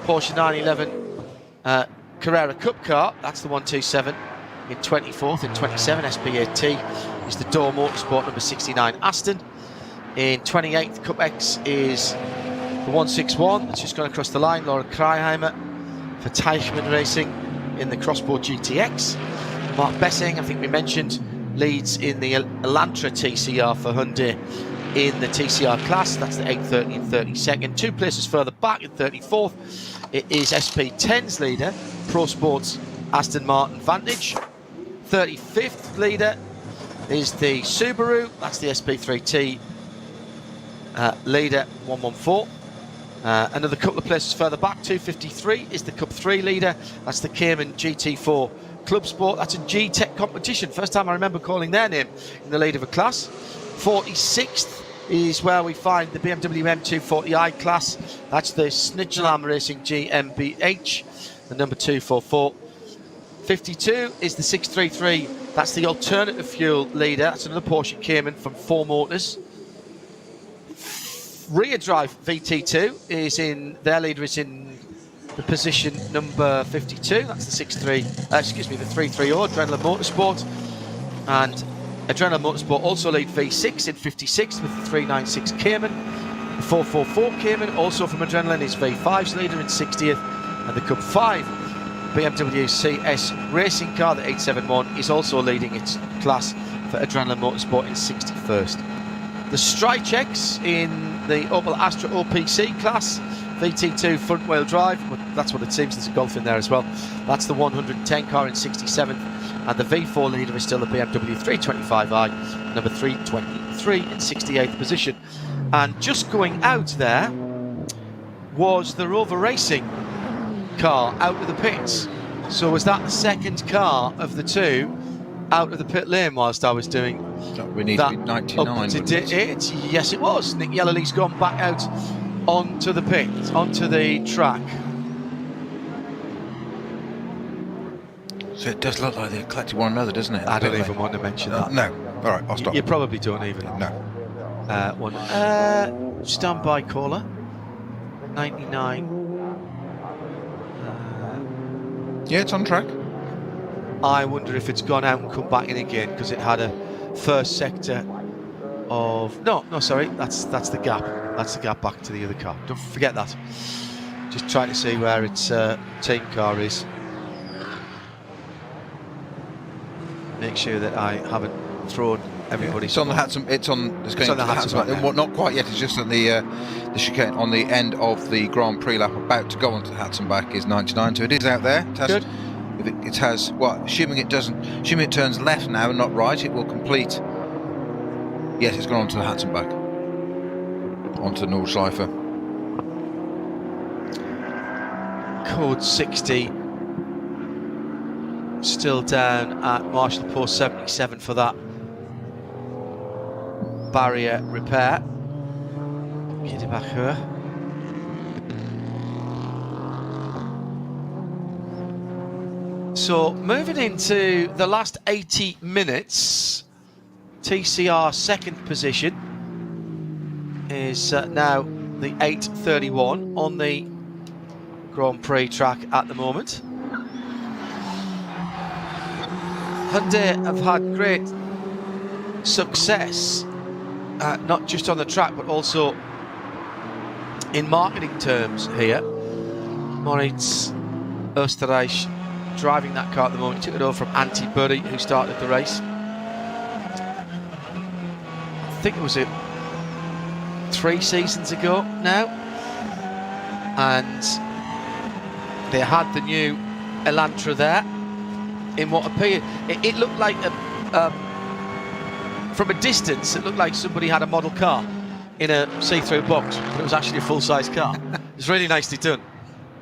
Porsche 911 Carrera Cup car, that's the 127 in 24th. In 27, SP8T is the Door Motorsport number 69 Aston. In 28th, Cup X is the 161, that's just gone across the line, Laura Kreiheimer for Teichmann Racing in the Crossbow GTX. Mark Bessing, I think we mentioned, leads in the Elantra TCR for Hyundai in the TCR class. That's the 830 and 32nd. 2 places further back in 34th, it is SP10's leader, Pro Sports Aston Martin Vantage. 35th leader is the Subaru, that's the SP3T leader, 114. Another couple of places further back, 253 is the Cup 3 leader, that's the Cayman GT4 Club Sport. That's a G-Tech competition, first time I remember calling their name in the lead of a class. 46th is where we find the BMW M240i class, that's the Snitchelam Racing GmbH, the number 244. 52 is the 633, that's the alternative fuel leader, that's another Porsche Cayman from 4 Motors. Rear drive VT2 is in, their leader is in the position number 52. That's the 6-3, the 3-3-0 Adrenaline Motorsport. And Adrenaline Motorsport also lead V6 in 56th with the 396 Ktm. 444 Ktm, also from Adrenaline, is V5's leader in 60th. And the Cup 5 BMW CS racing car, the 871, is also leading its class for Adrenaline Motorsport in 61st. The Strychex in the Opel Astra OPC class, VT2 front wheel drive, but that's what it seems, there's a Golf in there as well. That's the 110 car in 67th, and the V4 leader is still the BMW 325i, number 323 in 68th position. And just going out there was the Rover Racing car out of the pits. So was that the second car of the two out of the pit lane whilst I was doing we need that to be 99, up to date? Yes, it was. Nick Yellerly's gone back out onto the pit, onto the track. So it does look like they collected one another, doesn't it? I don't even want to mention that. No. All right, I'll stop. You probably don't even. No. Stand by caller. 99. Yeah, it's on track. I wonder if it's gone out and come back in again because it had a first sector of sorry, that's the gap. That's the gap back to the other car. Don't forget that. Just trying to see where its team car is. Make sure that I haven't thrown everybody. It's on the Hatton. It's on the Hatton. Right, not quite yet. It's just on the chicane on the end of the Grand Prix lap, about to go onto the Hatton back, is 99. So it is out there. Good. If it has, well, assuming it turns left now and not right, it will complete. Yes, it's gone onto the Hatton back, onto Nordschleife. Code 60 still down at Marshall Post 77 for that barrier repair. Get it back here. So moving into the last 80 minutes, TCR second position is now the 831 on the Grand Prix track at the moment. Hyundai have had great success, not just on the track but also in marketing terms here. Moritz Österreich driving that car at the moment. He took it over from Antti Burri, who started the race. I think it was 3 seasons ago now, and they had the new Elantra there in what appeared, it looked like from a distance it looked like somebody had a model car in a see-through box, but it was actually a full-size car. It was really nicely done,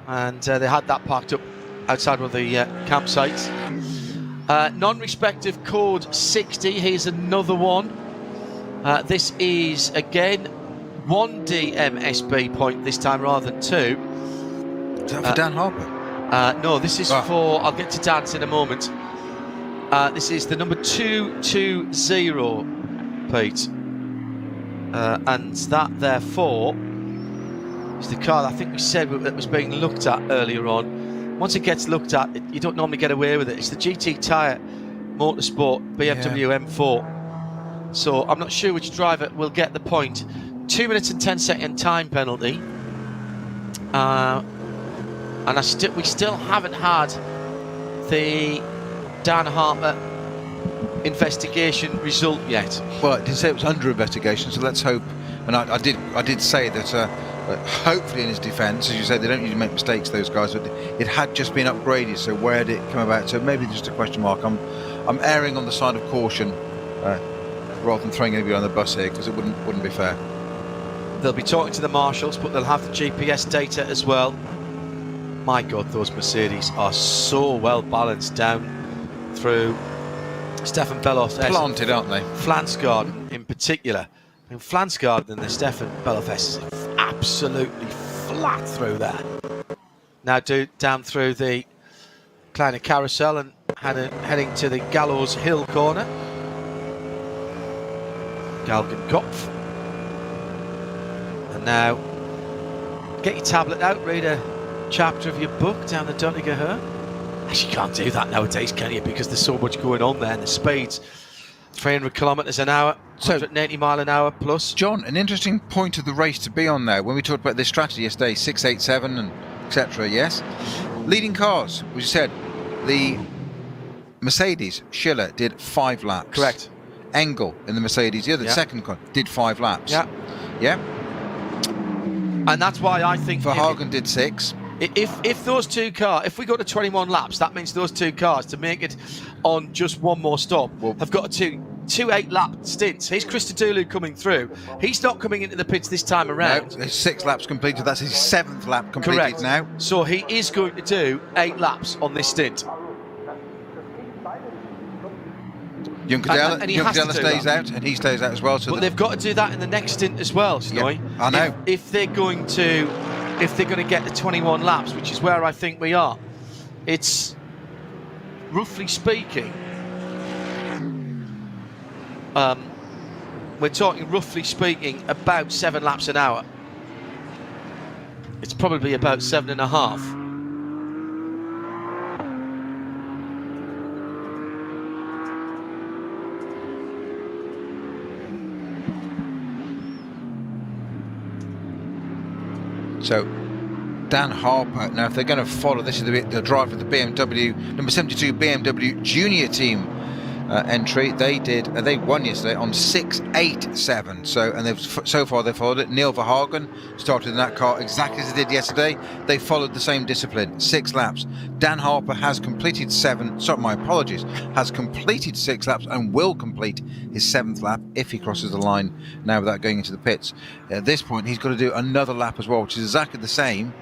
and they had that parked up outside one of the campsites. Non-respective code 60, here's another one. This is again 1 DMSB point this time rather than 2. Is that for Dan Harper? No, this is for, I'll get to Dan's in a moment. This is the number 220, Pete. And that, therefore, is the car that I think we said that was being looked at earlier on. Once it gets looked at, you don't normally get away with it. It's the GT Tyre Motorsport BMW M4. So I'm not sure which driver will get the point. 2 minutes and 10 second time penalty. And we still haven't had the Dan Harper investigation result yet. Well, it did say it was under investigation, so let's hope. And I did say that hopefully in his defence, as you said, they don't usually make mistakes, those guys, but it had just been upgraded, so where did it come about? So maybe just a question mark. I'm erring on the side of caution rather than throwing anybody on the bus here, because it wouldn't be fair. They'll be talking to the marshals, but they'll have the GPS data as well. My God, those Mercedes are so well balanced down through Stefan Beloff. Planted, aren't they? Flansgaard in particular. I mean, Flansgaard and the Stefan Beloff is absolutely flat through there. Now down through the Kleine Carousel and heading to the Gallows Hill corner. Galgenkopf. And now, get your tablet out, read a chapter of your book down the Untitled Chapter. Actually, you can't do that nowadays, can you? Because there's so much going on there, and the speeds, 300 kilometres an hour, 180 mile an hour plus. John, an interesting point of the race to be on there. When we talked about this strategy yesterday, 687 and etc. Yes, leading cars. As you said, the Mercedes Schiller did 5 laps. Correct. Engel in the Mercedes, the other second car, did 5 laps. Yeah. Yeah. And that's why I think Verhagen did 6. If those two cars, if we go to 21 laps, that means those two cars, to make it on just one more stop, have got two 8-lap stints. Here's Christodoulou coming through. He's not coming into the pits this time around. No, 6 laps completed. That's his 7th lap completed. Correct. Now. So he is going to do 8 laps on this stint. Juncadella stays out, and he stays out as well. So but they've got to do that in the next stint as well, Snowy. Yep, I know. If they're going to get to 21 laps, which is where I think we are, it's roughly speaking. We're talking roughly speaking about 7 laps an hour. It's probably about 7.5. So, Dan Harper, now if they're going to follow, this is the driver of the BMW, number 72 BMW Junior Team entry. They won yesterday on 687. So, and so far they've followed it. Neil Verhagen started in that car exactly as they did yesterday. They followed the same discipline, 6 laps. Dan Harper has completed 7. Sorry, my apologies. Has completed 6 laps and will complete his 7th lap if he crosses the line now without going into the pits. At this point, he's got to do another lap as well, which is exactly the same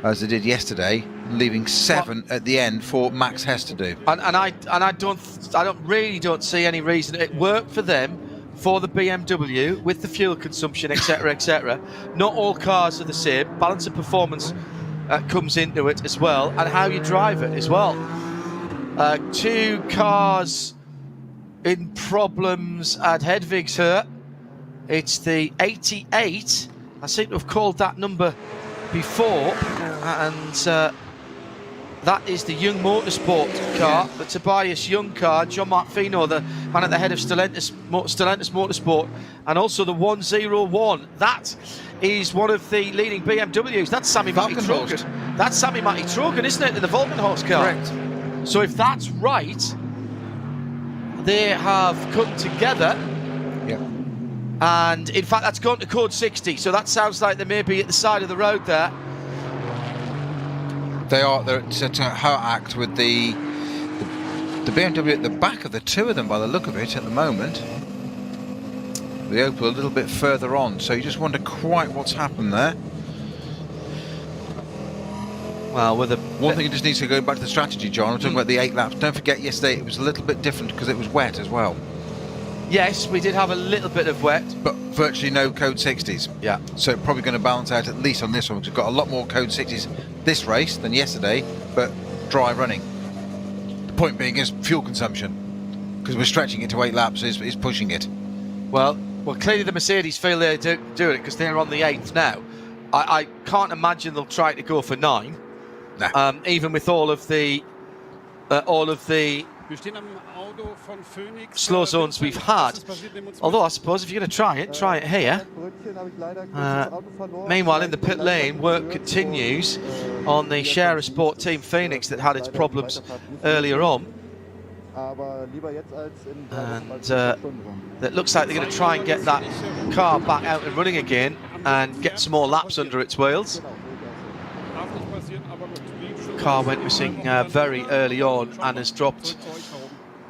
as they did yesterday, leaving 7 at the end for Max Hess to do. And I don't see any reason. It worked for them, for the BMW, with the fuel consumption, etc., etc. Not all cars are the same. Balance of performance comes into it as well, and how you drive it as well. 2 cars in problems at Hedvig's here. It's the 88. I seem to have called that number before, and that is the Young Motorsport car, the Tobias Young car. John Mark Fino, the man at the head of Stellantis Motorsport, and also the 101. That is one of the leading BMWs. That's Sami Matti Trogen. That's Sami Matti Trogen, isn't it, in the Volkenhorst car? Correct. So if that's right, they have come together. Yep. And in fact, that's gone to code 60. So that sounds like they may be at the side of the road there. They're at her act with the BMW at the back of the 2 of them by the look of it at the moment. The Opel a little bit further on, so you just wonder quite what's happened there. Well, with one thing you just need to go back to the strategy, John. I'm talking about the 8 laps. Don't forget yesterday it was a little bit different because it was wet as well. Yes, we did have a little bit of wet, but virtually no code 60s. Yeah. So probably going to balance out at least on this one, because we've got a lot more code 60s this race than yesterday, but dry running. The point being is fuel consumption, because we're stretching it to 8 laps is pushing it. Well, clearly the Mercedes feel they're doing it because they're on the 8th now. I can't imagine they'll try to go for 9. No. Even with all of the slow zones we've had. Although I suppose if you're going to try it here. Meanwhile, in the pit lane, work continues on the Scherer Sport Team Phoenix that had its problems earlier on. And it looks like they're going to try and get that car back out and running again and get some more laps under its wheels. Car went missing very early on and has dropped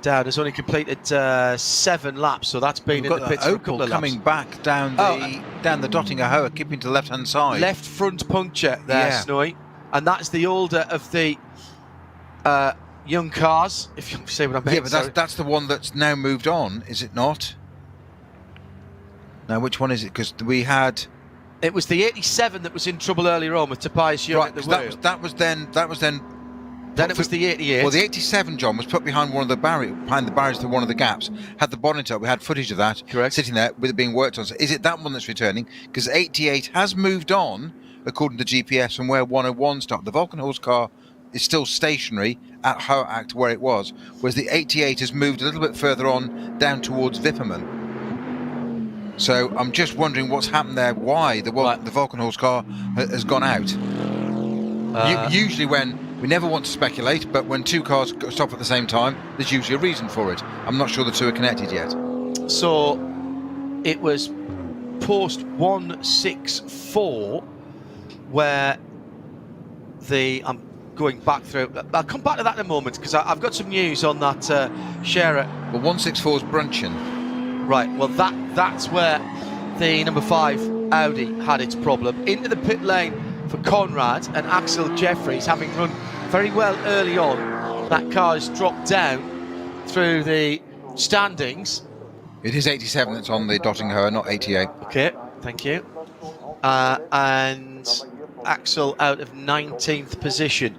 down. Has only completed 7 laps, so that's been in the pits for a couple of laps. Coming back down the Dottinger Hoa, keeping to the left-hand side. Left front puncture there, Snowy, and that's the older of the young cars, if you say what I mean. Yeah, but that's the one that's now moved on, is it not? Now, which one is it? Because we had. It was the 87 that was in trouble earlier on with Tobias Young at the wheel. That was then. Then it was the 88. Well, the 87, John, was put behind one of the barriers to one of the gaps. Had the bonnet up. We had footage of that. Correct. Sitting there with it being worked on. So is it that one that's returning? Because 88 has moved on according to GPS, from where 101 stopped. The Valkenhorst car is still stationary at Hoacht where it was, whereas the 88 has moved a little bit further on down towards Wipperman. So I'm just wondering what's happened there, why the Valkenhorst car has gone out. Usually we never want to speculate, but when two cars stop at the same time, there's usually a reason for it. I'm not sure the two are connected yet. So it was post 164 where I'm going back through. I'll come back to that in a moment because I've got some news on that Scherer. Well, 164 is Brunchen. Right, well that's where the number 5 Audi had its problem. Into the pit lane for Conrad and Axel Jeffries, having run very well early on. That car has dropped down through the standings. It is 87 that's on the Dottinghoe, not 88. Okay, thank you. And Axel out of 19th position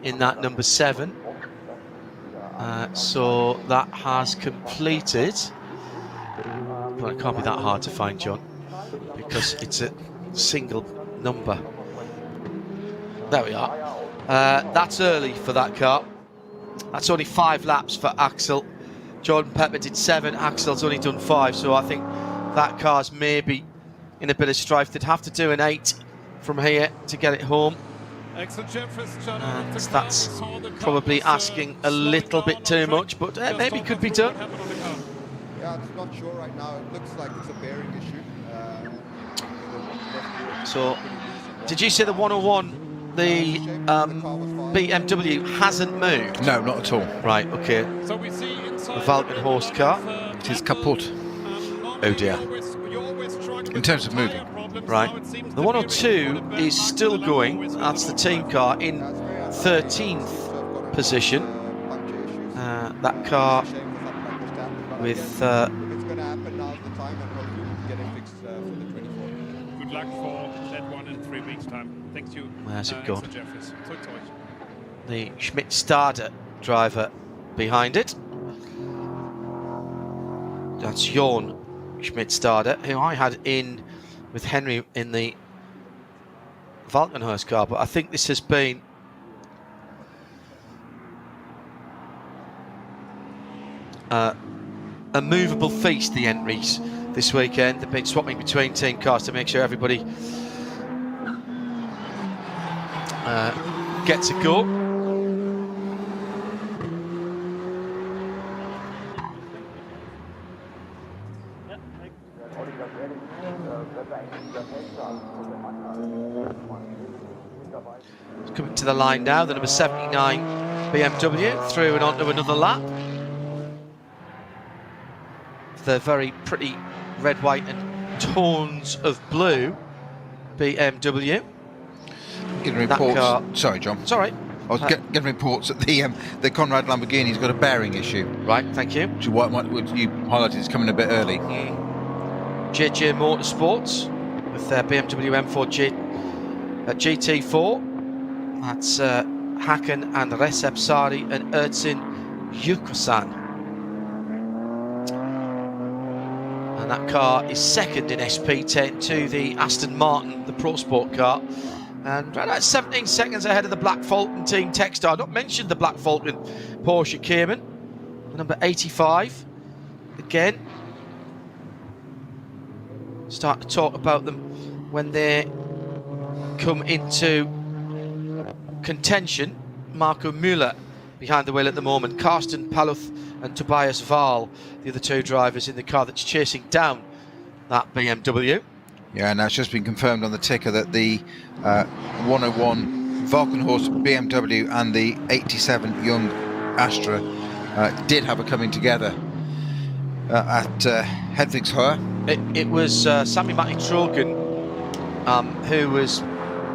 in that number 7. So that has completed. Well, it can't be that hard to find, John, because it's a single number. There we are. That's early for that car. That's only 5 laps for Axel. Jordan Pepper did 7, Axel's only done 5, so I think that car's maybe in a bit of strife. They'd have to do an 8 from here to get it home. And that's probably asking a little bit too much, but maybe could be done. Yeah, it's not sure right now. It looks like it's a bearing issue. So, did you say the 101, the BMW hasn't moved? No, not at all. Right, okay. The Valkenhorst car. It is kaput. Oh dear. In terms of moving. Right. The 102 is still going. That's the team car in 13th position. That car with... it's going to happen now the time, and hopefully we can get it fixed for the 24. Good luck for that one in 3 weeks' time. Thank you. Where's it gone? Toi, toi. The Schmidt-Stade driver behind it. That's Jorn Schmidt-Stade, who I had in with Henry in the Valkenhorst car, but I think this has been a movable feast, the entries this weekend. They've been swapping between team cars to make sure everybody gets a go. It's coming to the line now, the number 79 BMW through and onto another lap. The very pretty red, white and tones of blue BMW. Getting reports. Sorry, John. It's all right. I was getting reports that the Conrad Lamborghini's got a bearing issue. Right, thank you. Which is what you highlighted is coming a bit early. JJ Motorsports with their BMW M4 GT4. That's Hakan and Recep Sari and Ertzin Yukosan. And that car is second in SP10 to the Aston Martin, the Pro Sport car. And right at 17 seconds ahead of the Black Falcon Team Techstar. Not mentioned the Black Falcon Porsche Cayman. Number 85. Again. Start to talk about them when they come into contention. Marco Müller behind the wheel at the moment. Karsten Paluth and Tobias Wahl, the other 2 drivers in the car that's chasing down that BMW. Yeah, and that's just been confirmed on the ticker that the 101 Valkenhorst BMW and the 87 Young Astra did have a coming together at Hedvigshöhe. It was Sami Matti Trogen who was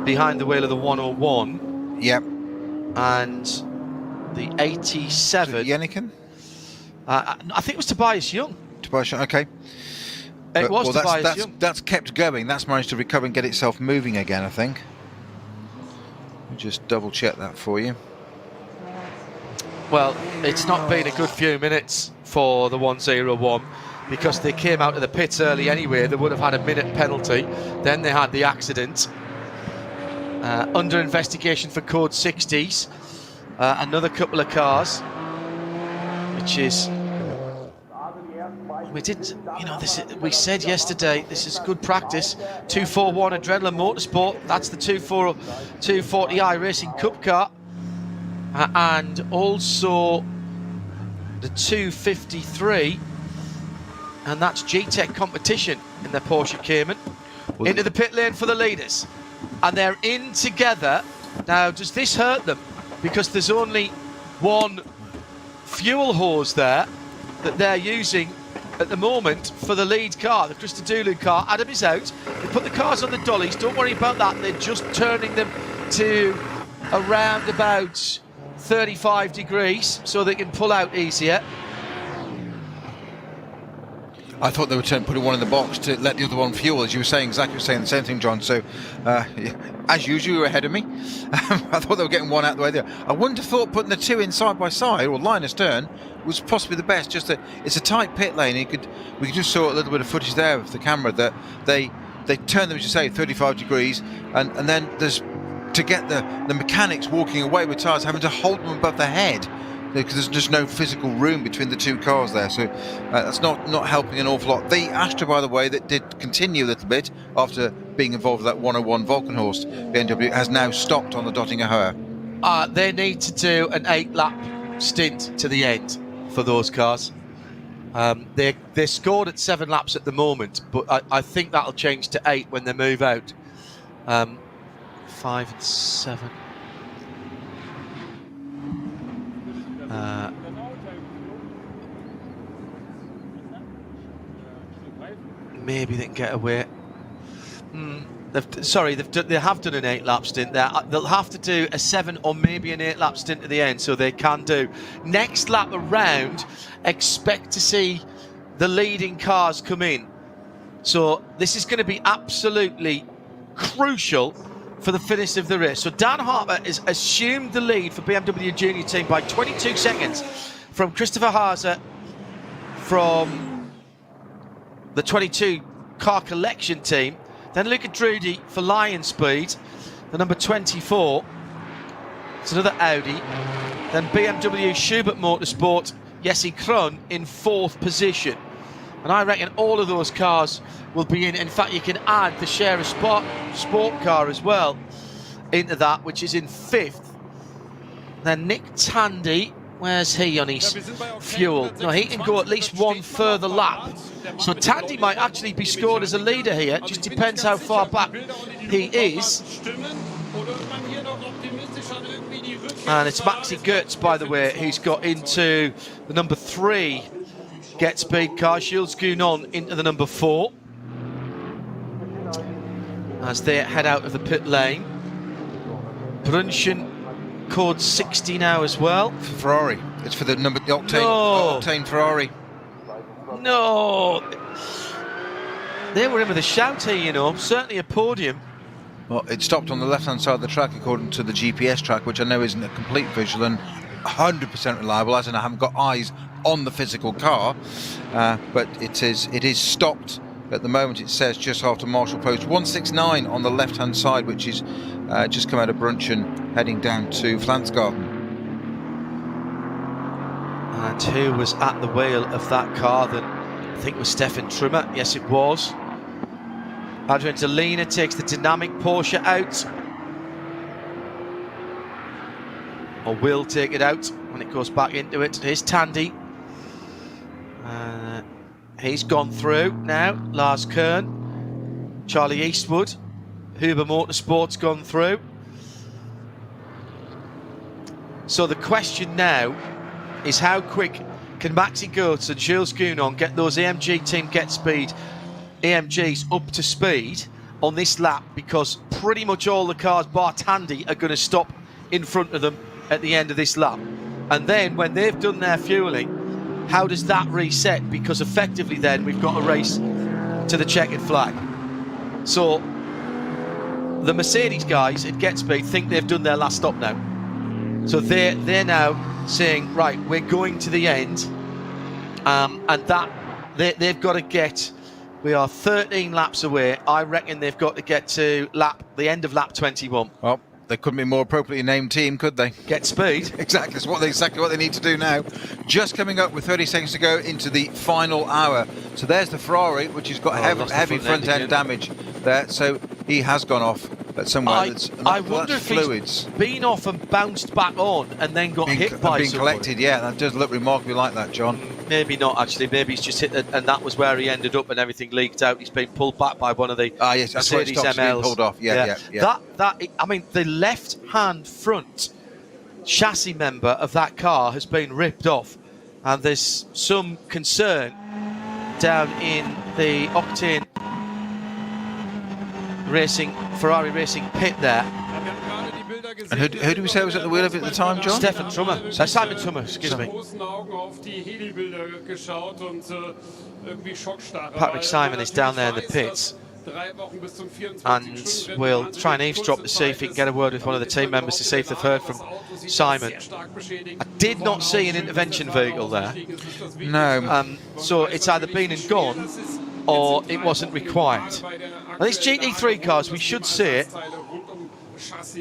behind the wheel of the 101. Yep. And the 87. Yeniken? I think it was Tobias Young. Tobias Young, okay. It was Tobias Young. That's kept going. That's managed to recover and get itself moving again, I think. Let me just double check that for you. Well, it's not been a good few minutes for the 101 because they came out of the pits early anyway. They would have had a minute penalty. Then they had the accident. under investigation for code 60s. Another couple of cars, which is, we didn't, you know, we said yesterday this is good practice. 241 Adrenaline Motorsport, that's the 240i Racing Cup car, and also the 253, and that's G-Tech competition in their Porsche Cayman. Into the pit lane for the leaders, and they're in together. Now, does this hurt them? Because there's only one fuel hose there that they're using at the moment for the lead car, the Christodoulou car. Adam is out. They put the cars on the dollies. Don't worry about that. They're just turning them to around about 35 degrees so they can pull out easier. I thought they were putting one in the box to let the other one fuel, as you were saying. Exactly, you were saying the same thing, John. So, as usual, you were ahead of me. I thought they were getting one out the way there. I wouldn't have thought putting the two in side by side or line astern was possibly the best. It's a tight pit lane. We just saw a little bit of footage there of the camera that they turn them, as you say, 35 degrees, and then there's to get the mechanics walking away with tyres having to hold them above their head, because there's just no physical room between the two cars there, so that's not helping an awful lot. The Astra, by the way, that did continue a little bit after being involved with that 101 Volkenhorst BMW, has now stopped on the Dottinger Höhe. They need to do an 8-lap stint to the end for those cars. They're scored at 7 laps at the moment, but I think that'll change to 8 when they move out. 5 and 7. Maybe they can get away. They have done an 8-lap stint there. They'll have to do a 7 or maybe an 8-lap stint at the end, so they can do. Next lap around, expect to see the leading cars come in. So this is going to be absolutely crucial for the finish of the race. So Dan Harper has assumed the lead for BMW Junior Team by 22 seconds from Christopher Haase from the 22 car collection team. Then Luca Drudi for Lion Speed, the number 24. It's another Audi. Then BMW Schubert Motorsport, Jesse Krohn in 4th position. And I reckon all of those cars will be in. In fact, you can add the Share Sport car as well into that, which is in 5th. Then Nick Tandy, where's he on his fuel? No, he can go at least one further lap. So Tandy might actually be scored as a leader here. Just depends how far back he is. And it's Maxi Goetz, by the way, who's got into the number 3 Get Speed car. Jules Gounon into the number 4 as they head out of the pit lane. Brunchen code 60 now as well. For Ferrari. It's for the Octane Ferrari. No. They were in with a shout here, you know. Certainly a podium. Well, it stopped on the left-hand side of the track according to the GPS track, which I know isn't a complete visual and 100% reliable, as in I haven't got eyes on the physical car, but it is stopped at the moment. It says just after Marshall Post 169 on the left-hand side, which is just come out of Brunchen, heading down to Flansgarten. And who was at the wheel of that car? That I think it was Stefan Trimmer. Yes, it was. Adrian Delina takes the dynamic Porsche out, or will take it out when it goes back into it. Here's Tandy. He's gone through now. Lars Kern, Charlie Eastwood, Huber Motorsport's gone through. So the question now is how quick can Maxi Goetz and Jules Gounon get those AMG Team Get Speed AMGs up to speed on this lap, because pretty much all the cars bar Tandy are going to stop in front of them at the end of this lap. And then when they've done their fueling, how does that reset? Because effectively then we've got a race to the checkered flag. So the Mercedes guys at Get Speed think they've done their last stop now. So they're now saying, right, we're going to the end, and that they've got to get We are 13 laps away. I reckon they've got to get to the end of lap 21. Well, they couldn't be a more appropriately named team, could they? Get speed. Exactly. It's exactly what they need to do now. Just coming up with 30 seconds to go into the final hour. So there's the Ferrari, which has got heavy front end damage there. So he has gone off at somewhere I wonder if fluids. he's been off and bounced back on and then got hit by being collected. Yeah, that does look remarkably like that, John. Maybe not, actually. Maybe he's just hit it, and that was where he ended up, and everything leaked out. He's been pulled back by one of the yes, that's where it Mercedes stops being MLs. pulled off. Yeah. I mean, the left-hand front chassis member of that car has been ripped off, and there's some concern down in the Octane Ferrari Racing pit there. And who do we say was at the wheel of it at the time, John? Simon Trummer, excuse me. Patrick Simon is down there in the pits, and we'll try and eavesdrop to see if he can get a word with one of the team members to see if they've heard from Simon. I did not see an intervention vehicle there. No. So it's either been and gone, or it wasn't required. Now, these GT3 cars, we should say,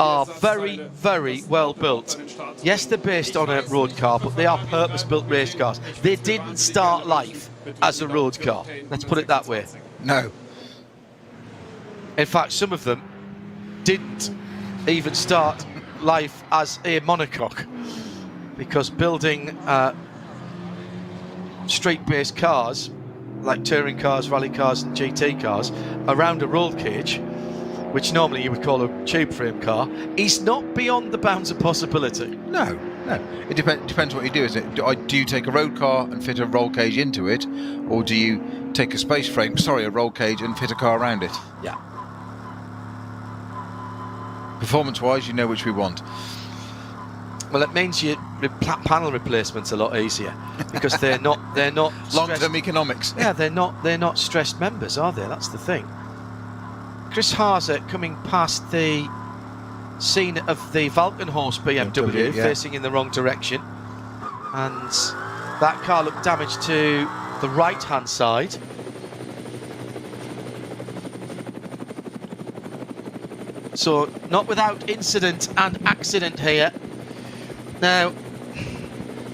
are very, very well built. Yes, they're based on a road car, but they are purpose-built race cars. They didn't start life as a road car. Let's put it that way. No. In fact, some of them didn't even start life as a monocoque, because building street-based cars, like touring cars, rally cars and GT cars, around a roll cage, which normally you would call a tube frame car, is not beyond the bounds of possibility. No. It depends what you do, isn't it? Do you take a road car and fit a roll cage into it, or do you take a roll cage and fit a car around it? Yeah. Performance-wise, you know which we want. Well, it means your panel replacement's a lot easier, because they're not long-term economics. Yeah, they're not stressed members, are they? That's the thing. Chris Haase coming past the scene of the Valkenhorst BMW, facing in the wrong direction, and that car looked damaged to the right-hand side. So not without incident and accident here. Now,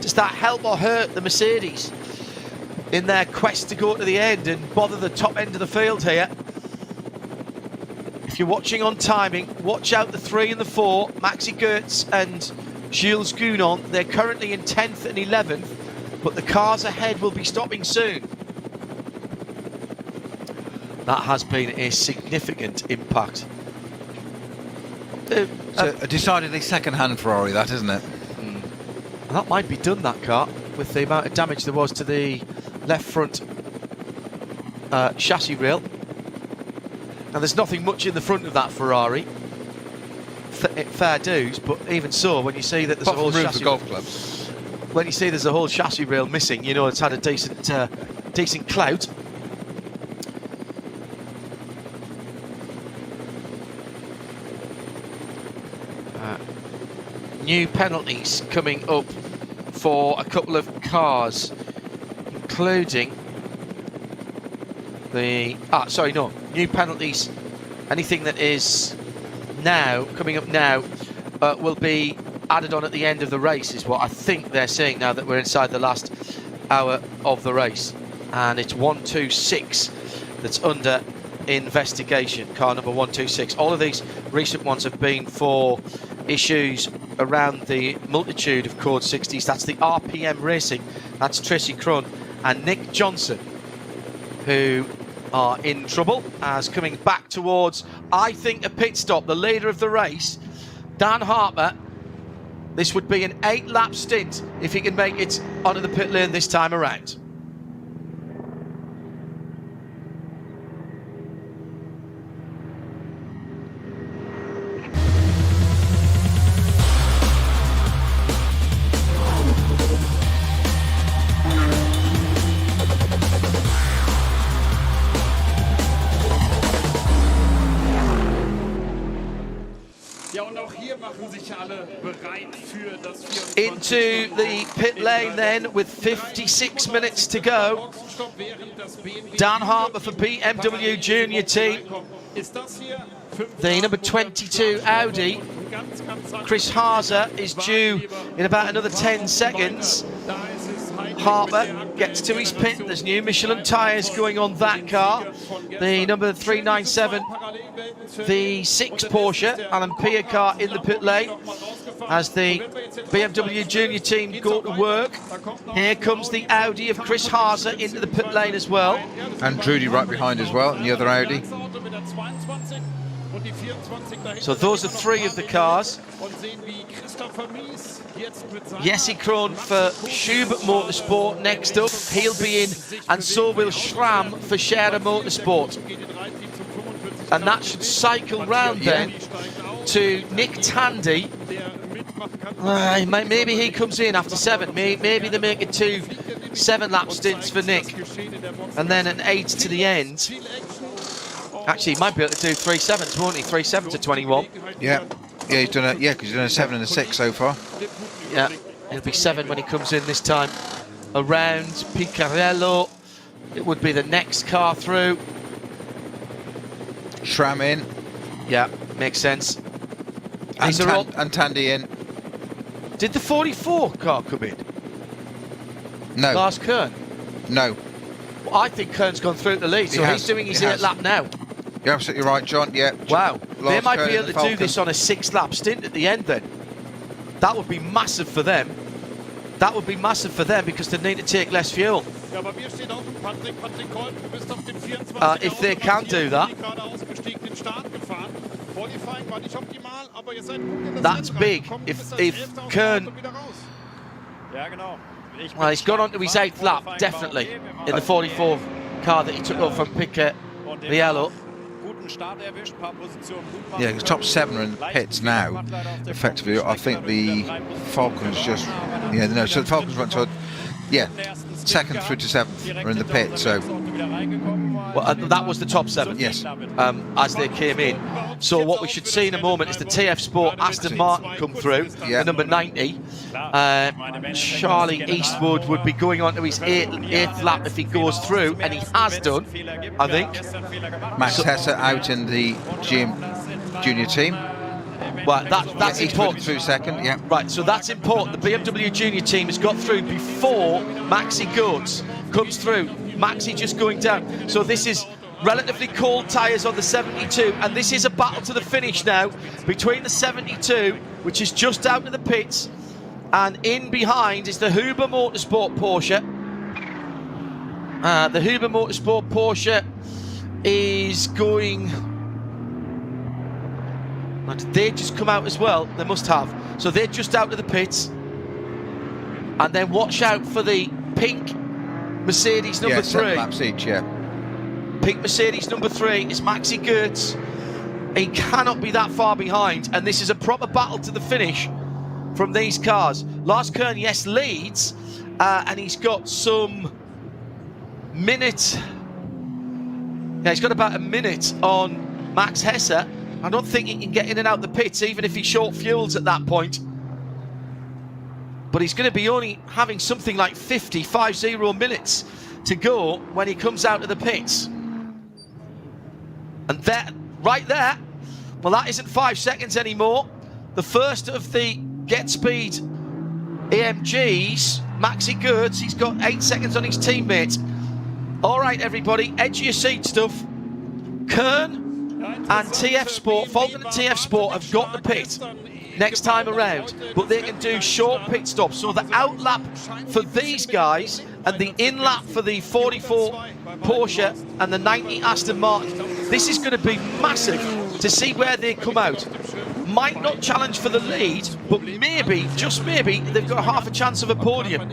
does that help or hurt the Mercedes in their quest to go to the end and bother the top end of the field here? If you're watching on timing, watch out the 3 and the 4, Maxi Goetz and Gilles Gounon. They're currently in 10th and 11th, but the cars ahead will be stopping soon. That has been a significant impact. So a decidedly second-hand Ferrari, that, isn't it? That might be done, that car, with the amount of damage there was to the left front chassis rail. Now, there's nothing much in the front of that Ferrari. Fair dues, but even so, when you see that there's a whole chassis, golf club. When you see there's a whole chassis rail missing, you know it's had a decent clout. New penalties coming up for a couple of cars, including the new penalties. Anything that is now coming up now will be added on at the end of the race, is what I think they're saying now that we're inside the last hour of the race. And it's 126 that's under investigation, car number 126. All of these recent ones have been for issues around the multitude of Code 60s. That's the RPM Racing, that's Tracy Crun and Nick Johnson, who are in trouble as coming back towards, I think, a pit stop. The leader of the race, Dan Harper, this would be an 8-lap stint if he can make it onto the pit lane this time around. Ja, und auch hier machen sich alle bereit für das 24 into the pit lane then with 56 minutes to go. Dan Harper for BMW Junior Team. The number 22 Audi, Chris Haase, is due in about another 10 seconds. Harper gets to his pit. There's new Michelin tyres going on that car. The number 397, the 6 Porsche, Alan Pier car in the pit lane as the BMW Junior Team go to work. Here comes the Audi of Chris Haase into the pit lane as well. And Trudy right behind as well, and the other Audi. So those are 3 of the cars. Jesse Krohn for Schubert Motorsport next up. He'll be in, and so will Schramm for Scherer Motorsport. And that should cycle round then to Nick Tandy. Maybe he comes in after 7. Maybe they make it 2 7-lap stints for Nick, and then an 8 to the end. Actually, he might be able to do 3 7s, won't he? 3 7 to 21. Yeah, he's done a because he's done a 7 and a 6 so far. Yeah, it'll be 7 when he comes in this time. Around Piccarello, it would be the next car through. Schramm in. Yeah, makes sense. And Tandy in. Did the 44 car come in? No. Lars Kern? No. Well, I think Kern's gone through the lead, so he's doing his 8th lap now. You're absolutely right, John. Yeah. Wow. They might Kern be able to do this on a 6-lap stint at the end then. That would be massive for them. That would be massive for them because they need to take less fuel. If they can do that. That's big. If Kern... Well, he's gone on to his 8th lap, definitely, in the 44 car that he took up from Piccarello. Yeah, the top 7 are in the pits now. Effectively, I think the Falcons just... Yeah, no, so the Falcons went to... Yeah, 2nd through to 7th are in the pit, so... Well, that was the top 7, yes, as they came in. So what we should see in a moment is the TF Sport Aston Martin come through, the number 90. Charlie Eastwood would be going on to his 8th lap if he goes through, and he has done, I think. Max Hesse out in the GM Junior Team. Well, that's important. Through 2nd, yeah. Right, so that's important. The BMW Junior Team has got through before Maxi Goetz comes through. Maxi just going down. So this is relatively cold tyres on the 72, and this is a battle to the finish now between the 72, which is just out of the pits, and in behind is the Huber Motorsport Porsche. The Huber Motorsport Porsche is going... Did they just come out as well? They must have. So they're just out of the pits. And then watch out for the pink Mercedes number 3. 7 laps each, yeah. Pink Mercedes number 3 is Maxi Goetz. He cannot be that far behind, and this is a proper battle to the finish from these cars. Lars Kern, yes, leads, and he's got some minute. Yeah, he's got about a minute on Max Hesse. I don't think he can get in and out the pits, even if he short fuels at that point. But he's going to be only having something like 50 minutes to go when he comes out of the pits. And that, right there, well, that isn't 5 seconds anymore. The first of the Get Speed AMGs, Maxi Goetz, he's got 8 seconds on his teammate. All right, everybody, edge of your seat stuff. Kern and TF Sport, Falcon and TF Sport have got the pit next time around, but they can do short pit stops. So the outlap for these guys and the in-lap for the 44 Porsche and the 90 Aston Martin, this is going to be massive to see where they come out. Might not challenge for the lead, but maybe, just maybe, they've got half a chance of a podium.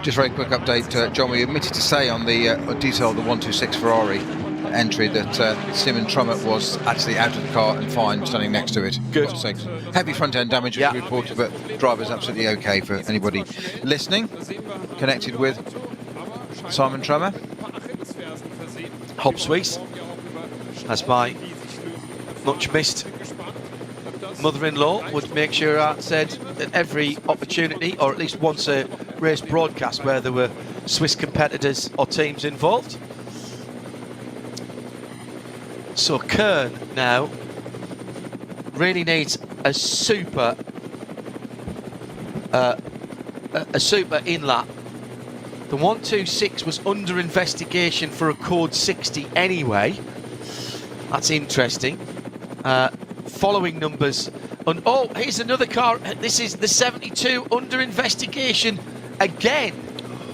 Just very quick update, John, we omitted to say on the detail of the 126 Ferrari entry that Simon Trummett was actually out of the car and fine, standing next to it. Good. Heavy front end damage was reported, but driver's absolutely okay for anybody listening, connected with Simon Trummett. Hob Suisse, as my much missed mother-in-law would make sure I said at every opportunity, or at least once a race broadcast where there were Swiss competitors or teams involved. So Kern now really needs a super in-lap. The 126 was under investigation for a code 60 anyway. That's interesting. Following numbers. And oh, here's another car. This is the 72 under investigation again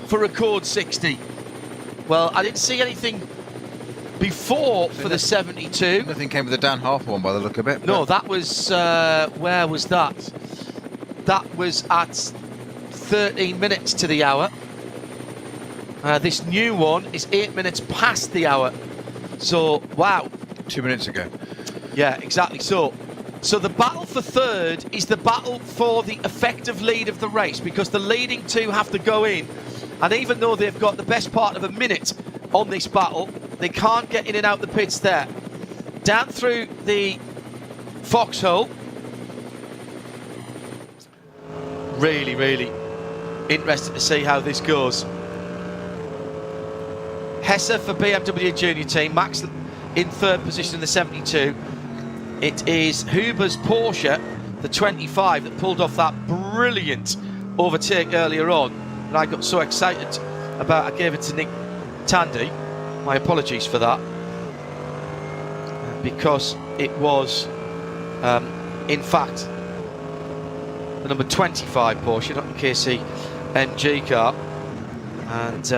for a code 60. Well, I didn't see anything before for the 72. Nothing came with the Dan Harper one by the look of it. No, that was, where was that? That was at 13 minutes to the hour. This new one is 8 minutes past the hour. So, wow. 2 minutes ago. Yeah, exactly. So the battle for third is the battle for the effective lead of the race, because the leading two have to go in. And even though they've got the best part of a minute on this battle, they can't get in and out the pits there. Down through the foxhole. Really, really interested to see how this goes. Hesse for BMW Junior Team, Max in third position in the 72. It is Huber's Porsche, the 25, that pulled off that brilliant overtake earlier on. And I got so excited about, I gave it to Nick Tandy. My apologies for that. Because it was, in fact, the number 25 Porsche, not the KC MG car. And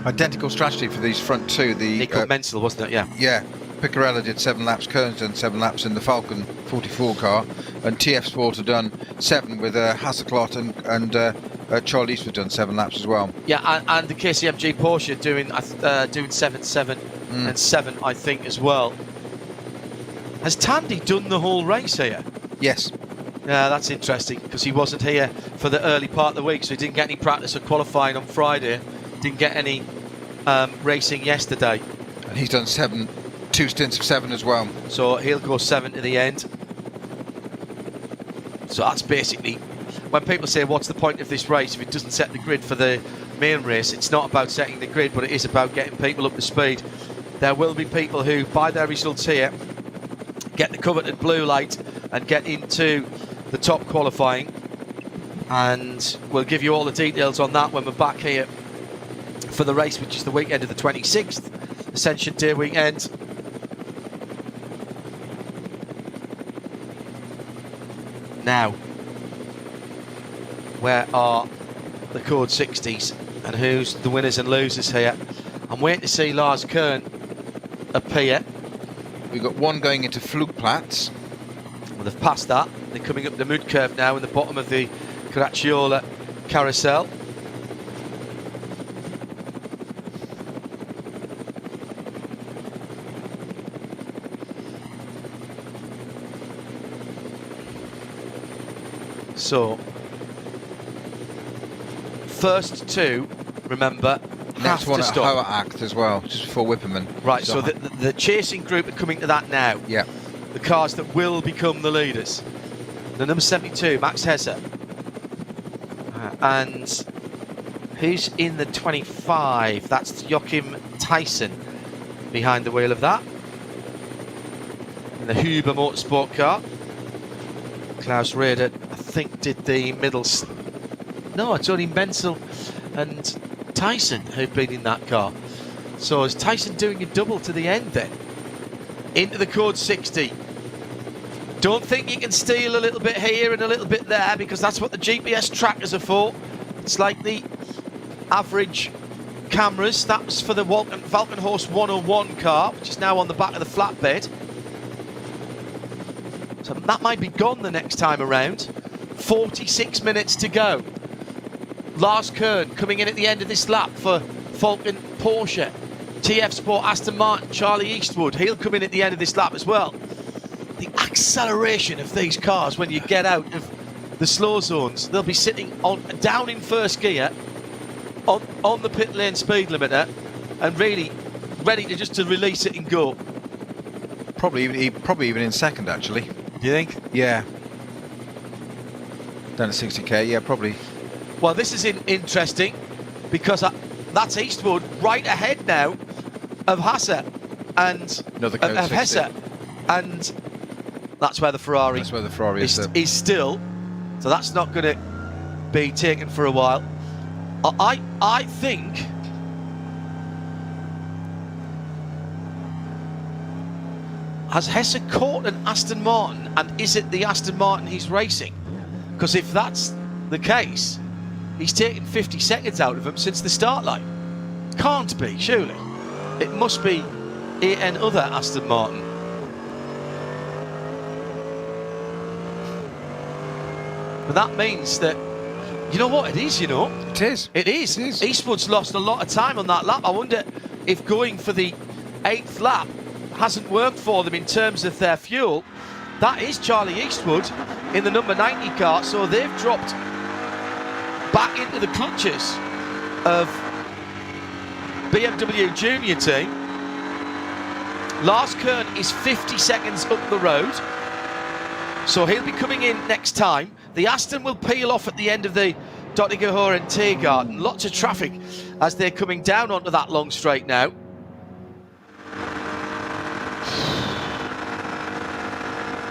identical strategy for these front two. The Nico Menzel, wasn't it? Yeah. Yeah. Picarella did 7 laps, Kern's done 7 laps in the Falcon 44 car, and TF Sport have done 7 with Hasselclot and Charlie Eastwood done 7 laps as well. Yeah, and the KCMG Porsche doing 7, 7 and 7, I think, as well. Has Tandy done the whole race here? Yes. Yeah, that's interesting, because he wasn't here for the early part of the week, so he didn't get any practice or qualifying on Friday, didn't get any racing yesterday. And he's done 2 stints of 7 as well. So he'll go 7 to the end. So that's basically, when people say what's the point of this race if it doesn't set the grid for the main race, it's not about setting the grid, but it is about getting people up to speed. There will be people who, by their results here, get the coveted blue light and get into the top qualifying, and we'll give you all the details on that when we're back here for the race, which is the weekend of the 26th, Ascension Day weekend. Now, where are the code 60s and who's the winners and losers here? I'm waiting to see Lars Kern appear. We've got one going into Flugplatz. Well, they've passed that. They're coming up the mud curve now in the bottom of the Caracciolo carousel. So, first two, remember, next one to at stop. Hoa Act as well, just before Whipperman. Right, so the chasing group are coming to that now. Yeah. The cars that will become the leaders. The number 72, Max Hesse. And who's in the 25? That's Joachim Tyson behind the wheel of that. In the Huber Motorsport car. Klaus Raeder, I think, did the middle. No, it's only Menzel and Tyson who've been in that car. So is Tyson doing a double to the end then? Into the code 60. Don't think you can steal a little bit here and a little bit there, because that's what the GPS trackers are for. It's like the average cameras. That was for the Valkenhorst 101 car, which is now on the back of the flatbed. So that might be gone the next time around. 46 minutes to go. Lars Kern coming in at the end of this lap for Falcon Porsche. TF Sport Aston Martin, Charlie Eastwood. He'll come in at the end of this lap as well. The acceleration of these cars when you get out of the slow zones. They'll be sitting down in first gear on the pit lane speed limiter and really ready to just to release it and go. Probably even in second, actually. You think? Yeah. Down to 60k, yeah, probably. Well, this is interesting because that's Eastwood right ahead now of Hesse and Another code of 60. Hesse, and that's where the Ferrari is still. So that's not going to be taken for a while. I think has Hesse caught an Aston Martin, and is it the Aston Martin he's racing? Because if that's the case, he's taken 50 seconds out of him since the start line. Can't be, surely. It must be another Aston Martin. But that means that, you know what, it is, you know. It is. It is. Eastwood's lost a lot of time on that lap. I wonder if going for the 8th lap hasn't worked for them in terms of their fuel. That is Charlie Eastwood in the number 90 car, so they've dropped back into the clutches of BMW Junior team. Lars Kern is 50 seconds up the road, so he'll be coming in next time. The Aston will peel off at the end of the 24h and Tiergarten. Lots of traffic as they're coming down onto that long straight now.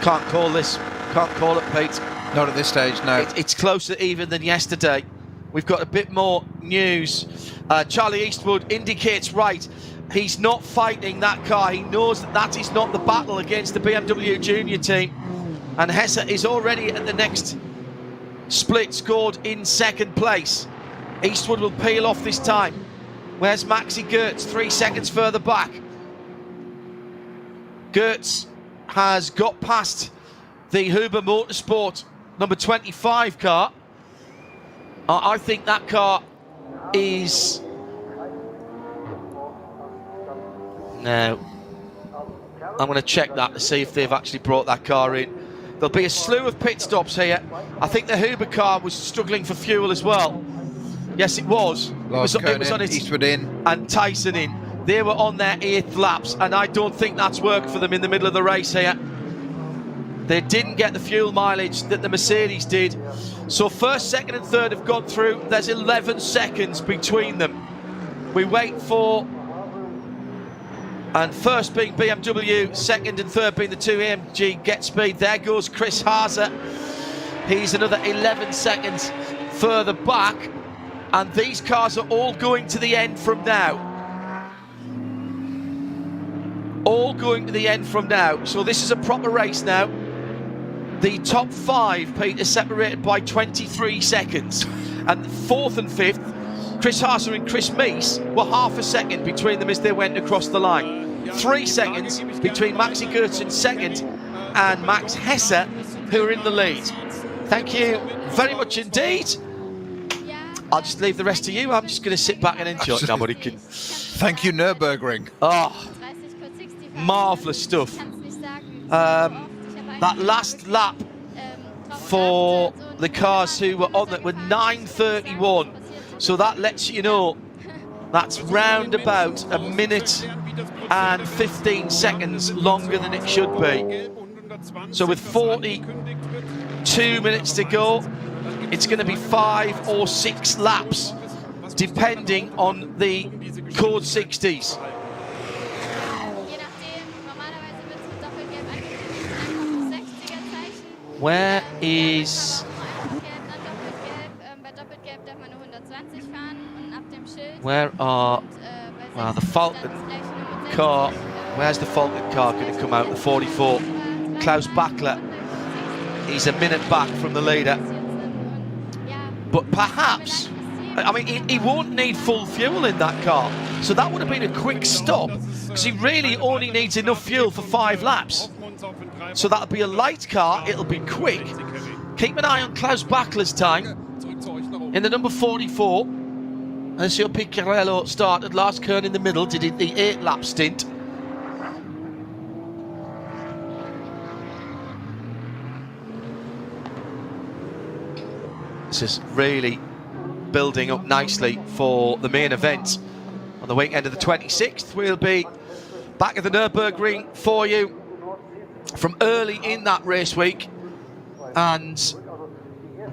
Can't call this. Can't call it, Pete. Not at this stage, no. It's closer even than yesterday. We've got a bit more news. Charlie Eastwood indicates right. He's not fighting that car. He knows that is not the battle against the BMW Junior team. And Hesse is already at the next split, scored in 2nd place. Eastwood will peel off this time. Where's Maxi Goetz? 3 seconds further back. Goetz has got past the Huber Motorsport number 25 car. I think that car is... No. I'm going to check that to see if they've actually brought that car in. There'll be a slew of pit stops here. I think the Huber car was struggling for fuel as well. Yes, it was. It was on its Eastwood in. And Tyson in. They were on their 8th laps, and I don't think that's worked for them in the middle of the race here. They didn't get the fuel mileage that the Mercedes did. So 1st, 2nd and 3rd have gone through. There's 11 seconds between them. We wait for... And first being BMW, 2nd and 3rd being the 2 AMG Get Speed. There goes Chris Haase. He's another 11 seconds further back. And these cars are all going to the end from now. All going to the end from now. So this is a proper race now. The top 5, Pete, is separated by 23 seconds. And 4th and 5th, Chris Haase and Chris Mees were half a second between them as they went across the line. 3 seconds between Maxi Goetz in 2nd and Max Hesse, who are in the lead. Thank you very much indeed. I'll just leave the rest to you. I'm just going to sit back and enjoy. Nobody can. Thank you, Nürburgring. Oh, marvellous stuff. That last lap for the cars who were on that were 9:31. So that lets you know that's round about a minute and 15 seconds longer than it should be. So with 42 minutes to go, it's going to be 5 or 6 laps, depending on the code 60s. Where is... Where are... Well, the Falcon car... Where's the Falcon car going to come out? The 44. Klaus Bachler. He's a minute back from the leader. But perhaps... I mean, he won't need full fuel in that car. So that would have been a quick stop. Because he really only needs enough fuel for 5 laps. So that'll be a light car, it'll be quick. Keep an eye on Klaus Bachler's time in the number 44. Alessio Piccarello started, Lars Kern in the middle, did the 8-lap stint. This is really building up nicely for the main event on the weekend of the 26th. We'll be back at the Nürburgring for you from early in that race week, and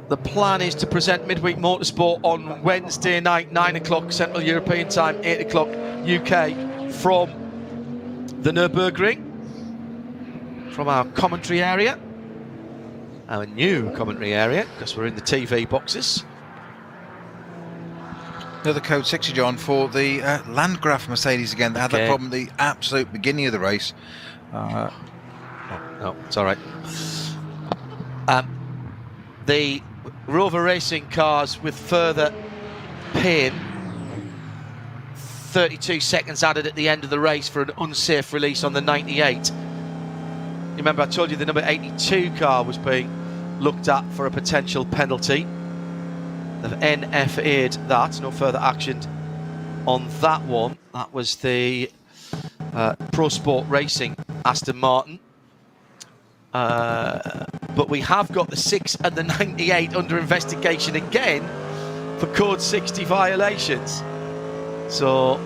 the plan is to present Midweek Motorsport on Wednesday night, 9 o'clock Central European Time, 8 o'clock UK, from the Nürburgring, from our commentary area, our new commentary area, because we're in the TV boxes. Another code 60, John, for the Landgraf Mercedes again. They had that problem at the absolute beginning of the race. No, it's all right. The Rover Racing cars with further pain. 32 seconds added at the end of the race for an unsafe release on the 98. Remember, I told you the number 82 car was being looked at for a potential penalty. They've NFA'd that. No further action on that one. That was the Pro Sport Racing Aston Martin. But we have got the 6 and the 98 under investigation again for Code 60 violations. So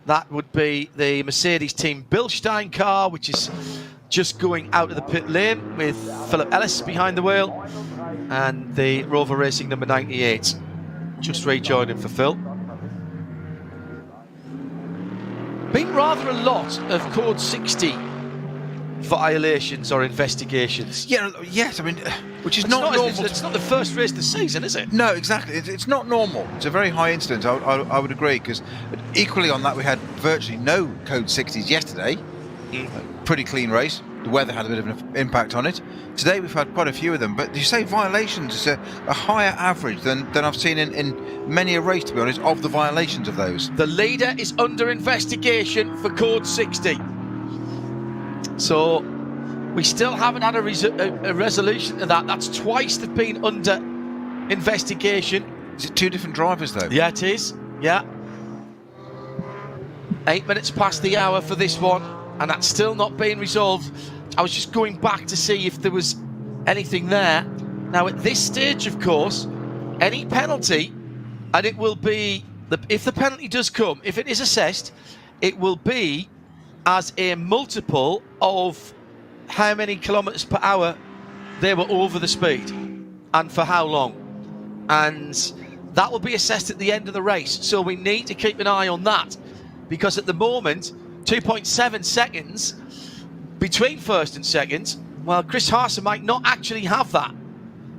that would be the Mercedes team Bilstein car, which is just going out of the pit lane with Philip Ellis behind the wheel, and the Rover Racing number 98 just rejoining for Phil. Been rather a lot of Code 60 violations or investigations. Yeah, yes, I mean, which is not normal. It's not the first race of the season, is it? No, exactly. It's not normal. It's a very high incidence, I would agree, because equally on that we had virtually no Code 60s yesterday. Pretty clean race. The weather had a bit of an impact on it. Today we've had quite a few of them, but you say violations is a higher average than I've seen in many a race, to be honest, of the violations of those. The leader is under investigation for Code 60. So we still haven't had a resolution to that. That's twice they've been under investigation. Is it two different drivers though? Yeah, it is. Yeah. 8 minutes past the hour for this one, and that's still not being resolved. I was just going back to see if there was anything there. Now at this stage, of course, any penalty, and it will be, if the penalty does come, if it is assessed, it will be as a multiple of how many kilometres per hour they were over the speed and for how long. And that will be assessed at the end of the race. So we need to keep an eye on that, because at the moment, 2.7 seconds between first and second. Well, Chris Haase might not actually have that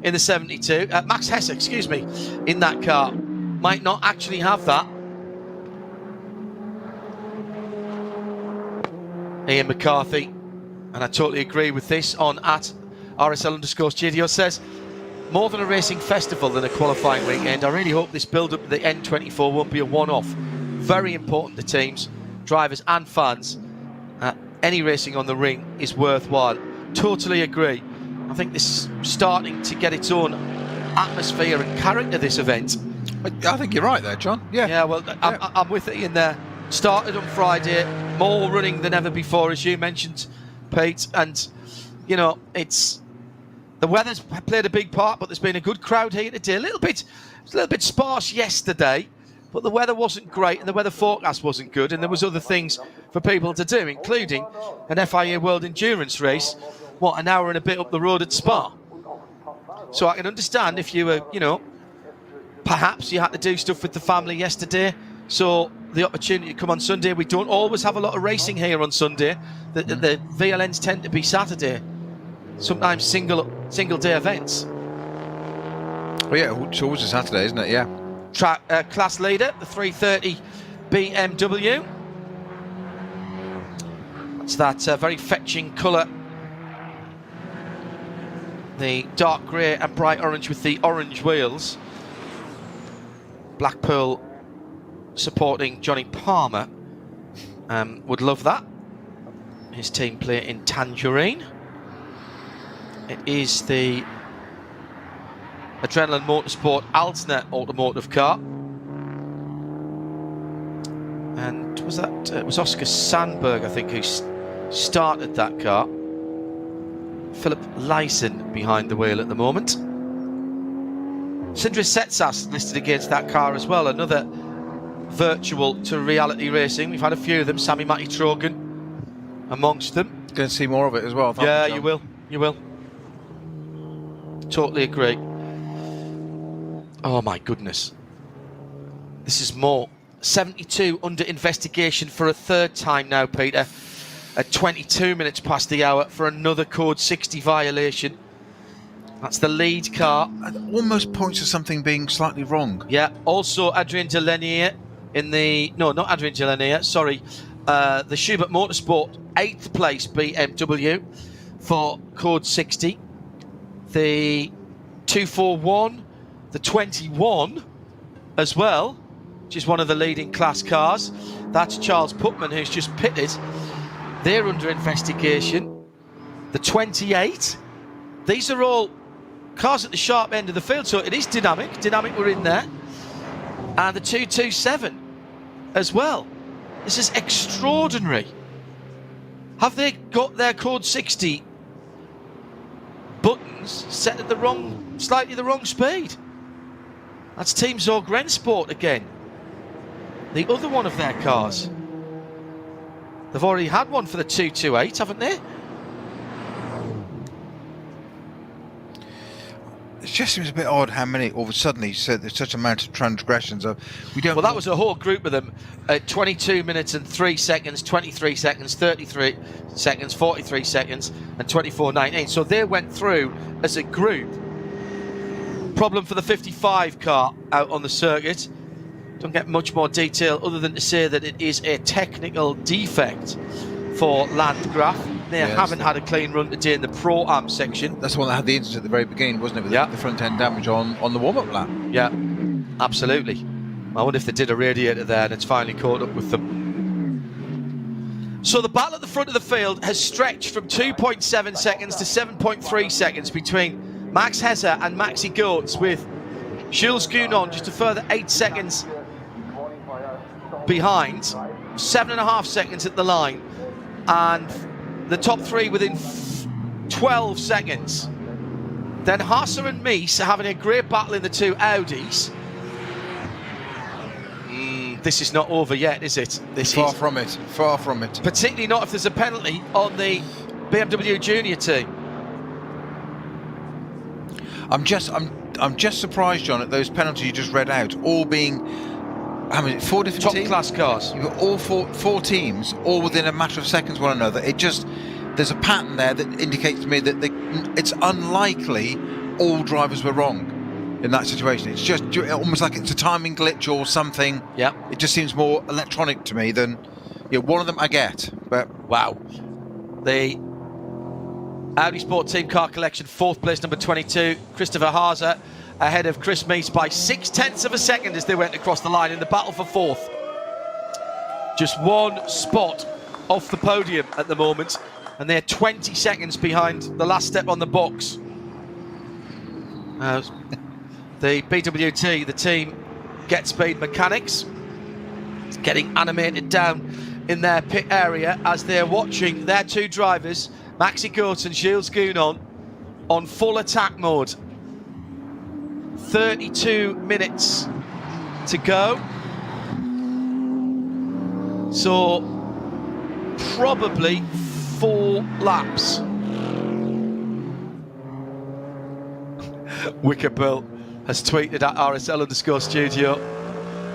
in the 72. Max Hesse, excuse me, in that car. Might not actually have that. Ian McCarthy, and I totally agree with this, on at RSL_studio, says, more than a racing festival than a qualifying weekend. I really hope this build-up to the N24 won't be a one-off. Very important to teams, drivers and fans. Any racing on the ring is worthwhile. Totally agree. I think this is starting to get its own atmosphere and character, this event. I think you're right there, John. Yeah. Yeah, well, I'm with Ian there. Started on Friday, more running than ever before, as you mentioned, Pete. And, you know, it's... the weather's played a big part, but there's been a good crowd here today. It was a little bit sparse yesterday, but the weather wasn't great and the weather forecast wasn't good, and there was other things for people to do, including an FIA World Endurance race, an hour and a bit up the road at Spa. So I can understand if you were, you know, perhaps you had to do stuff with the family yesterday, so the opportunity to come on Sunday. We don't always have a lot of racing here on Sunday. The VLNs tend to be Saturday, sometimes single day events. Well, yeah, it's always a Saturday, isn't it? Yeah. Class leader, the 330 BMW. That's that very fetching colour. The dark grey and bright orange with the orange wheels. Blackpool supporting Johnny Palmer. Would love that. His team play in Tangerine. It is the Adrenaline Motorsport Altner automotive car. And was that, it was Oscar Sandberg, I think, who started that car. Philip Lyson behind the wheel at the moment. Sindre Setsas listed against that car as well, another virtual to reality racing. We've had a few of them. Sami Matti Trogan amongst them. Going to see more of it as well. Yeah, you will. You will. Totally agree. Oh my goodness. This is more. 72 under investigation for a third time now, Peter. At 22 minutes past the hour for another code 60 violation. That's the lead car. It almost points to something being slightly wrong. Yeah, also Adrien Delanier in the... No, not Adrien Delanier, sorry. The Schubert Motorsport 8th place BMW for code 60. The 241, the 21 as well, which is one of the leading class cars. That's Charles Putman, who's just pitted. They're under investigation. The 28. These are all cars at the sharp end of the field, so it is dynamic. Dynamic were in there. And the 227 as well. This is extraordinary. Have they got their code 60 buttons set at slightly the wrong speed? That's Team Zorg Rennsport again. The other one of their cars. They've already had one for the 228, haven't they? It just seems a bit odd how many, all of a sudden, he said there's such amount of transgressions. We don't. Well, that was a whole group of them at 22 minutes and 3 seconds, 23 seconds, 33 seconds, 43 seconds, and 24.19. So they went through as a group. Problem for the 55 car out on the circuit. Don't get much more detail other than to say that it is a technical defect for Landgraf. They haven't had a clean run today in the Pro-Am section. That's the one that had the incident at the very beginning, wasn't it? With the front end damage on the warm-up lap. Yeah, absolutely. I wonder if they did a radiator there and it's finally caught up with them. So the battle at the front of the field has stretched from 2.7 seconds to 7.3 seconds between Max Hesser and Maxi Goetz, with Jules Gounon just a further 8 seconds behind, 7.5 seconds at the line, and the top three within 12 seconds. Then Hasser and Mies are having a great battle in the two Audis. This is not over yet, is it? Far from it. Far from it. Particularly not if there's a penalty on the BMW Junior team. I'm just surprised, John, at those penalties you just read out, all being, how many, 4 different top teams? class cars. You've got all four teams, all within a matter of seconds one another. It just, there's a pattern there that indicates to me that it's unlikely all drivers were wrong in that situation. It's just almost like it's a timing glitch or something. Yeah. It just seems more electronic to me than, one of them I get, but wow. The Audi Sport Team Car Collection, 4th place, number 22, Christopher Haase, ahead of Chris Mies by 0.6 of a second as they went across the line in the battle for 4th. Just one spot off the podium at the moment, and they're 20 seconds behind the last step on the box. The BWT, the team Get Speed Mechanics, is getting animated down in their pit area as they're watching their two drivers, Maxi Goetz and Jules Gounon, on full attack mode. 32 minutes to go. So probably 4 laps. Wickerbill has tweeted at RSL_studio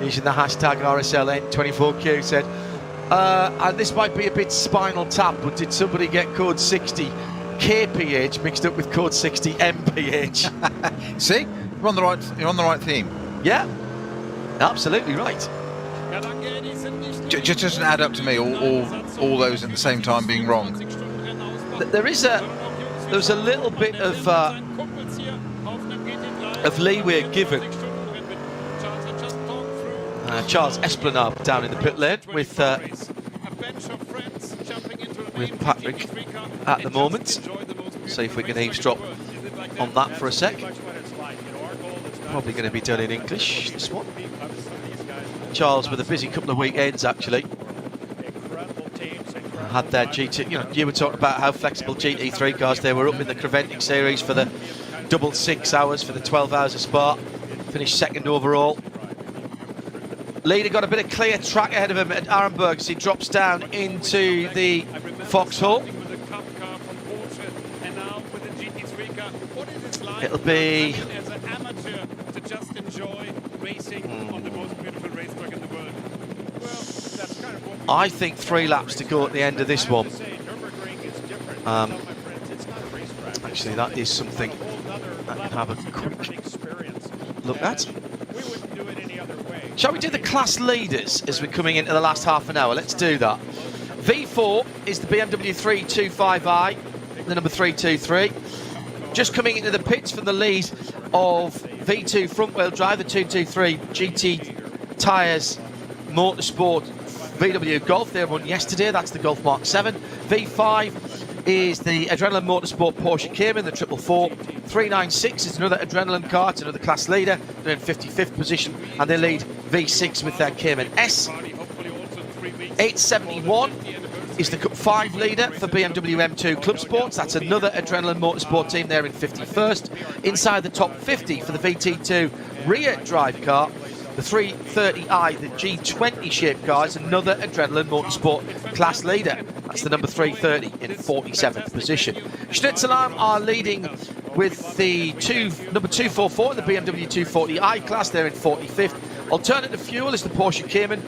using the hashtag RSLN24Q, said, and this might be a bit Spinal Tap, but did somebody get code 60 KPH mixed up with code 60 MPH? See, you're on the right theme. Yeah, absolutely right. Just doesn't add up to me. All those at the same time being wrong. There's a little bit of leeway given. Charles Esplanade down in the pit lane with Patrick at the moment. See if we can eavesdrop on that for a sec. Probably going to be done in English, this one. Charles with a busy couple of weekends, actually. Had their GT, you were talking about how flexible GT3 cars, they were up in the Creventic series for the double 6 hours for the 12 hours of Spa. Finished second overall. Leader got a bit of clear track ahead of him at Arenberg as he drops down into the Foxhall. With the Cup car from Porsche and now with the GT3 car. What is it like It'll be as an amateur to just enjoy racing on the most beautiful racetrack in the world? Well, that's kind of what we I think 3 laps to go at the end of this one. Actually, that is something I can have a quick look at. Shall we do the class leaders as we're coming into the last half an hour? Let's do that. V4 is the BMW 325i, the number 323. Just coming into the pits from the lead of V2 front-wheel drive, the 223 GT Tyres Motorsport VW Golf. They won yesterday. That's the Golf Mark 7. V5 is the Adrenaline Motorsport Porsche Cayman, the 444. 396 is another Adrenaline car. It's another class leader. They're in 55th position, and they lead V6 with their Cayman S. 871 is the Cup 5 leader for BMW M2 Club Sports. That's another Adrenaline Motorsport team. They're in 51st. Inside the top 50 for the VT2 rear drive car. The 330i, the G20 shaped car, is another Adrenaline Motorsport class leader. That's the number 330 in 47th position. Schnitzelarm are leading with the number 244 in the BMW 240i class. They're in 45th. Alternative fuel is the Porsche Cayman,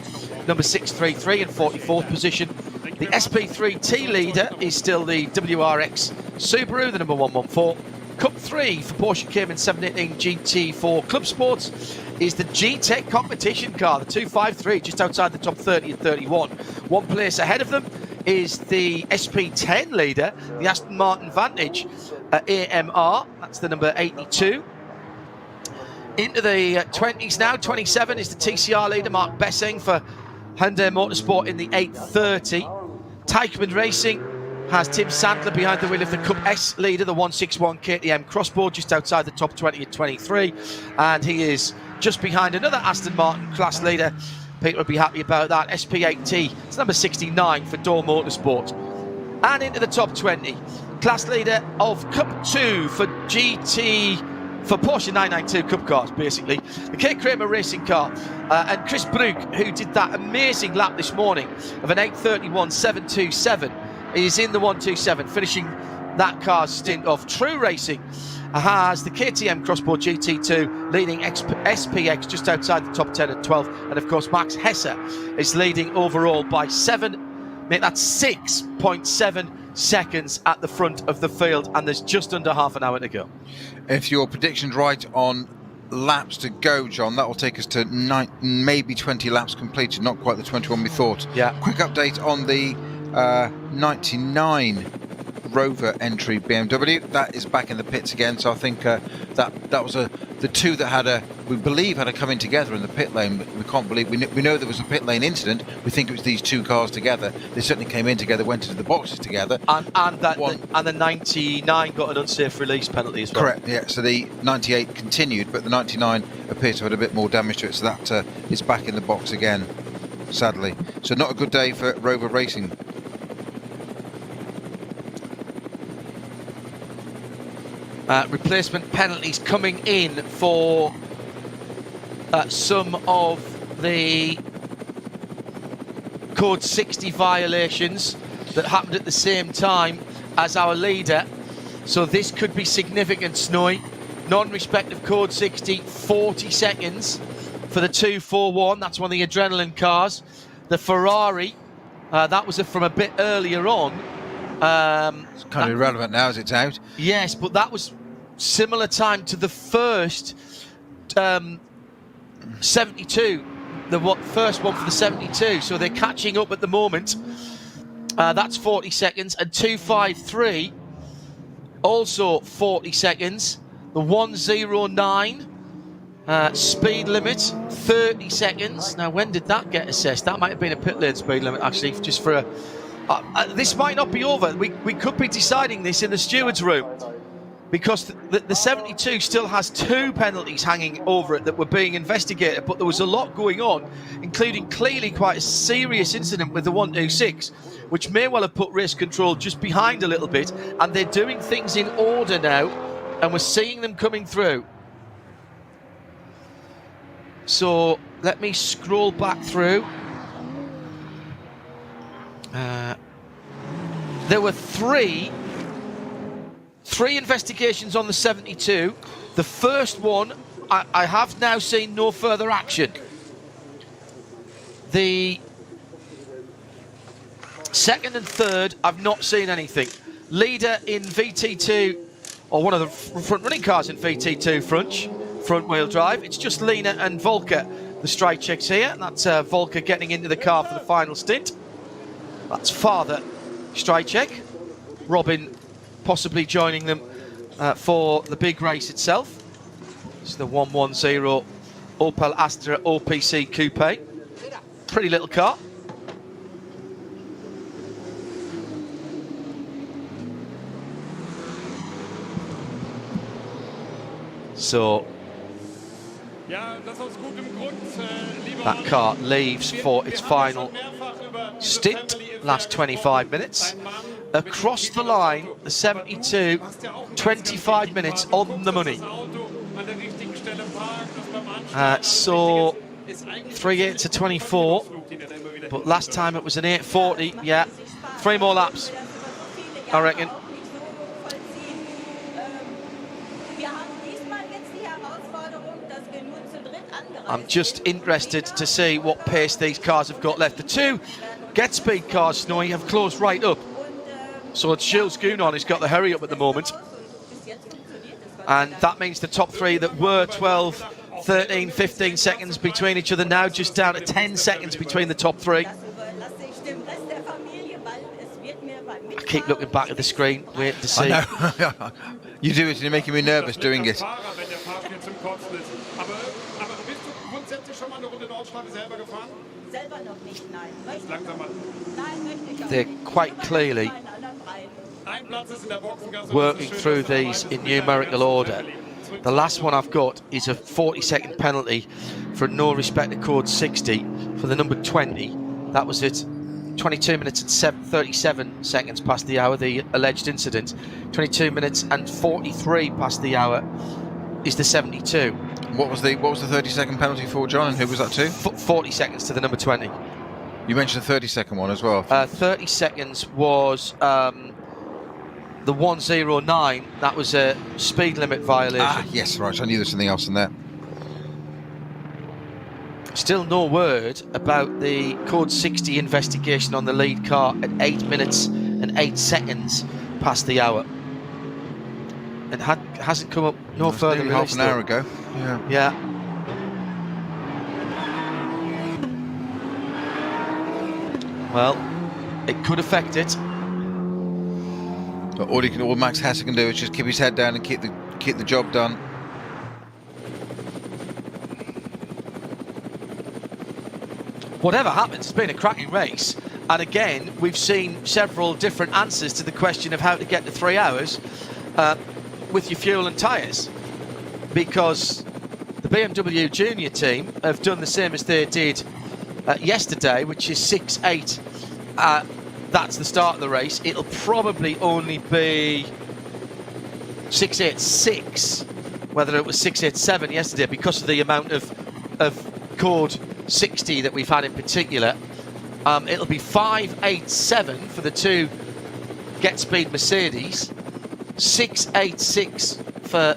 number 633 in 44th position. The SP3T leader is still the WRX Subaru, the number 114. Cup 3 for Porsche Cayman 718 GT4 Club Sports is the G-Tech competition car, the 253, just outside the top 30 and 31. One place ahead of them is the SP10 leader, the Aston Martin Vantage AMR, that's the number 82. Into the 20s now, 27 is the TCR leader, Mark Bessing for Hyundai Motorsport in the 830. Teichmann Racing has Tim Sandler behind the wheel of the Cup S leader, the 161 KTM Crossboard, just outside the top 20 at 23. And he is just behind another Aston Martin class leader. Peter will be happy about that. SP8T, it's number 69 for Door Motorsport. And into the top 20, class leader of Cup 2 for Porsche 992 Cup cars, basically. The K Kramer racing car. And Chris Brook, who did that amazing lap this morning of an 8:31.727, is in the 127, finishing that car's stint off. True Racing has the KTM Crossboard GT2 leading SPX just outside the top 10 and 12. And of course, Max Hesser is leading overall by 6.7 seconds at the front of the field. And there's just under half an hour to go. If your prediction's right on laps to go, John, that will take us to maybe 20 laps completed, not quite the 21 we thought. Yeah. Quick update on the 99 Rover entry BMW. That is back in the pits again, so I think that was the two that we believe had come in together in the pit lane, but we can't believe, we know there was a pit lane incident. We think it was these two cars together. They certainly came in together, went into the boxes together. And the 99 got an unsafe release penalty as well. Correct, yeah. So the 98 continued, but the 99 appears to have had a bit more damage to it, so that is back in the box again, sadly. So not a good day for Rover Racing. Replacement penalties coming in for some of the Code 60 violations that happened at the same time as our leader. So this could be significant, Snowy. Non-respect of Code 60, 40 seconds for the 241. That's one of the Adrenaline cars. The Ferrari, that was from a bit earlier on. It's kind of irrelevant now as it's out. Yes, but that was similar time to the first 72, the first one for the 72. So they're catching up at the moment. That's 40 seconds. And 253, also 40 seconds. The 109 speed limit, 30 seconds. Now, when did that get assessed? That might have been a pit lane speed limit, actually, just for a... this might not be over. We could be deciding this in the stewards' room, because the 72 still has 2 penalties hanging over it that were being investigated, but there was a lot going on, including clearly quite a serious incident with the 126, which may well have put race control just behind a little bit, and they're doing things in order now, and we're seeing them coming through. So let me scroll back through. there were three investigations on the 72. The first one, I have now seen no further action. The second and third, I've not seen anything. Leader in VT2, or one of the front running cars in VT2 front wheel drive. It's just Lena and Volker, the straight checks here. And that's Volker getting into the car for the final stint. That's father straight check. Robin possibly joining them for the big race itself. It's the 110 Opel Astra OPC Coupe. Pretty little car. So that car leaves for its final stint, last 25 minutes. Across the line, the 72, 25 minutes on the money. So 3.8 to 24, but last time it was an 8.40. Yeah, 3 more laps, I reckon. I'm just interested to see what pace these cars have got left. The two Get Speed cars, Snowy, have closed right up. So it's Jules Gounon who's got the hurry up at the moment. And that means the top three that were 12, 13, 15 seconds between each other, now just down to 10 seconds between the top three. I keep looking back at the screen, waiting to see. You do it and you're making me nervous doing it. They're quite clearly working through these in numerical order. The last one I've got is a 40-second penalty for no respect to code 60 for the number 20. That was it. 22 minutes and 37 seconds past the hour, the alleged incident. 22 minutes and 43 past the hour is the 72. What was the 30-second penalty for, John, and who was that to? 40 seconds to the number 20. You mentioned the 30-second one as well. 30 seconds was the 109. That was a speed limit violation. Ah, yes, right. I knew there was something else in there. Still no word about the code 60 investigation on the lead car at 8 minutes and 8 seconds past the hour. And hasn't come up no further. Half an hour ago. Yeah. Well, it could affect it. But all Max Hesse can do is just keep his head down and keep the job done. Whatever happens, it's been a cracking race. And again, we've seen several different answers to the question of how to get to 3 hours with your fuel and tyres. Because the BMW Junior team have done the same as they did yesterday, which is 6.8. That's the start of the race. It'll probably only be 6.86, whether it was 6.87 yesterday, because of the amount of code 60 that we've had in particular. It'll be 5.87 for the two Get Speed Mercedes, 6.86 for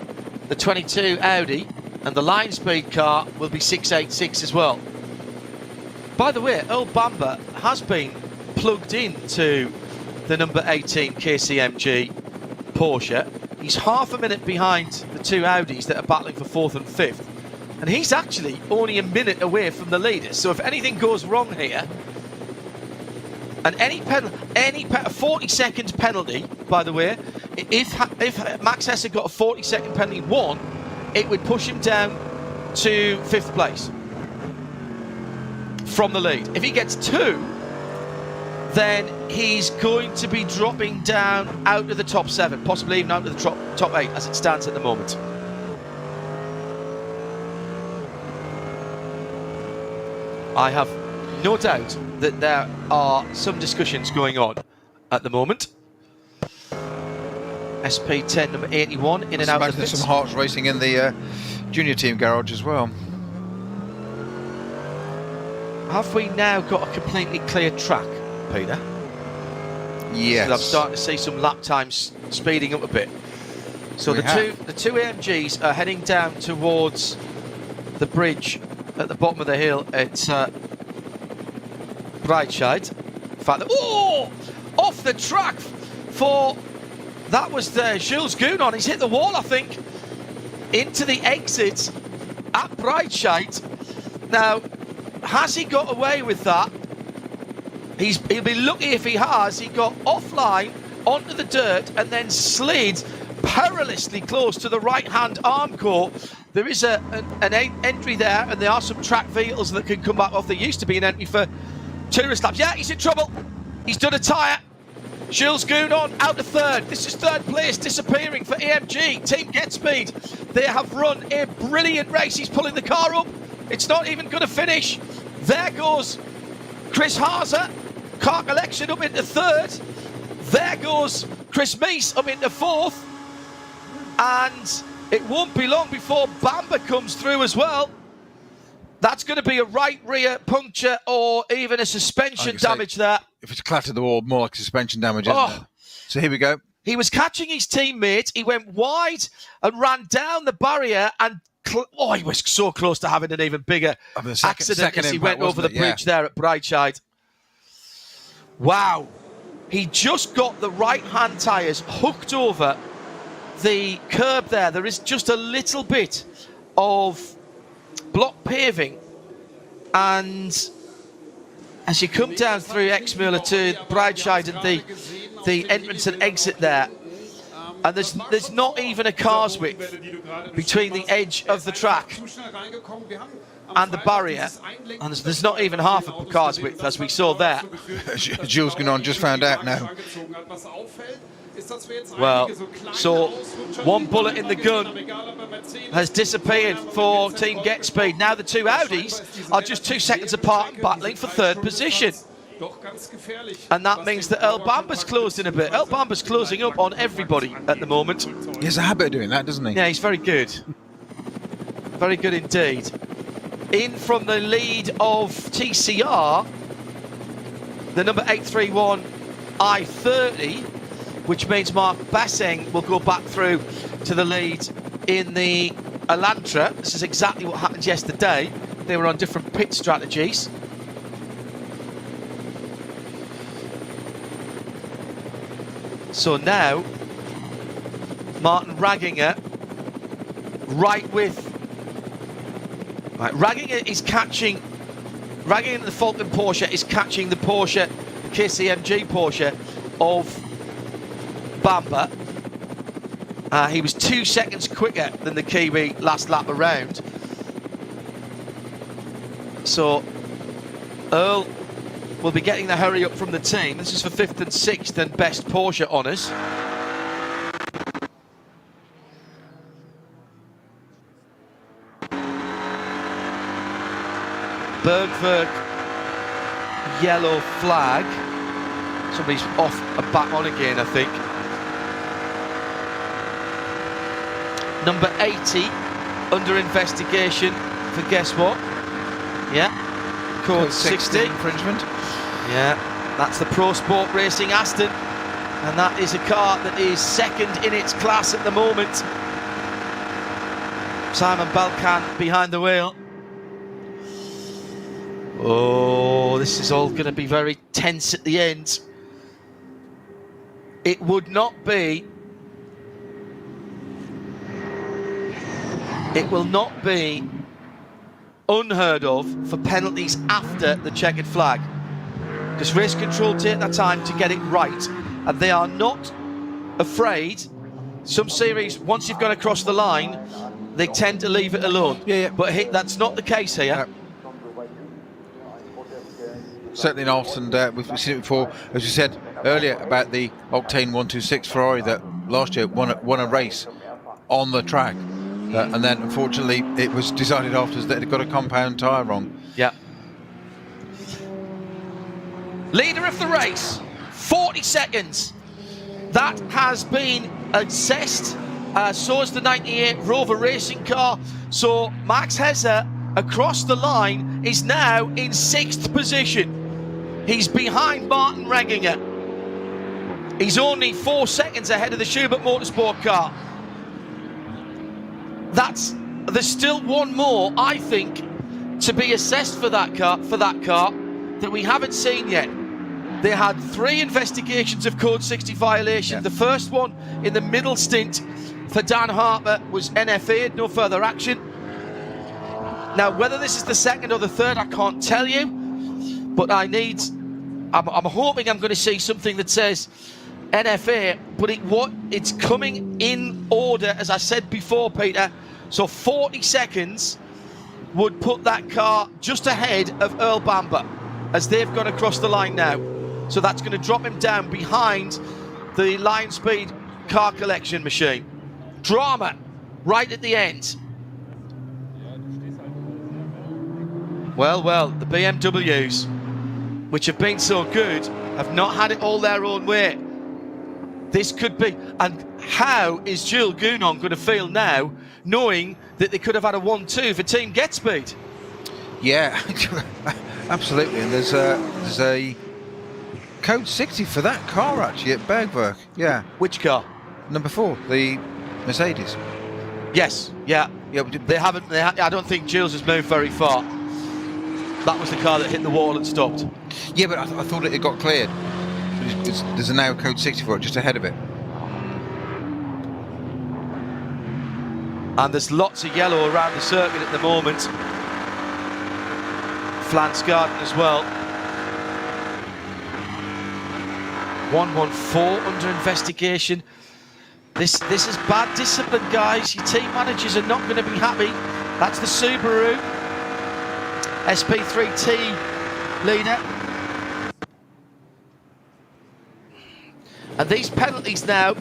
the 22 Audi, and the line speed car will be 6.86 as well. By the way, Earl Bamber has been plugged into the number 18 KCMG Porsche. He's half a minute behind the two Audis that are battling for 4th and 5th. And he's actually only a minute away from the leader. So if anything goes wrong here, and any 40-second penalty, by the way, if Max Hesse got a 40-second penalty won, it would push him down to 5th place from the lead. If he gets 2, then he's going to be dropping down out of the top 7, possibly even out of the top 8 as it stands at the moment. I have no doubt that there are some discussions going on at the moment. SP10 number 81 in and out of the pits. There's some hearts racing in the junior team garage as well. Have we now got a completely clear track, Peter? Yes. I'm starting to see some lap times speeding up a bit. So the two AMGs are heading down towards the bridge at the bottom of the hill at Breitscheid. In fact, off the track for, that was the Jules Gounon. He's hit the wall, I think, into the exit at Breitscheid. Now, has he got away with that? He'll be lucky if he has. He got offline onto the dirt and then slid perilously close to the right-hand armcore. There is an entry there, and there are some track vehicles that can come back off. There used to be an entry for tourist laps. Yeah, he's in trouble. He's done a tyre. Jules Gounon out of third. This is third place, disappearing for AMG. Team GetSpeed. They have run a brilliant race. He's pulling the car up. It's not even going to finish. There goes Chris Haase. Car collection up into third. There goes Chris Meese up into fourth. And it won't be long before Bamber comes through as well. That's going to be a right rear puncture or even a suspension damage there. If it's clattered the wall, more like suspension damage, isn't it? So here we go. He was catching his teammate. He went wide and ran down the barrier, and he was so close to having an even bigger accident as he went over the bridge there at Breitscheid. Wow. He just got the right-hand tyres hooked over the curb there. There is just a little bit of block paving, and as you come down through Exmüller to Breitscheid and the entrance and exit there, and there's not even a car's width between the edge of the track and the barrier, and there's not even half a car's width, as we saw there. Jules Gounon just found out now. Well, so one bullet in the gun has disappeared for Team GetSpeed. Now the two Audis are just 2 seconds apart, battling for third position. And that means that Earl Bamber's closed in a bit. Earl Bamber's closing up on everybody at the moment. He has a habit of doing that, doesn't he? Yeah, he's very good. Very good indeed. In from the lead of TCR, the number 831 I-30, which means Mark Basseng will go back through to the lead in the Elantra. This is exactly what happened yesterday. They were on different pit strategies. So now, Martin Ragginger, Ragginger is catching, Ragginger the Falcon Porsche is catching the Porsche, KCMG Porsche of Bamber. He was 2 seconds quicker than the Kiwi last lap around. So Earl will be getting the hurry up from the team. This is for 5th and 6th and best Porsche honours. Bergwerk yellow flag. Somebody's off and back on again, I think. Number 80 under investigation for guess what? Yeah, code 60 infringement. Yeah, that's the Pro Sport Racing Aston, and that is a car that is second in its class at the moment. Simon Balkan behind the wheel. Oh, this is all going to be very tense at the end. It would not be. It will not be unheard of for penalties after the checkered flag, because race control take their time to get it right, and they are not afraid. Some series, once you've gone across the line, they tend to leave it alone. Yeah. But that's not the case here. Certainly not, and we've seen it before, as we said earlier, about the Octane 126 Ferrari that last year won a race on the track, and then unfortunately it was decided afterwards that it got a compound tyre wrong. Yeah. Leader of the race, 40 seconds. That has been assessed. So is the 98 Rover racing car. So Max Hesse across the line is now in 6th position. He's behind Martin Ragginger. He's only 4 seconds ahead of the Schubert Motorsport car. There's still one more, I think, to be assessed for that car that we haven't seen yet. They had 3 investigations of Code 60 violation. The first one in the middle stint for Dan Harper was NFA'd, no further action. Now, whether this is the second or the third, I can't tell you, but I'm hoping I'm going to see something that says NFA, but it's coming in order, as I said before, Peter. So 40 seconds would put that car just ahead of Earl Bamber as they've gone across the line now. So that's going to drop him down behind the Lion Speed car collection machine. Drama right at the end. Well, the BMWs, which have been so good, have not had it all their own way. This could be, and how is Jules Gounon going to feel now, knowing that they could have had a 1-2 for Team Get Speed? Yeah, absolutely. And there's a Code 60 for that car actually at Bergwerk. Yeah. Which car? Number 4, the Mercedes. Yes. Yeah. They haven't. I don't think Jules has moved very far. That was the car that hit the wall and stopped. Yeah, but I thought it got cleared. There's a now Code 60 for it, just ahead of it. And there's lots of yellow around the circuit at the moment. Flance Garden as well. 114 under investigation. This is bad discipline, guys. Your team managers are not going to be happy. That's the Subaru SP3T leader. And these penalties now,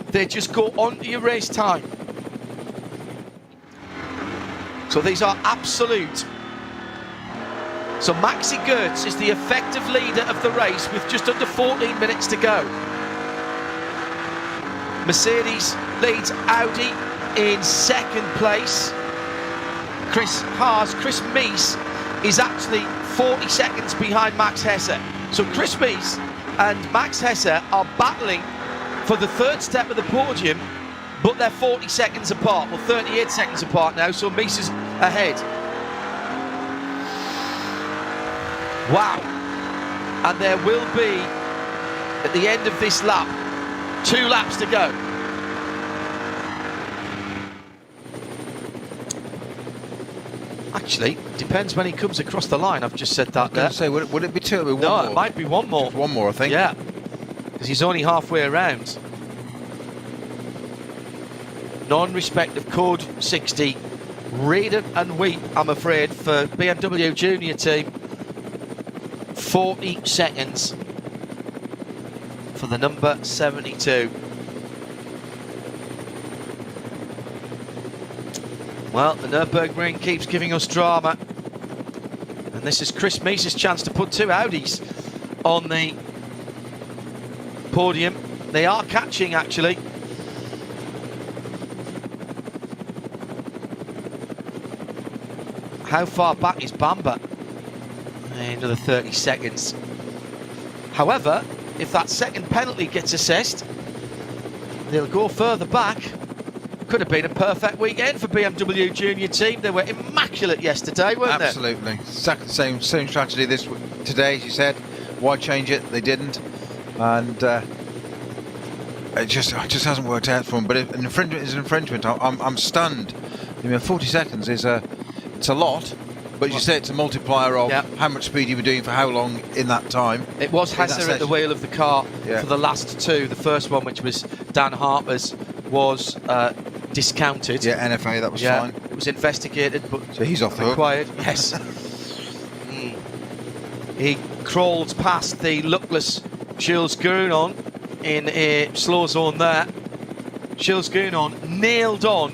they just go on to your race time. So these are absolute. So Maxi Goetz is the effective leader of the race with just under 14 minutes to go. Mercedes leads Audi in second place. Chris Mies is actually 40 seconds behind Max Hesse. So Chris Mies and Max Hesse are battling for the third step of the podium, but they're 40 seconds apart. Well, 38 seconds apart now, so Mies is ahead. Wow. And there will be, at the end of this lap, 2 laps to go. Actually, depends when he comes across the line. I've just said that there. Say, would it be 2? One no, more? It might be 1 more. 1 more, I think. Yeah, because he's only halfway around. Non-respect of Code 60. Read it and weep, I'm afraid, for BMW Junior Team. 40 seconds for the number 72. Well, the Nürburgring keeps giving us drama. And this is Chris Mies' chance to put 2 Audis on the podium. They are catching, actually. How far back is Bamber? Another 30 seconds. However, if that second penalty gets assessed, they'll go further back. Could have been a perfect weekend for BMW Junior Team. They were immaculate yesterday, weren't they? Absolutely. Exactly the same strategy today, as you said. Why change it? They didn't. And it just hasn't worked out for them. But if an infringement is an infringement, I'm stunned. I mean, 40 seconds is it's a lot. But as you say, it's a multiplier of how much speed you were doing for how long in that time. It was Hesse at the wheel of the car for the last 2. The first one, which was Dan Harper's, was discounted. Yeah, NFA, that was fine. It was investigated, but so he's off the hook. Required, yes. He crawls past the luckless Jules Gounon in a slow zone there. Jules Gounon nailed on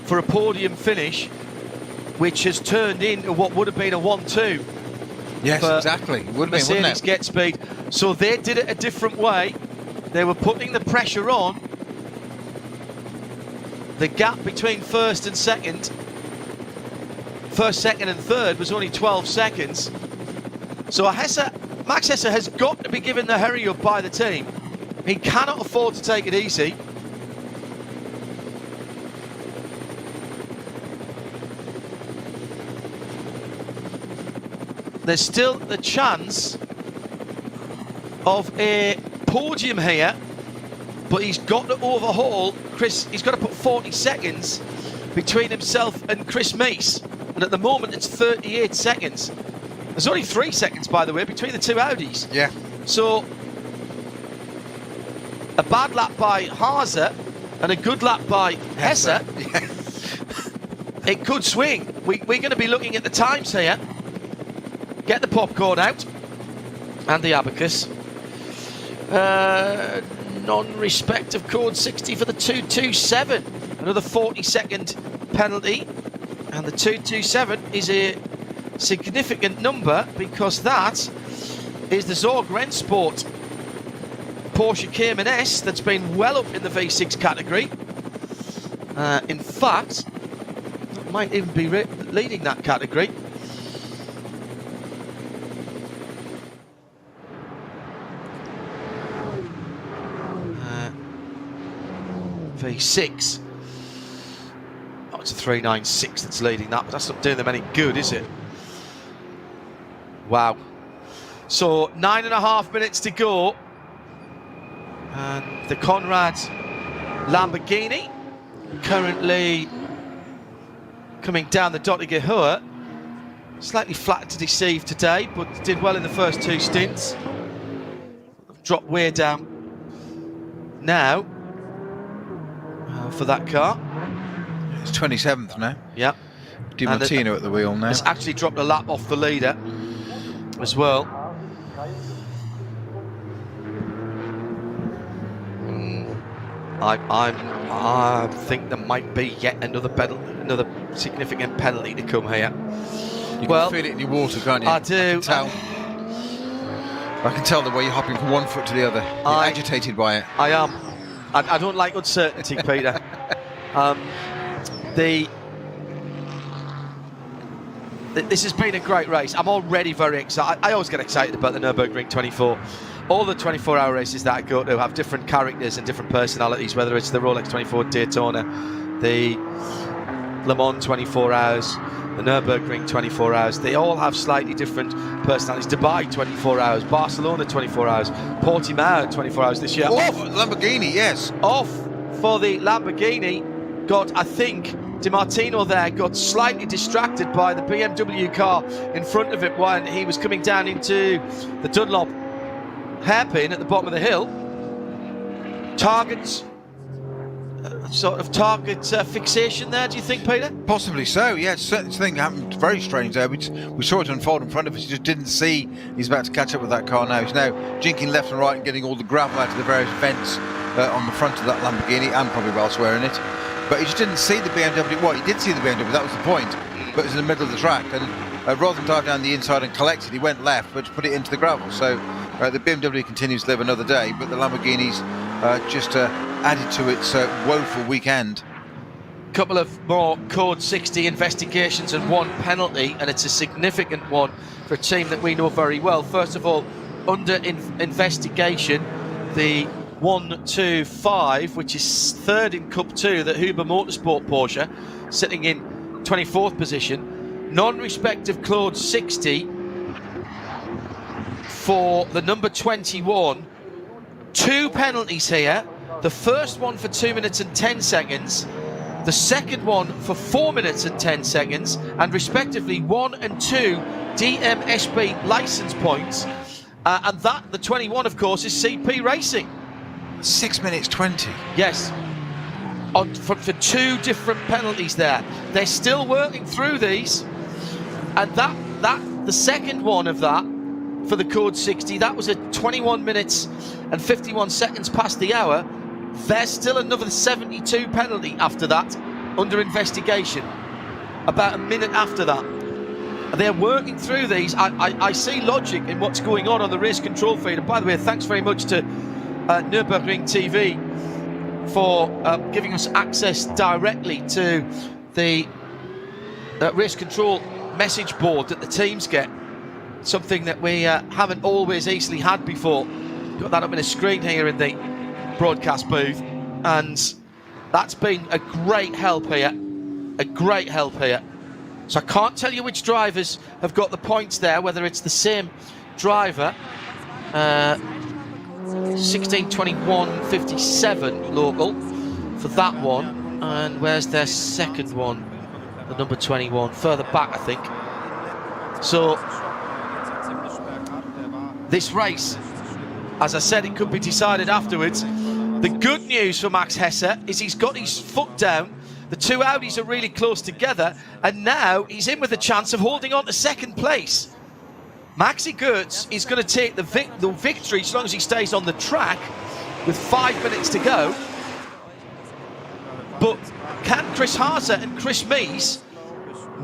for a podium finish, which has turned into what would have been a 1-2. Yes, exactly. It would have been, wouldn't it? Get speed. So they did it a different way. They were putting the pressure on. The gap between first, second and third was only 12 seconds. So Max Hesse has got to be given the hurry up by the team. He cannot afford to take it easy. There's still the chance of a podium here, but he's got to overhaul Chris. He's got to put 40 seconds between himself and Chris Meese, and at the moment it's 38 seconds. There's only 3 seconds, by the way, between the two Audis. Yeah. So a bad lap by Haase and a good lap by Hesse. Yeah. It could swing. We're going to be looking at the times here. Get the popcorn out and the abacus. Non-respect of code 60 for the 227. Another 40-second penalty, and the 227 is a significant number because that is the Zorg Rennsport Porsche Cayman S that's been well up in the V6 category. In fact, might even be leading that category. V6. Oh, it's a 396 that's leading that, but that's not doing them any good, is it? Wow. So 9.5 minutes to go. And the Conrad Lamborghini currently coming down the Dottinger. Slightly flat to deceive today, but did well in the first 2 stints. Dropped way down now. For that car. It's 27th now. Yeah. Di Martino at the wheel now. It's actually dropped a lap off the leader as well. I think there might be yet another significant penalty to come here. You can feel it in your water, can't you? I do. I can tell the way you're hopping from one foot to the other. You're agitated by it. I am. I don't like uncertainty, Peter. This has been a great race. I'm already very excited. I always get excited about the Nürburgring 24. All the 24-hour races that I go to have different characters and different personalities, whether it's the Rolex 24 Daytona, the Le Mans 24 hours, the Nürburgring 24 hours. They all have slightly different personalities. Dubai 24 hours, Barcelona 24 hours, Portimao 24 hours this year. Off Lamborghini, yes. Off for the Lamborghini. Got, I think, Di Martino there got slightly distracted by the BMW car in front of it when he was coming down into the Dunlop hairpin at the bottom of the hill. Targets. Sort of target fixation there, do you think, Peter? Possibly so, yeah. Something happened very strange there. We saw it unfold in front of us. He just didn't see he's about to catch up with that car now. He's now jinking left and right and getting all the gravel out of the various vents on the front of that Lamborghini and probably elsewhere in it. But he just didn't see the BMW. Well, he did see the BMW, that was the point. But it was in the middle of the track. And rather than dive down the inside and collect it, he went left, but put it into the gravel. So the BMW continues to live another day, but the Lamborghini's just added to its woeful weekend. Couple of more Code 60 investigations and 1 penalty, and it's a significant one for a team that we know very well. First of all, under investigation, the 125, which is third in Cup 2, the Huber Motorsport Porsche, sitting in 24th position. Non-respect of Code 60 for the number 21. 2 penalties here. The first one for 2 minutes and 10 seconds. The second one for 4 minutes and 10 seconds. And respectively 1 and 2 DMSB license points. And that, the 21, of course, is CP Racing. 6 minutes 20. Yes. For 2 different penalties there. They're still working through these. And the second one of that, for the Code 60, that was at 21 minutes and 51 seconds past the hour. There's still another 72 penalty after that, under investigation. About a minute after that. They're working through these. I see logic in what's going on the race control feed. And by the way, thanks very much to Nürburgring TV for giving us access directly to the race control message board that the teams get. Something that we haven't always easily had before. Got that up in a screen here in the broadcast booth, and that's been a great help here. A great help here. So I can't tell you which drivers have got the points there, whether it's the same driver. 16:21:57 local for that one. And where's their second one? The number 21, further back, I think. So this race, as I said, it could be decided afterwards. The good news for Max Hesse is he's got his foot down. The two Audis are really close together, and now he's in with a chance of holding on to second place. Maxi Goetz is going to take the victory as long as he stays on the track with 5 minutes to go. But can Chris Haase and Chris Mies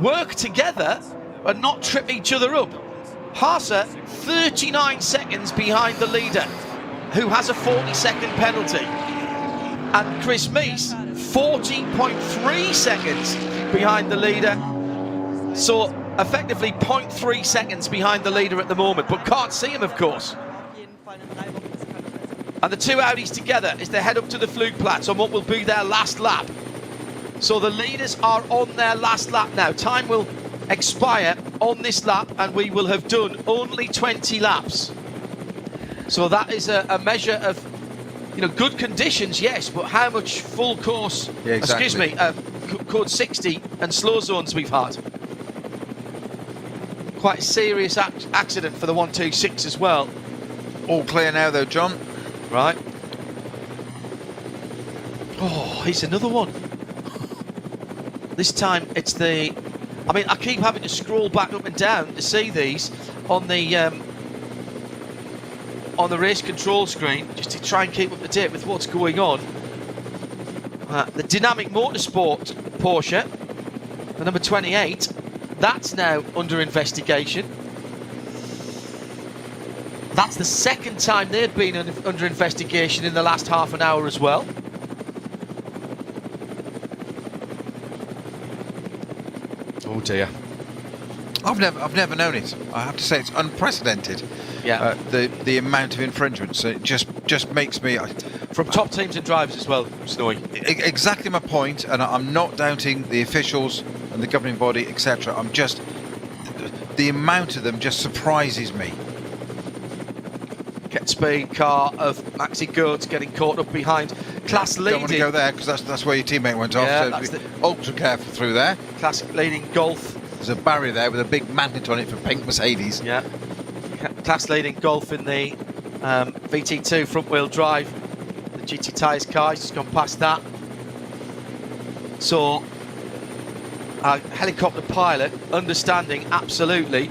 work together and not trip each other up? Haase 39 seconds behind the leader, who has a 40-second penalty. And Chris Mies 40.3 seconds behind the leader. So effectively 0.3 seconds behind the leader at the moment, but can't see him, of course. And the two Audis together as they head up to the Flugplatz on what will be their last lap. So the leaders are on their last lap now. Time will expire on this lap, and we will have done only 20 laps. So that is a measure of, you know, good conditions, yes, but how much full course, excuse me, code 60 and slow zones we've had. Quite a serious accident for the 126 as well. All clear now, though, John. Right. Oh, here's another one. This time it's the... I mean, I keep having to scroll back up and down to see these on the race control screen, just to try and keep up to date with what's going on. The Dynamic Motorsport Porsche, the number 28, that's now under investigation. That's the second time they've been under investigation in the last half an hour as well. Oh dear. I've never known it. I have to say it's unprecedented. Yeah. The amount of infringements. It just makes me. From top teams and drivers as well, Snowy. Exactly my point, and I'm not doubting the officials and the governing body, etc. I'm just, the amount of them just surprises me. Get speed car of Maxi Goetz getting caught up behind. Class leading. Don't want to go there because that's where your teammate went off. Yeah, So be ultra careful through there. Class leading Golf. There's a barrier there with a big magnet on it for pink Mercedes. Yeah. Class leading Golf in the VT2 front wheel drive. The GT tyres car, he's just gone past that. So, a helicopter pilot understanding absolutely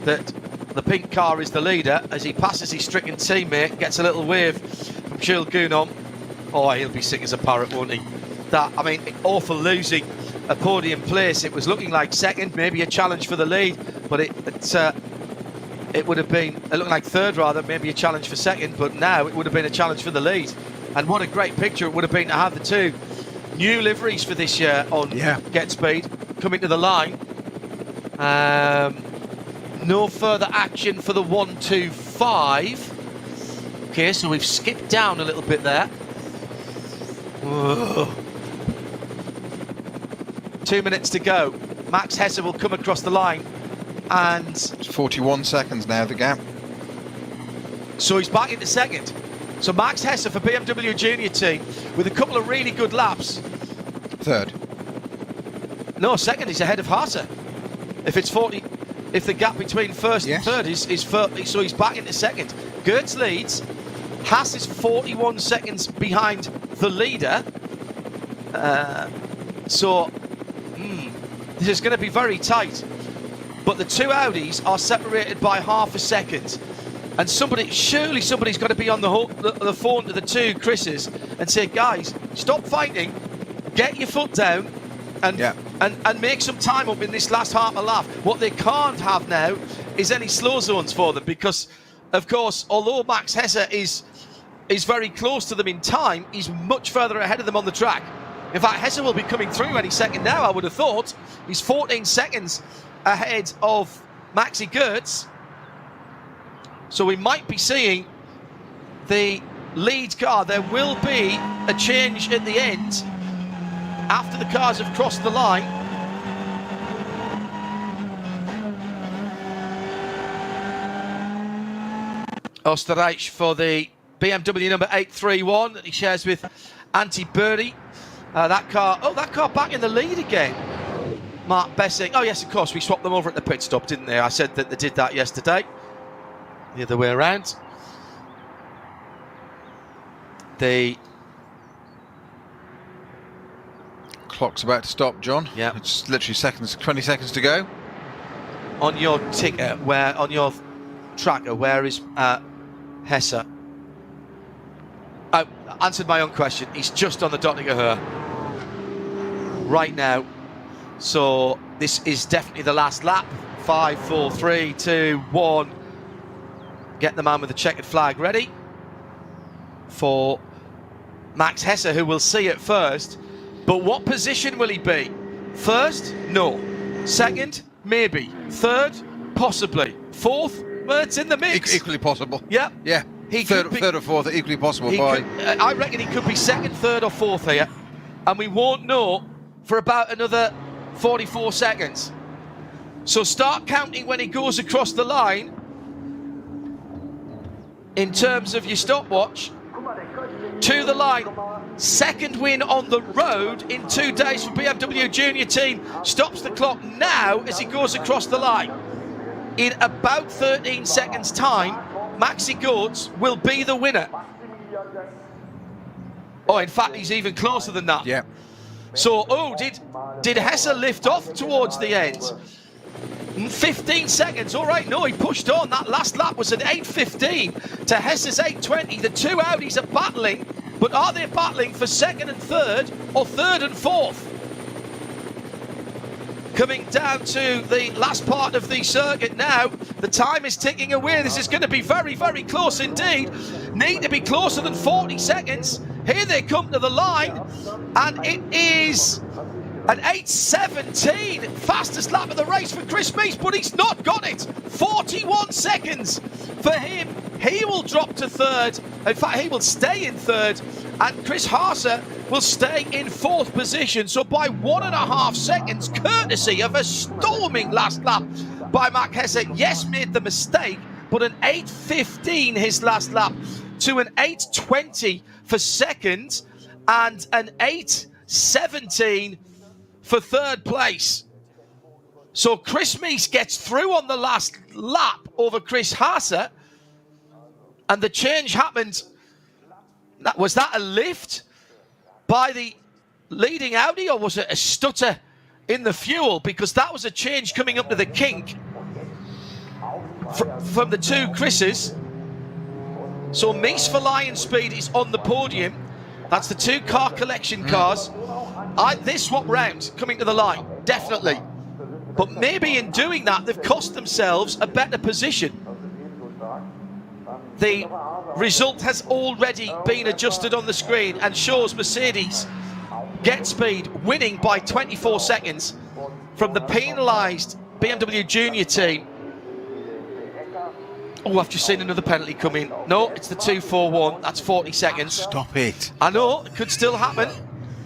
that the pink car is the leader as he passes his stricken teammate, gets a little wave from Jules Gounon. Oh, he'll be sick as a parrot, won't he? That, I mean, awful losing a podium place. It was looking like second, maybe a challenge for the lead, but it would have been, it looked like third rather, maybe a challenge for second, but now it would have been a challenge for the lead. And what a great picture it would have been to have the two new liveries for this year on Get Speed coming to the line. No further action for the 125. Okay, so we've skipped down a little bit there. Whoa. 2 minutes to go. Max Hesse will come across the line, and it's 41 seconds now, the gap. So he's back into second. So Max Hesse for BMW Junior Team with a couple of really good laps. Third. No, second. He's ahead of Haase. If it's 40, if the gap between first and third is so he's back into second. Goetz leads. Haas is 41 seconds behind the leader. This is going to be very tight. But the two Audis are separated by half a second. And surely somebody's got to be on the phone to the two Chris's and say, guys, stop fighting, get your foot down, and make some time up in this last half a lap. What they can't have now is any slow zones for them, because, of course, although Max Hesse is very close to them in time, he's much further ahead of them on the track. In fact, Hesse will be coming through any second now, I would have thought. He's 14 seconds ahead of Maxi Goetz. So we might be seeing the lead car. There will be a change at the end after the cars have crossed the line. Oostenrijk for the BMW number 831 that he shares with Antti Burri. That car back in the lead again. Mark Bessing. Oh yes, of course, we swapped them over at the pit stop, didn't they? I said that they did that yesterday. The other way around. The clock's about to stop, John. Yeah. It's literally 20 seconds to go. On your ticker, on your tracker, where is Hesse? Oh, answered my own question. He's just on the dot her right now. So this is definitely the last lap. 5, 4, 3, 2, 1. Get the man with the checkered flag ready for Max Hesse, who we'll see at first. But what position will he be? First? No. Second? Maybe. Third? Possibly. Fourth? Well, it's in the mix. Equally possible. Yeah. Yeah. Third or fourth, equally possible. I reckon he could be second, third or fourth here. And we won't know for about another 44 seconds. So start counting when he goes across the line. In terms of your stopwatch, to the line. Second win on the road in 2 days for BMW Junior Team. Stops the clock now as he goes across the line. In about 13 seconds' time, Maxi Gortz will be the winner. Oh, in fact, he's even closer than that. Yeah. So, did Hesse lift off towards the end? 15 seconds, all right, no, he pushed on. That last lap was an 8.15 to Hesse's 8.20. The two Audis are battling, but are they battling for second and third, or third and fourth? Coming down to the last part of the circuit now. The time is ticking away. This is going to be very, very close indeed. Need to be closer than 40 seconds. Here they come to the line, and it is an 8.17, fastest lap of the race for Chris Meese, but he's not got it. 41 seconds for him. He will drop to third. In fact, he will stay in third, and Chris Haase will stay in fourth position. So by 1.5 seconds, courtesy of a storming last lap by Mark Hesse. Yes, made the mistake, but an 8.15 his last lap to an 8.20 for second, and an 8.17 for third place. So Chris Meese gets through on the last lap over Chris Haase, and the change happened. Was that a lift by the leading Audi, or was it a stutter in the fuel? Because that was a change coming up to the kink from the two Chris's. So Meese for Lion Speed is on the podium. That's the two car collection cars. They swap round coming to the line, definitely. But maybe in doing that, they've cost themselves a better position. The result has already been adjusted on the screen and shows Mercedes get speed, winning by 24 seconds from the penalised BMW Junior Team. Oh, I've just seen another penalty come in. No, it's the 2-4-1. That's 40 seconds. Stop it. I know, it could still happen.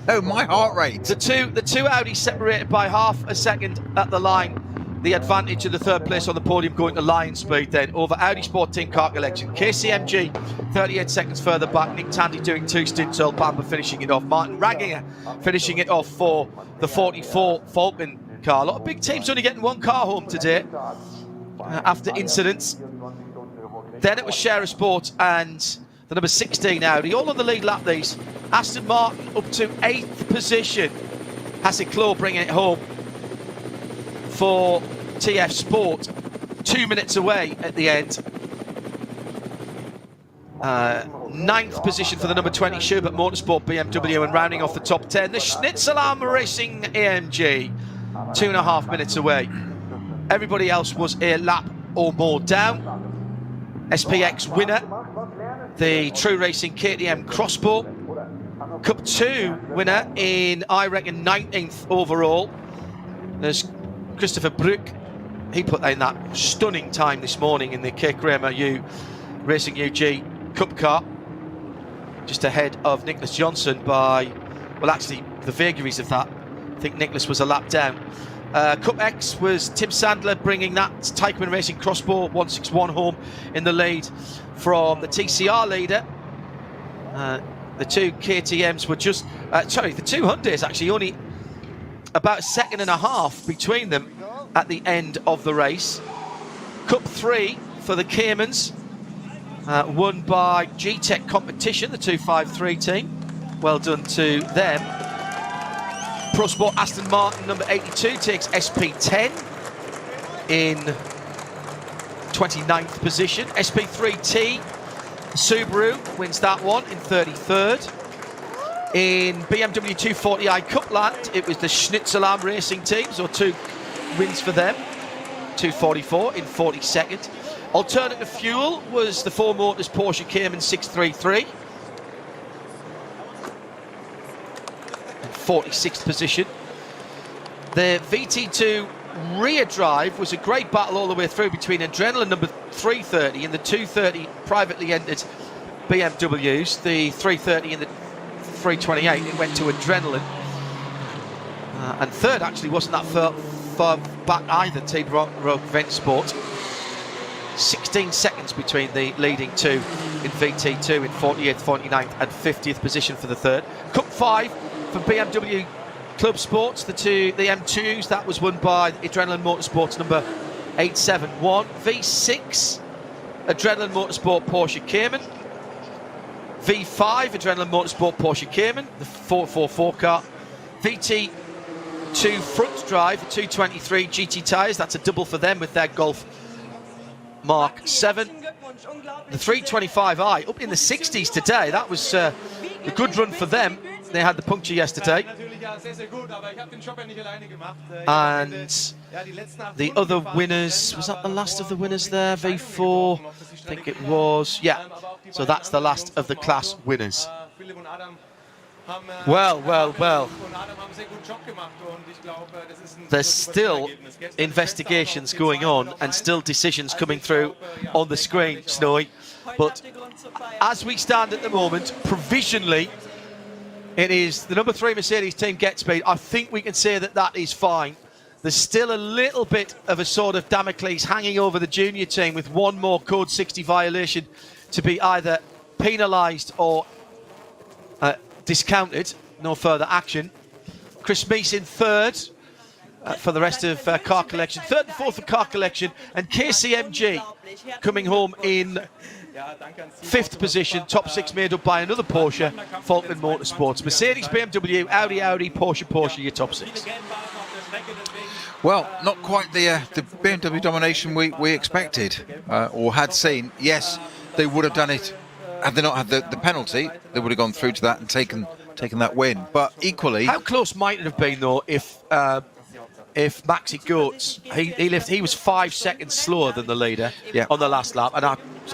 Oh, my heart rate. The two Audis separated by half a second at the line. The advantage of the third place on the podium going to Lion Speed then over Audi Sport Team Car Collection. KCMG 38 seconds further back. Nick Tandy doing 2 stints. Earl Bamber finishing it off. Martin Raginger finishing it off for the 44 Falcon car. A lot of big teams only getting one car home today after incidents. Then it was Share Sport and the number 16 Audi, all on the lead lap these. Aston Martin up to 8th position. Hasse Claw bringing it home for TF Sport. 2 minutes away at the end. 9th position for the number 20 Schubert Motorsport BMW, and rounding off the top 10, the Schnitzelarm Racing AMG. 2.5 minutes away. Everybody else was a lap or more down. SPX winner, the True Racing KTM Crossbow. Cup 2 winner in, I reckon, 19th overall. There's Christopher Brook. He put in that stunning time this morning in the K. Kramer Racing UG Cup car. just ahead of Nicholas Johnson by, well, actually, the vagaries of that. I think Nicholas was a lap down. Cup X was Tim Sandler bringing that Teichmann Racing Crossbow 161 home in the lead from the TCR leader. The two KTMs were just, the two Hyundais actually only about a second and a half between them at the end of the race. Cup 3 for the Caymans, won by G-Tech Competition, the 253 team. Well done to them. Pro Sport Aston Martin number 82 takes SP10 in 29th position. SP3T Subaru wins that one in 33rd. In BMW 240i Cupland, it was the Schnitzelarm Racing team, so 2 wins for them. 244 in 42nd. Alternative fuel was the Four Motors Porsche Cayman 633. 46th position. The VT2 rear drive was a great battle all the way through between Adrenaline number 330 and the 230 privately entered BMWs. The 330 and the 328, it went to Adrenaline. And third actually wasn't that far back either, Team Rogue Vent Sport. 16 seconds between the leading two in VT2 in 48th, 49th and 50th position for the third. Cup 5 for BMW Club Sports, the M2s, that was won by Adrenaline Motorsports number 871. V6 Adrenaline Motorsport Porsche Cayman. V5 Adrenaline Motorsport Porsche Cayman, the 444 car. VT2 front drive, the 223 GT tyres, that's a double for them with their Golf Mark 7. The 325i up in the 60s today, that was a good run for them. They had the puncture yesterday. And the other winners, was that the last of the winners there? V4, I think it was. Yeah, so that's the last of the class winners. Well. There's still investigations going on and still decisions coming through on the screen, Snowy. But as we stand at the moment, provisionally, it is the number 3 Mercedes team get speed. I think we can say that that is fine. There's still a little bit of a sort of Damocles hanging over the junior team with one more Code 60 violation to be either penalised or discounted. No further action. Chris Meese in third for the rest of car collection. Third and fourth for car collection. And KCMG coming home in 5th position. Top 6 made up by another Porsche, Falcon Motorsports. Mercedes, BMW, Audi, Porsche, your top 6. Well, not quite the BMW domination we expected or had seen. Yes, they would have done it had they not had the penalty. They would have gone through to that and taken that win. But equally, how close might it have been though if Maxi Goetz he was 5 seconds slower than the leader on the last lap, and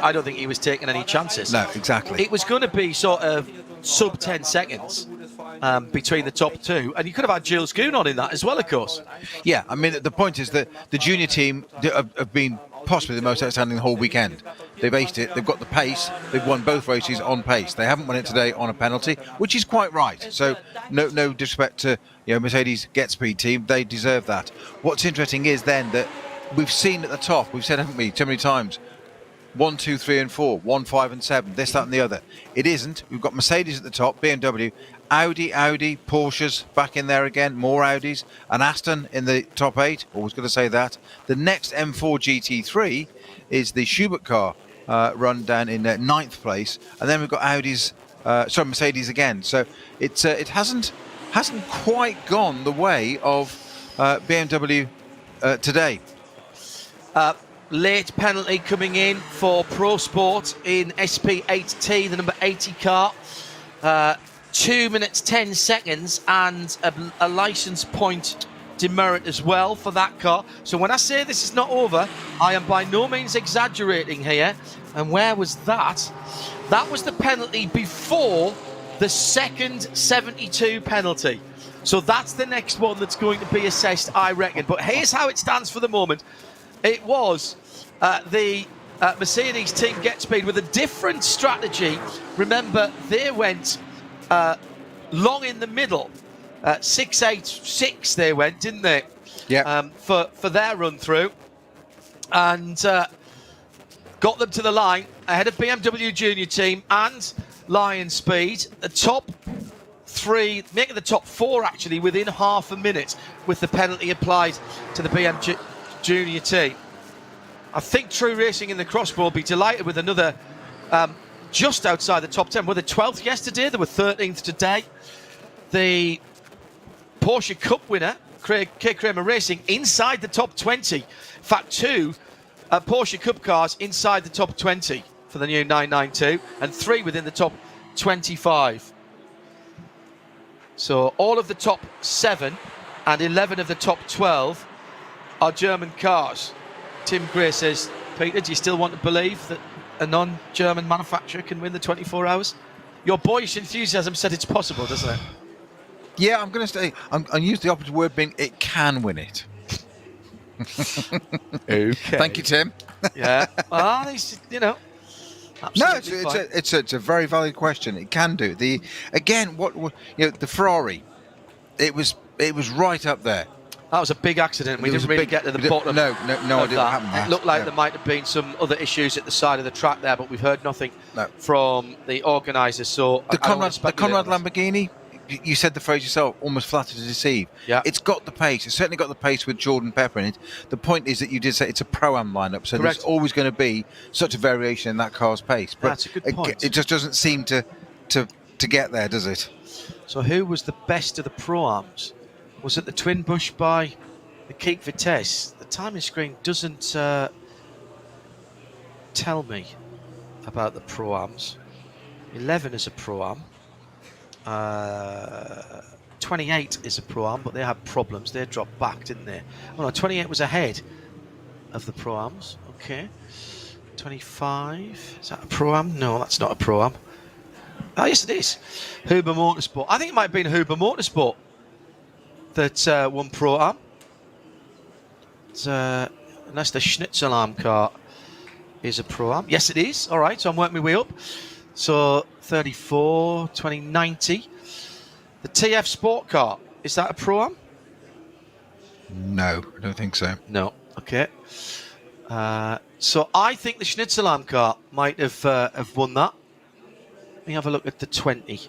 I don't think he was taking any chances. No, exactly. It was going to be sort of sub 10 seconds between the top two, and you could have had Jules Goon on in that as well, of course. Yeah, I mean, the point is that the junior team have been possibly the most outstanding the whole weekend. They've aced it, they've got the pace, they've won both races on pace. They haven't won it today on a penalty, which is quite right. So no disrespect to Mercedes Get Speed team, they deserve that. What's interesting is then that we've seen at the top, we've said, haven't we, too many times, 1, 2, 3 and 4, 1, 5 and 7, this, that and the other. It isn't. We've got Mercedes at the top, BMW, Audi, Porsches back in there again, more Audis, and Aston in the top 8, always going to say that. The next M4 GT3 is the Schubert car run down in 9th place, and then we've got Mercedes again. So it hasn't quite gone the way of BMW today. Late penalty coming in for Pro Sport in SP8T, the number 80 car. 2 minutes 10 seconds and a licence point demerit as well for that car. So when I say this is not over, I am by no means exaggerating here. And where was that? That was the penalty before the second 72 penalty. So that's the next one that's going to be assessed, I reckon. But here's how it stands for the moment. It was the Mercedes team Get Speed with a different strategy. Remember, they went long in the middle. 6.86 they went, didn't they? Yeah. For their run through, and got them to the line ahead of BMW Junior Team and Lion Speed. The top 3, making the top 4 actually within half a minute, with the penalty applied to the BMW Junior Team. I think True Racing in the Crossbow will be delighted with another just outside the top 10. Were they 12th yesterday? They were 13th today. The Porsche Cup winner, K Kramer Racing, inside the top 20. In fact, 2 Porsche Cup cars inside the top 20 for the new 992, and 3 within the top 25. So all of the top 7 and 11 of the top 12 are German cars. Tim Gray says, Peter, do you still want to believe that a non-German manufacturer can win the 24 hours? Your boyish enthusiasm said it's possible, doesn't it? Yeah, I'm going to say, I use the operative word being, it can win it. Okay. Thank you, Tim. Yeah. Well, you know. No, it's a very valid question. It can do. The Ferrari, it was right up there. That was a big accident. We didn't really get to the bottom. No, I didn't happen. It looked like there might have been some other issues at the side of the track there, but we've heard nothing from the organisers. So the Conrad Lamborghini, you said the phrase yourself, almost flattered to deceive. Yeah. It's got the pace. It's certainly got the pace with Jordan Pepper in it. The point is that you did say it's a Pro-Am lineup, so Correct. there's always going to be such a variation in that car's pace. But that's a good point. It just doesn't seem to get there, does it? So who was the best of the Pro-Ams? Was it the Twin Bush by the Keep Vitesse? The timing screen doesn't tell me about the Pro-Ams. 11 is a Pro-Am. 28 is a Pro-Am, but they had problems. They dropped back, didn't they? Oh no, 28 was ahead of the Pro-Ams. Okay. 25, is that a Pro-Am? No, that's not a Pro-Am. Oh, yes, it is. Huber Motorsport. I think it might have been Huber Motorsport that won Pro-Am. Unless the Schnitzelarm car is a Pro-Am. Yes, it is. All right, so I'm working my way up. So 34, 2090. The TF Sport car, is that a Pro-Am? No, I don't think so. No, okay. So I think the Schnitzelarm car might have won that. Let me have a look at the 20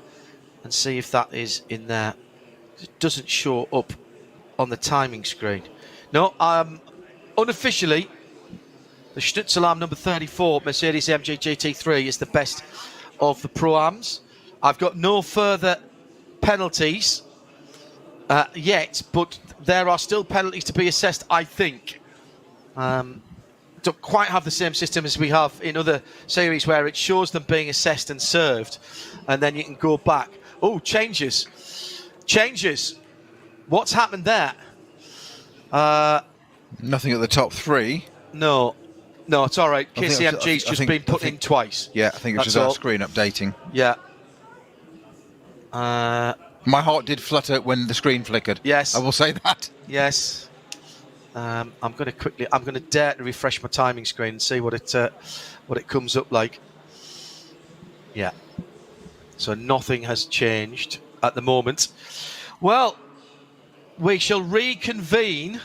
and see if that is in there. It doesn't show up on the timing screen. No, unofficially, the Schnitzelarm number 34 Mercedes AMG GT3 is the best of the Pro-Ams. I've got no further penalties yet, but there are still penalties to be assessed, I think. Don't quite have the same system as we have in other series where it shows them being assessed and served, and then you can go back. Oh, changes. What's happened there? Nothing at the top 3. No, it's all right. KCMG's just been put in twice. Yeah, I think it was just our screen updating. Yeah. My heart did flutter when the screen flickered. Yes. I will say that. Yes. I'm going to dare to refresh my timing screen and see what it comes up like. Yeah. So nothing has changed at the moment. Well, we shall reconvene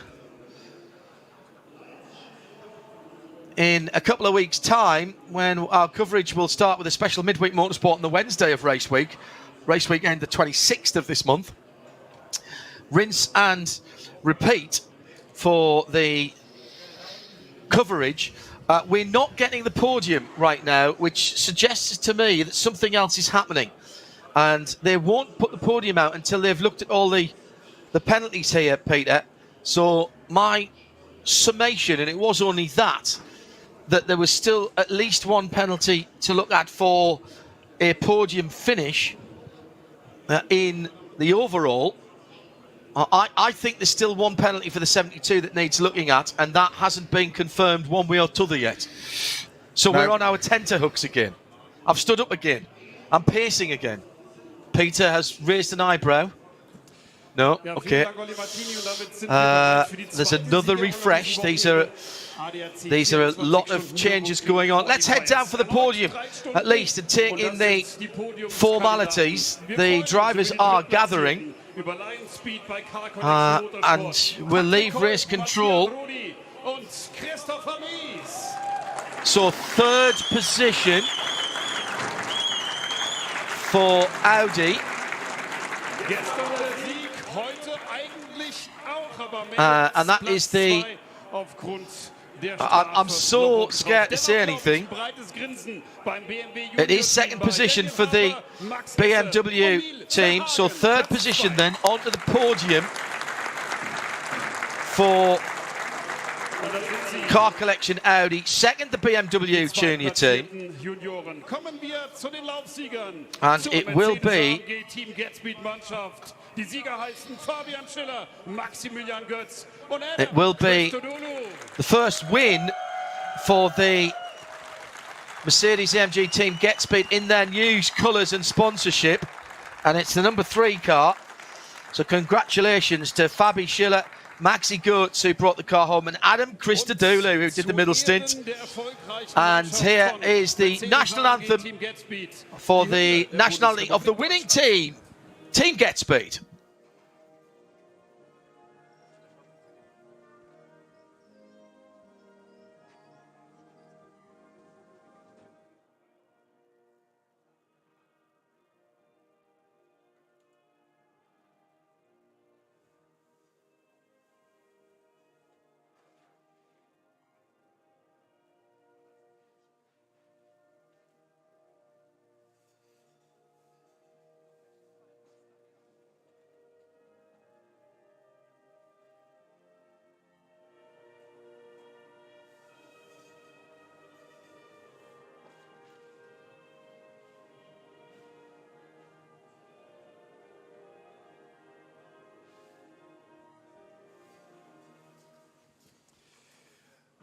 in a couple of weeks' time, when our coverage will start with a special midweek motorsport on the Wednesday of race week. Race weekend, the 26th of this month. Rinse and repeat for the coverage. We're not getting the podium right now, which suggests to me that something else is happening. And they won't put the podium out until they've looked at all the penalties here, Peter. So my summation, and it was only that there was still at least one penalty to look at for a podium finish in the overall. I think there's still one penalty for the 72 that needs looking at, and that hasn't been confirmed one way or t'other yet. So we're on our tenterhooks again. I've stood up again. I'm pacing again. Peter has raised an eyebrow. No? Okay. There's another refresh. These are a lot of changes going on. Let's head down for the podium, at least, and take in the formalities. The drivers are gathering. And we'll leave race control. So third position for Audi. And that is the... I'm so scared to say anything. It is second position for the BMW team. So third position then onto the podium for Car Collection Audi. Second, the BMW Junior team. And it will be... It will be the first win for the Mercedes-AMG team Get Speed in their new colours and sponsorship. And it's the number 3 car. So congratulations to Fabi Schiller, Maxi Goetz, who brought the car home, and Adam Christodoulou, who did the middle stint. And here is the national anthem for the nationality of the winning team, Team Get Speed.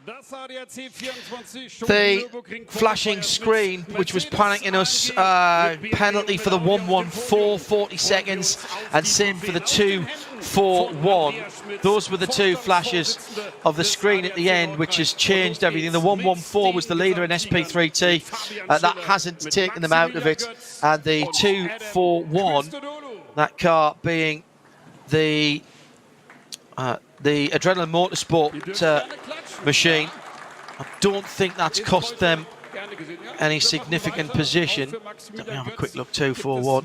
The flashing screen, which was panicking us, penalty for the 114, 40 seconds, and same for the 241. Those were the two flashes of the screen at the end, which has changed everything. The 114 was the leader in SP3T. That hasn't taken them out of it. And the 241, that car being the Adrenaline Motorsport machine. I don't think that's cost them any significant position. Let me have a quick look. 241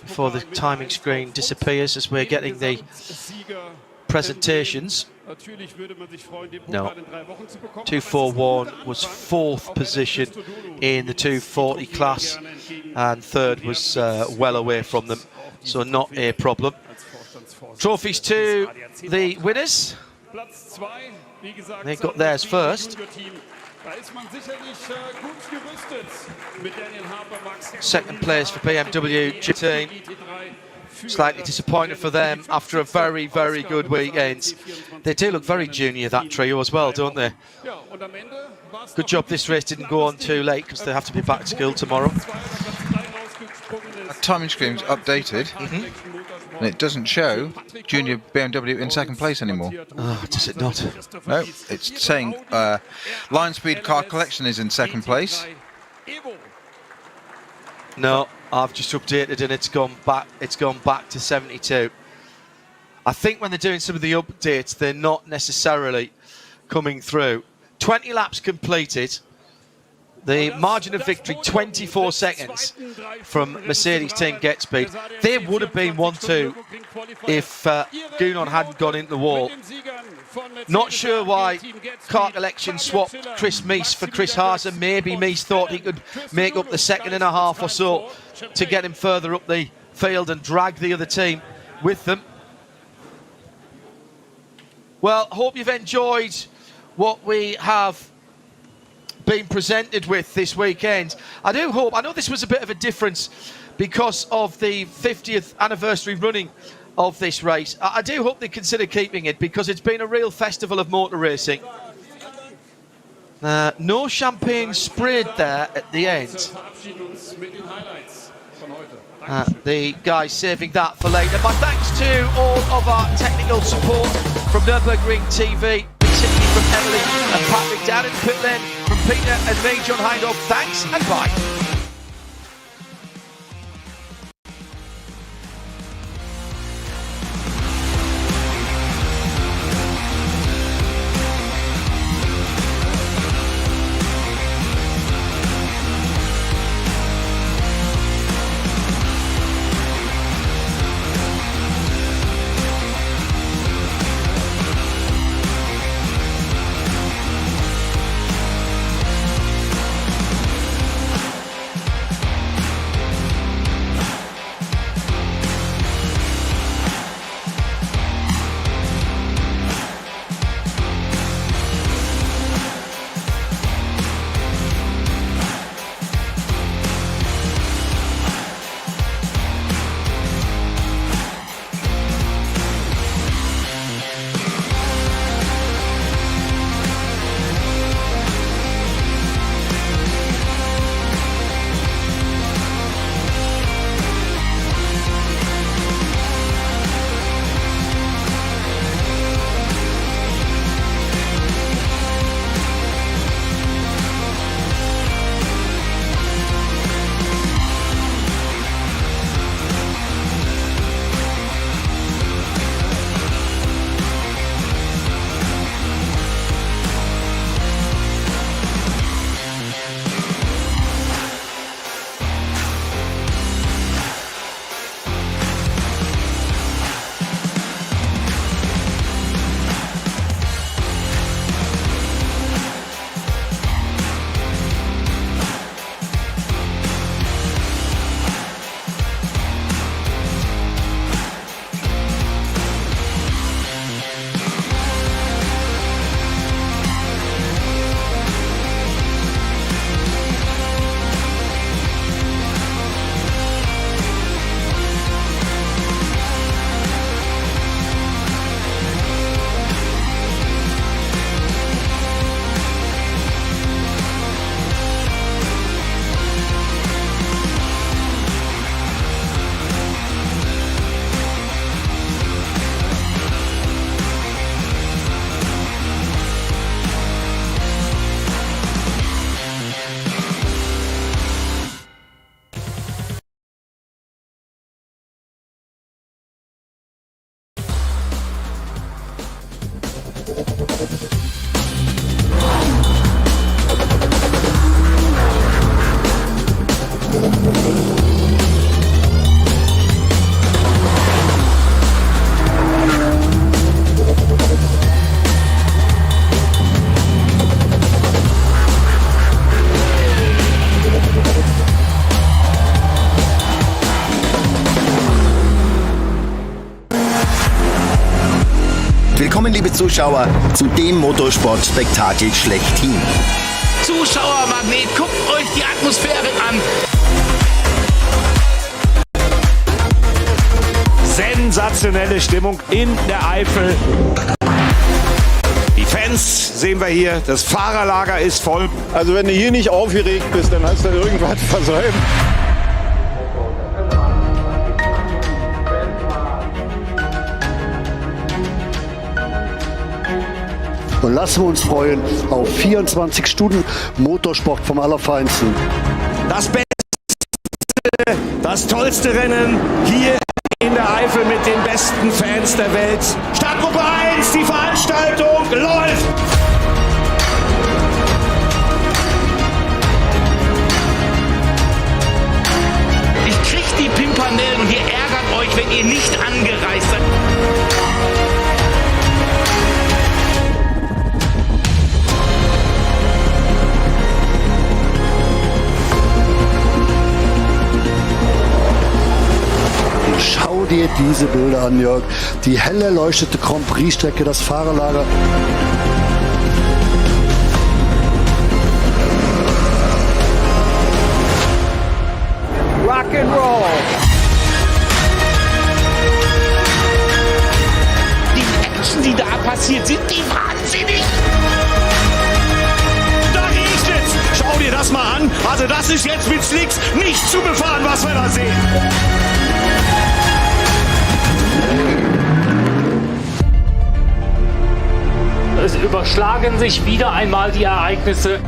before the timing screen disappears as we're getting the presentations. No, 241 was 4th position in the 240 class, and 3rd was well away from them, so not a problem. Trophies to the winners. They got theirs first. Second place for BMW team. Slightly disappointed for them after a very, very good weekend. They do look very junior, that trio as well, don't they? Good job this race didn't go on too late, because they have to be back to school tomorrow. Timing screen's updated, and it doesn't show Junior BMW in second place anymore. Oh, does it not? No, it's saying Lion Speed Car Collection is in second place. No, I've just updated and it's gone back. It's gone back to 72. I think when they're doing some of the updates, they're not necessarily coming through. 20 laps completed. The margin of victory, 24 seconds from Mercedes team Get Speed. They would have been 1-2 if Gounon hadn't gone into the wall. Not sure why Car Collection swapped Chris Meese for Chris Haase. Maybe Meese thought he could make up the 2.5 or so to get him further up the field and drag the other team with them. Well, hope you've enjoyed what we have been presented with this weekend. I do hope, I know this was a bit of a difference because of the 50th anniversary running of this race. I do hope they consider keeping it, because it's been a real festival of motor racing. No champagne sprayed there at the end. The guys saving that for later. My thanks to all of our technical support from Nürburgring TV, particularly from Emily and Patrick down in the pit lane, from Peter and me, John Hindhoff. Thanks and bye. Willkommen, liebe Zuschauer, zu dem Motorsport-Spektakel schlechthin. Zuschauermagnet, guckt euch die Atmosphäre an. Sensationelle Stimmung in der Eifel. Die Fans sehen wir hier, das Fahrerlager ist voll. Also wenn du hier nicht aufgeregt bist, dann hast du irgendwas versäumt. Und lassen wir uns freuen auf 24 Stunden Motorsport vom Allerfeinsten. Das Beste, das tollste Rennen hier in der Eifel mit den besten Fans der Welt. Startgruppe 1, die Veranstaltung läuft! Ich krieg die Pimpernellen und ihr ärgert euch, wenn ihr nicht angereist seid. Schau dir diese Bilder an, Jörg. Die hell erleuchtete Grand Prix-Strecke, das Fahrerlager. Rock'n'Roll! Die Action, die da passiert, sind die wahnsinnig! Da riecht es! Schau dir das mal an. Also das ist jetzt mit Slicks nicht zu befahren, was wir da sehen. Es überschlagen sich wieder einmal die Ereignisse.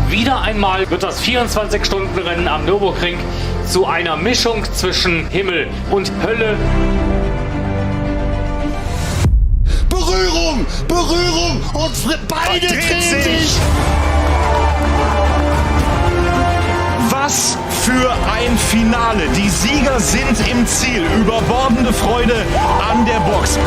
Wieder einmal wird das 24-Stunden-Rennen am Nürburgring zu einer Mischung zwischen Himmel und Hölle. Berührung, Berührung und beide drehen sich. Was für ein Finale. Die Sieger sind im Ziel. Überbordende Freude an der Box.